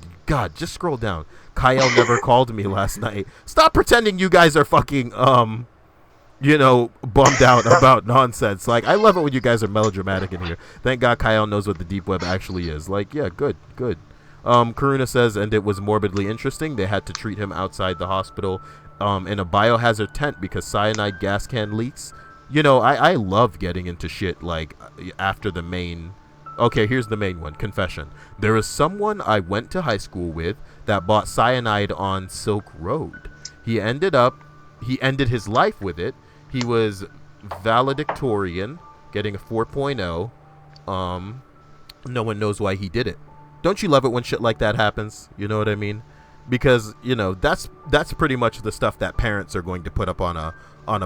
Speaker 1: just scroll down. Kyle never called me last night. Stop pretending you guys are fucking, bummed out about nonsense. Like, I love it when you guys are melodramatic in here. Thank God Kyle knows what the deep web actually is. Like, yeah, good. Karuna says, and it was morbidly interesting. They had to treat him outside the hospital in a biohazard tent because cyanide gas can leaks. I love getting into shit, like, after the main... Okay, here's the main one. Confession. There is someone I went to high school with that bought cyanide on Silk Road. He ended his life with it. He was valedictorian, getting a 4.0. No one knows why he did it. Don't you love it when shit like that happens? You know what I mean? Because, that's pretty much the stuff that parents are going to put up on a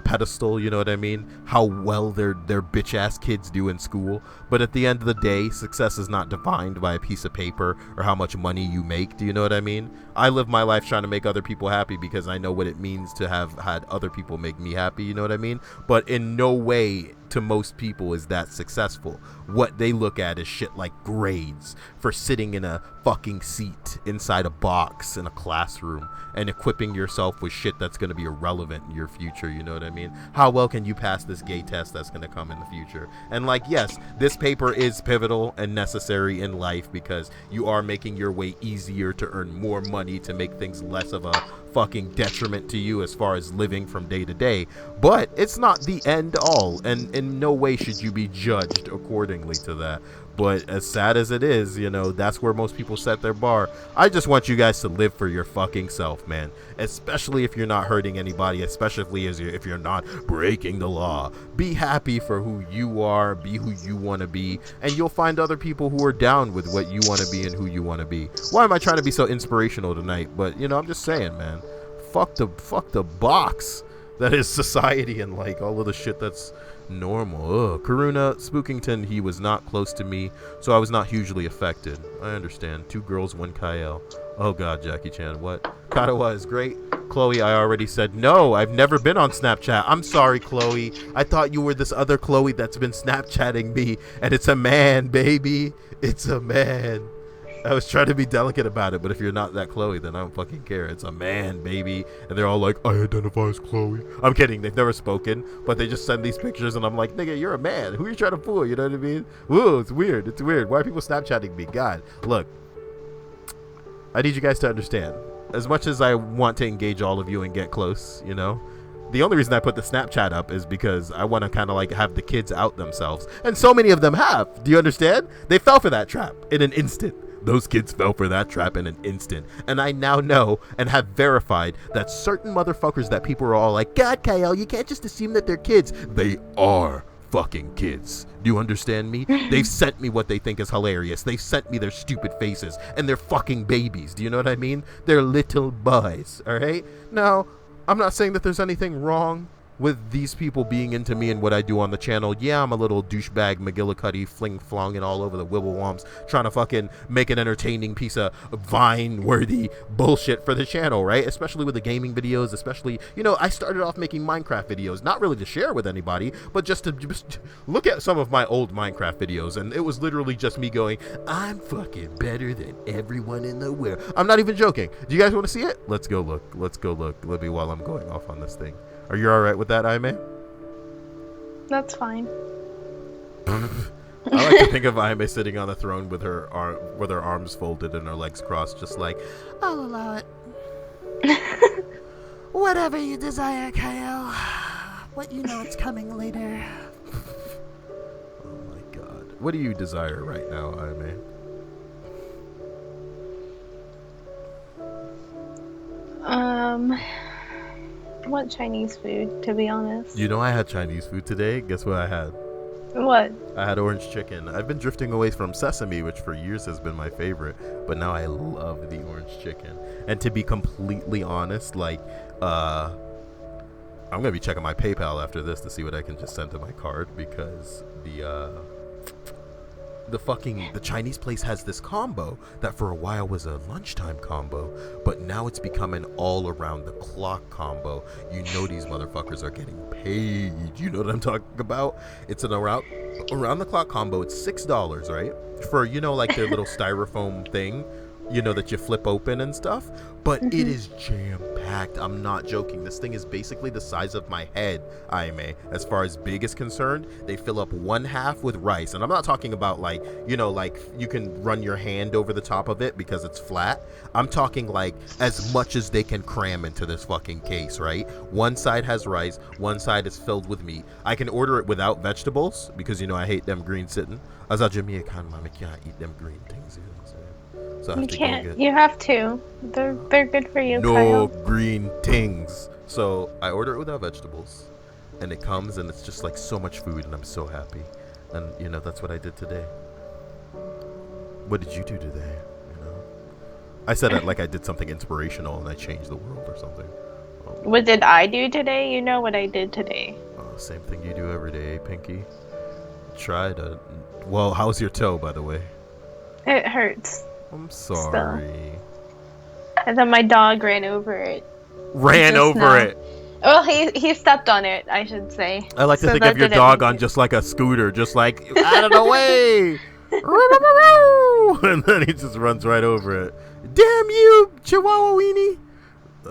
Speaker 1: pedestal, you know what I mean? How well their bitch ass kids do in school. But at the end of the day, success is not defined by a piece of paper or how much money you make. Do you know what I mean? I live my life trying to make other people happy because I know what it means to have had other people make me happy, you know what I mean? But in no way to most people is that successful. What they look at is shit like grades for sitting in a fucking seat inside a box in a classroom and equipping yourself with shit that's going to be irrelevant in your future, you know what I mean? How well can you pass this gay test that's going to come in the future? And like, yes, this paper is pivotal and necessary in life because you are making your way easier to earn more money to make things less of a fucking detriment to you as far as living from day to day, but it's not the end all, and in no way should you be judged accordingly to that. But as sad as it is, that's where most people set their bar. I just want you guys to live for your fucking self, man. Especially if you're not hurting anybody, especially if you're not breaking the law. Be happy for who you are, be who you want to be, and you'll find other people who are down with what you want to be and who you want to be. Why am I trying to be so inspirational tonight? But, I'm just saying, man. Fuck the box that is society and, like, all of the shit that's normal. Karuna Spookington, he was not close to me, so I was not hugely affected. I understand. 2 girls, 1 Kyle. Oh god, Jackie Chan, what? Katawa is great. Chloe, I already said no. I've never been on Snapchat. I'm sorry, Chloe. I thought you were this other Chloe that's been Snapchatting me, and it's a man, baby. It's a man. I was trying to be delicate about it, but if you're not that Chloe, then I don't fucking care. It's a man, baby. And they're all like, I identify as Chloe. I'm kidding. They've never spoken, but they just send these pictures, and I'm like, nigga, you're a man. Who are you trying to fool? You know what I mean? Woo, it's weird. It's weird. Why are people Snapchatting me? God, look. I need you guys to understand. As much as I want to engage all of you and get close, the only reason I put the Snapchat up is because I want to kind of like have the kids out themselves. And so many of them have. Do you understand? They fell for that trap in an instant. Those kids fell for that trap in an instant. And I now know and have verified that certain motherfuckers that people are all like, God, Kyle, you can't just assume that they're kids. They are fucking kids. Do you understand me? They've sent me what they think is hilarious. They've sent me their stupid faces and their fucking babies. Do you know what I mean? They're little boys, all right? Now, I'm not saying that there's anything wrong with these people being into me and what I do on the channel. Yeah, I'm a little douchebag McGillicuddy fling-flonging all over the Wibblewomps trying to fucking make an entertaining piece of Vine-worthy bullshit for the channel, right? Especially with the gaming videos, especially, I started off making Minecraft videos, not really to share with anybody, but just to look at some of my old Minecraft videos, and it was literally just me going, I'm fucking better than everyone in the world. I'm not even joking. Do you guys want to see it? Let's go look. Let me while I'm going off on this thing. Are you alright with that, Aime?
Speaker 2: That's fine.
Speaker 1: I like to think of Aime sitting on the throne with her arms folded and her legs crossed, just like,
Speaker 3: I'll allow it. Whatever you desire, Kyle. What you know it's coming later.
Speaker 1: Oh my god. What do you desire right now, Aime?
Speaker 2: I want Chinese food, to be honest.
Speaker 1: I had Chinese food today. Guess what I had?
Speaker 2: What?
Speaker 1: I had orange chicken. I've been drifting away from sesame, which for years has been my favorite, but now I love the orange chicken. And to be completely honest, like, I'm gonna be checking my PayPal after this to see what I can just send to my card, because the Chinese place has this combo that for a while was a lunchtime combo, but now it's become an all around the clock combo. These motherfuckers are getting paid. You know what I'm talking about? It's an around the clock combo. It's $6, right? For, like their little styrofoam thing. that you flip open and stuff. But it is jam-packed. I'm not joking. This thing is basically the size of my head, Aime, as far as big is concerned. They fill up one half with rice. And I'm not talking about like you can run your hand over the top of it because it's flat. I'm talking like as much as they can cram into this fucking case, right? One side has rice, one side is filled with meat. I can order it without vegetables because, I hate them green sitting. As a Jamaican, man, I can't eat them green things, you know what I'm saying? So I have
Speaker 2: You
Speaker 1: to
Speaker 2: can't.
Speaker 1: go get
Speaker 2: You have to. They're good for you,
Speaker 1: no
Speaker 2: Kyle.
Speaker 1: green things. So I order it without vegetables, and it comes, and it's just like so much food, and I'm so happy. And that's what I did today. What did you do today? I said it like I did something inspirational and I changed the world or something.
Speaker 2: What did I do today? You know what I did today.
Speaker 1: Same thing you do every day, Pinky. Well, how's your toe, by the way?
Speaker 2: It hurts.
Speaker 1: I'm sorry.
Speaker 2: And then my dog ran over it.
Speaker 1: Ran
Speaker 2: Just
Speaker 1: over
Speaker 2: now.
Speaker 1: it.
Speaker 2: Well, he stepped on it, I should say.
Speaker 1: I like to
Speaker 2: So
Speaker 1: think
Speaker 2: that
Speaker 1: of your
Speaker 2: didn't
Speaker 1: dog
Speaker 2: make
Speaker 1: on
Speaker 2: it-
Speaker 1: just like a scooter, just like out of the way. And then he just runs right over it. Damn you, Chihuahua weenie.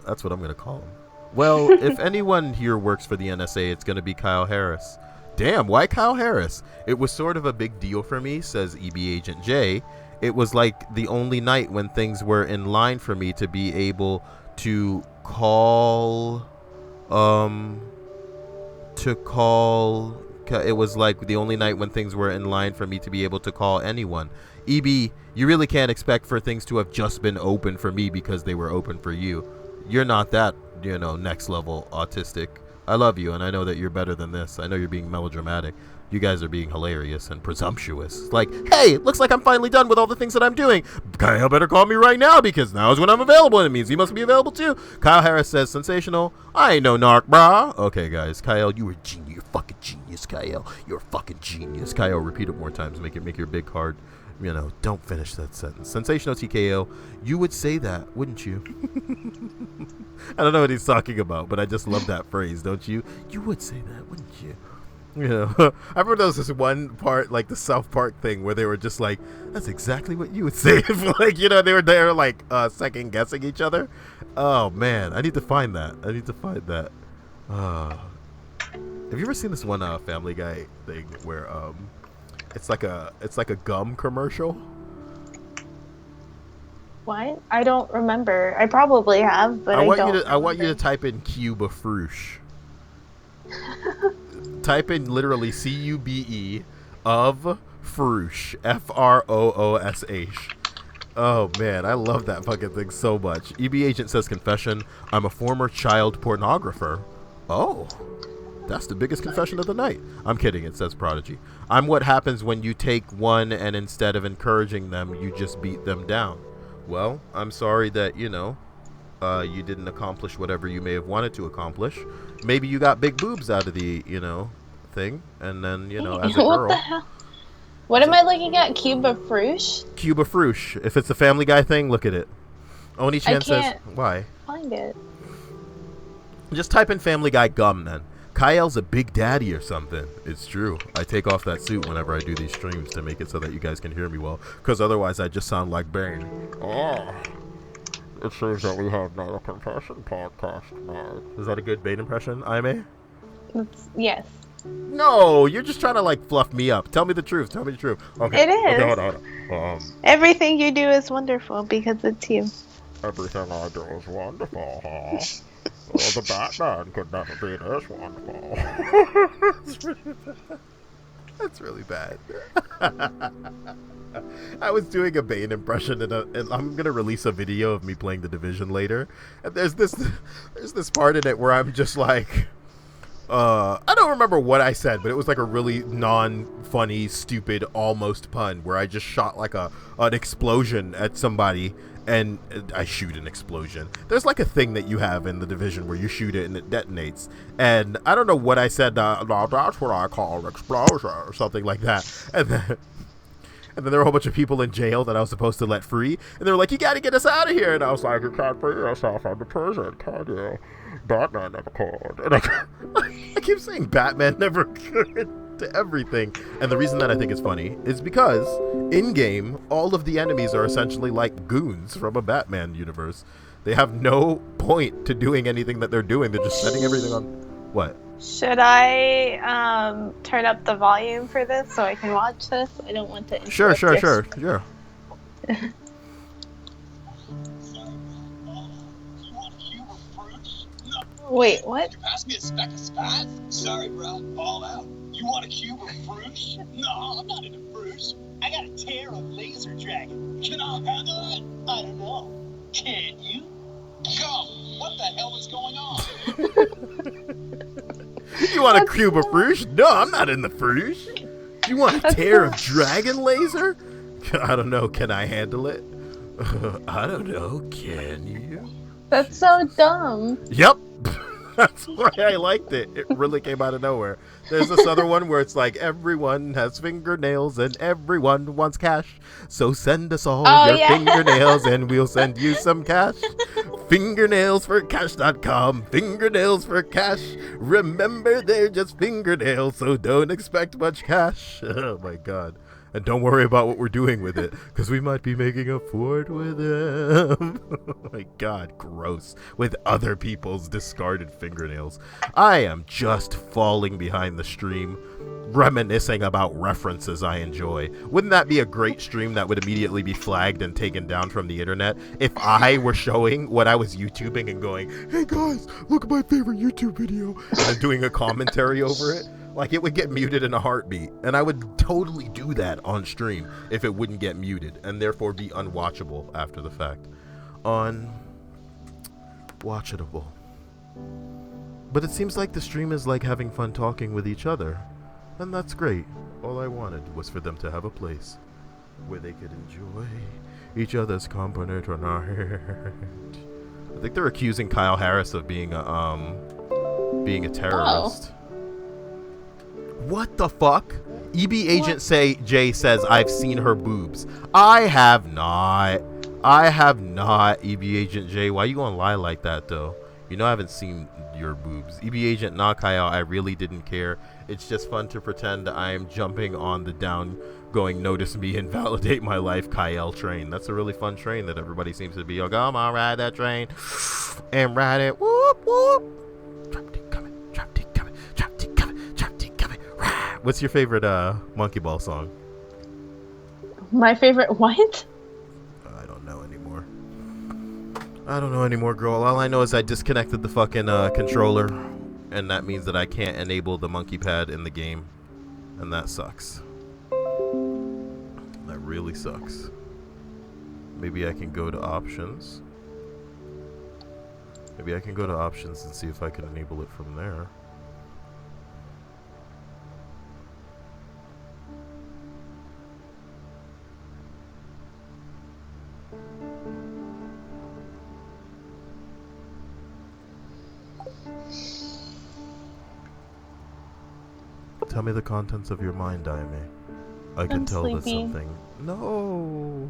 Speaker 1: That's what I'm going to call him. Well, if anyone here works for the NSA, it's going to be Kyle Harris. Damn, why Kyle Harris? It was sort of a big deal for me, says EB Agent J. It was like the only night when things were in line for me to be able to call, it was like the only night when things were in line for me to be able to call anyone. EB, you really can't expect for things to have just been open for me because they were open for you. You're not that, next level autistic. I love you, and I know that you're better than this. I know you're being melodramatic. You guys are being hilarious and presumptuous. Like, hey, looks like I'm finally done with all the things that I'm doing. Kyle better call me right now because now is when I'm available, and it means he must be available too. Kyle Harris says, sensational. I ain't no narc, brah. Okay, guys. Kyle, you were genius. You're fucking genius, Kyle. You're a fucking genius. Kyle, repeat it more times. Make your big card. Don't finish that sentence. Sensational TKO. You would say that, wouldn't you? I don't know what he's talking about, but I just love that phrase, don't you? You would say that, wouldn't you? I remember there was this one part, like the South Park thing, where they were just like, that's exactly what you would say. If, they were there, like, second guessing each other. Oh, man. I need to find that. Have you ever seen this one Family Guy thing where, it's like a gum commercial?
Speaker 2: What? I don't remember. I probably have, but I don't.
Speaker 1: I want you to type in Cuba Frush. Type in literally CUBE of Frush, FROOSH. Oh man, I love that fucking thing so much. EB Agent says confession. I'm a former child pornographer. Oh. That's the biggest confession of the night. I'm kidding, it says Prodigy. I'm what happens when you take one and instead of encouraging them, you just beat them down. Well, I'm sorry that, you didn't accomplish whatever you may have wanted to accomplish. Maybe you got big boobs out of the, thing. And then, as a
Speaker 2: What
Speaker 1: girl.
Speaker 2: the hell? What am I looking at? Cuba Frush?
Speaker 1: Cuba Frush. If it's a Family Guy thing, look at it. Oni-chan says, why?
Speaker 2: Find it.
Speaker 1: Just type in Family Guy gum then. Kyle's a big daddy or something. It's true. I take off that suit whenever I do these streams to make it so that you guys can hear me well. Because otherwise I just sound like Bane. Oh. It shows that we have not a confession podcast now. Is that a good Bane impression, Aime?
Speaker 2: Yes.
Speaker 1: No, you're just trying to like fluff me up. Tell me the truth. Okay.
Speaker 2: It is.
Speaker 1: Okay, hold on.
Speaker 2: Everything you do is wonderful because it's you.
Speaker 1: Everything I do is wonderful, huh? Well, the Batman could never be this wonderful. That's really bad. I was doing a Bane impression, and I'm gonna release a video of me playing The Division later. And there's this part in it where I'm just like, I don't remember what I said, but it was like a really non-funny, stupid, almost pun where I just shot like an explosion at somebody. And I shoot an explosion. There's like a thing that you have in The Division where you shoot it and it detonates. And I don't know what I said. No, that's what I call an explosion or something like that. And then there were a whole bunch of people in jail that I was supposed to let free. And they were like, you got to get us out of here. And I was like, you can't free yourself from the prison, can you? Batman never could. And I keep saying Batman never could. to everything. And the reason that I think it's funny is because in-game, all of the enemies are essentially like goons from a Batman universe. They have no point to doing anything that they're doing. They're just setting everything on... What?
Speaker 2: Should I turn up the volume for this so I can watch this? I don't want to.
Speaker 1: Sure.
Speaker 2: Wait, what?
Speaker 4: You pass me a speck of spat? Sorry, bro. All out. You want a cube of fruit? No, I'm not into fruit. I got a tear of laser dragon. Can I handle it? I don't know. Can you? Go. What the hell is going on?
Speaker 1: You want a cube of fruit? No, I'm not in the fruit. You want a tear of dragon laser? I don't know. Can I handle it? I don't know. Can you?
Speaker 2: That's so dumb.
Speaker 1: Yep. That's why I liked it. It really came out of nowhere. There's this other one where it's like, everyone has fingernails and everyone wants cash. So send us all your fingernails and we'll send you some cash. Fingernailsforcash.com. Fingernails for cash. Remember, they're just fingernails, so don't expect much cash. Oh my god. And don't worry about what we're doing with it, because we might be making a fort with them. Oh my god, gross. With other people's discarded fingernails. I am just falling behind the stream, reminiscing about references I enjoy. Wouldn't that be a great stream that would immediately be flagged and taken down from the internet if I were showing what I was YouTubing and going, hey guys, look at my favorite YouTube video, and then doing a commentary over it? Like, it would get muted in a heartbeat, and I would totally do that on stream if it wouldn't get muted, and therefore be unwatchable after the fact. Unwatchable. But it seems like the stream is like having fun talking with each other, and that's great. All I wanted was for them to have a place where they could enjoy each other's company tonight. I think they're accusing Kyle Harris of being a terrorist. What the fuck? EB Agent Jay says, I've seen her boobs. I have not, EB Agent J. Why you gonna lie like that, though? You know I haven't seen your boobs. EB Agent Kyle, I really didn't care. It's just fun to pretend I'm jumping on the down going notice me and validate my life Kyle train. That's a really fun train that everybody seems to be like, come on, ride that train. And ride it. Whoop, whoop. Drop dick coming. Drop dick coming. Drop dick coming. Drop dick coming. What's your favorite Monkey Ball song?
Speaker 2: My favorite what?
Speaker 1: I don't know anymore, girl. All I know is I disconnected the fucking controller, and that means that I can't enable the monkey pad in the game, and that sucks. That really sucks. Maybe I can go to options. Maybe I can go to options and see if I can enable it from there. Tell me the contents of your mind, Daime. I can tell that something. No.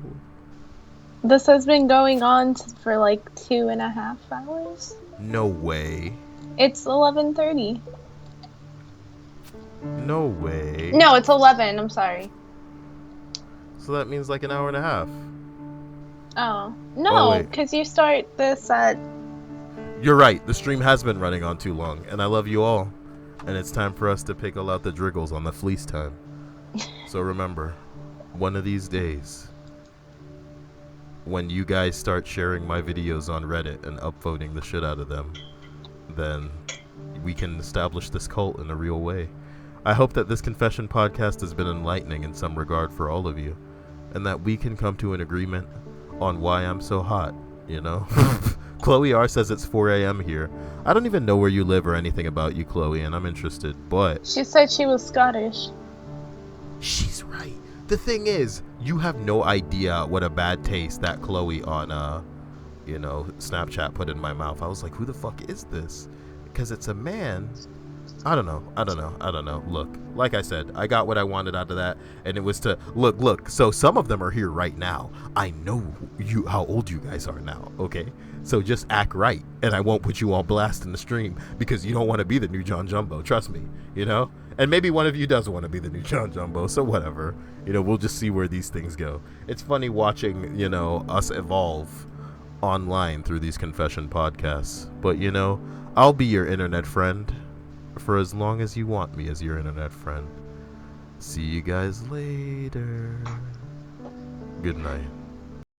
Speaker 2: This has been going on for like 2.5 hours.
Speaker 1: No way.
Speaker 2: It's 11:30.
Speaker 1: No way.
Speaker 2: No, it's 11. I'm sorry.
Speaker 1: So that means like an hour and a half.
Speaker 2: Oh no, because you start this at.
Speaker 1: You're right. The stream has been running on too long, and I love you all. And it's time for us to pickle out the driggles on the fleece time. So remember, one of these days, when you guys start sharing my videos on Reddit and upvoting the shit out of them, then we can establish this cult in a real way. I hope that this confession podcast has been enlightening in some regard for all of you, and that we can come to an agreement on why I'm so hot, you know? Chloe R says it's 4 a.m. here. I don't even know where you live or anything about you, Chloe, and I'm interested, but...
Speaker 2: She said she was Scottish.
Speaker 1: She's right. The thing is, you have no idea what a bad taste that Chloe on, Snapchat put in my mouth. I was like, who the fuck is this? Because it's a man I don't know. Look, like I said, I got what I wanted out of that, and it was to look. So some of them are here right now. I know how old you guys are now, okay? So just act right, and I won't put you on blast in the stream because you don't want to be the new John Jumbo. Trust me, you know. And maybe one of you does want to be the new John Jumbo. So whatever, you know. We'll just see where these things go. It's funny watching, you know, us evolve online through these confession podcasts. But you know, I'll be your internet friend for as long as you want me as your internet friend. See you guys later. Good night.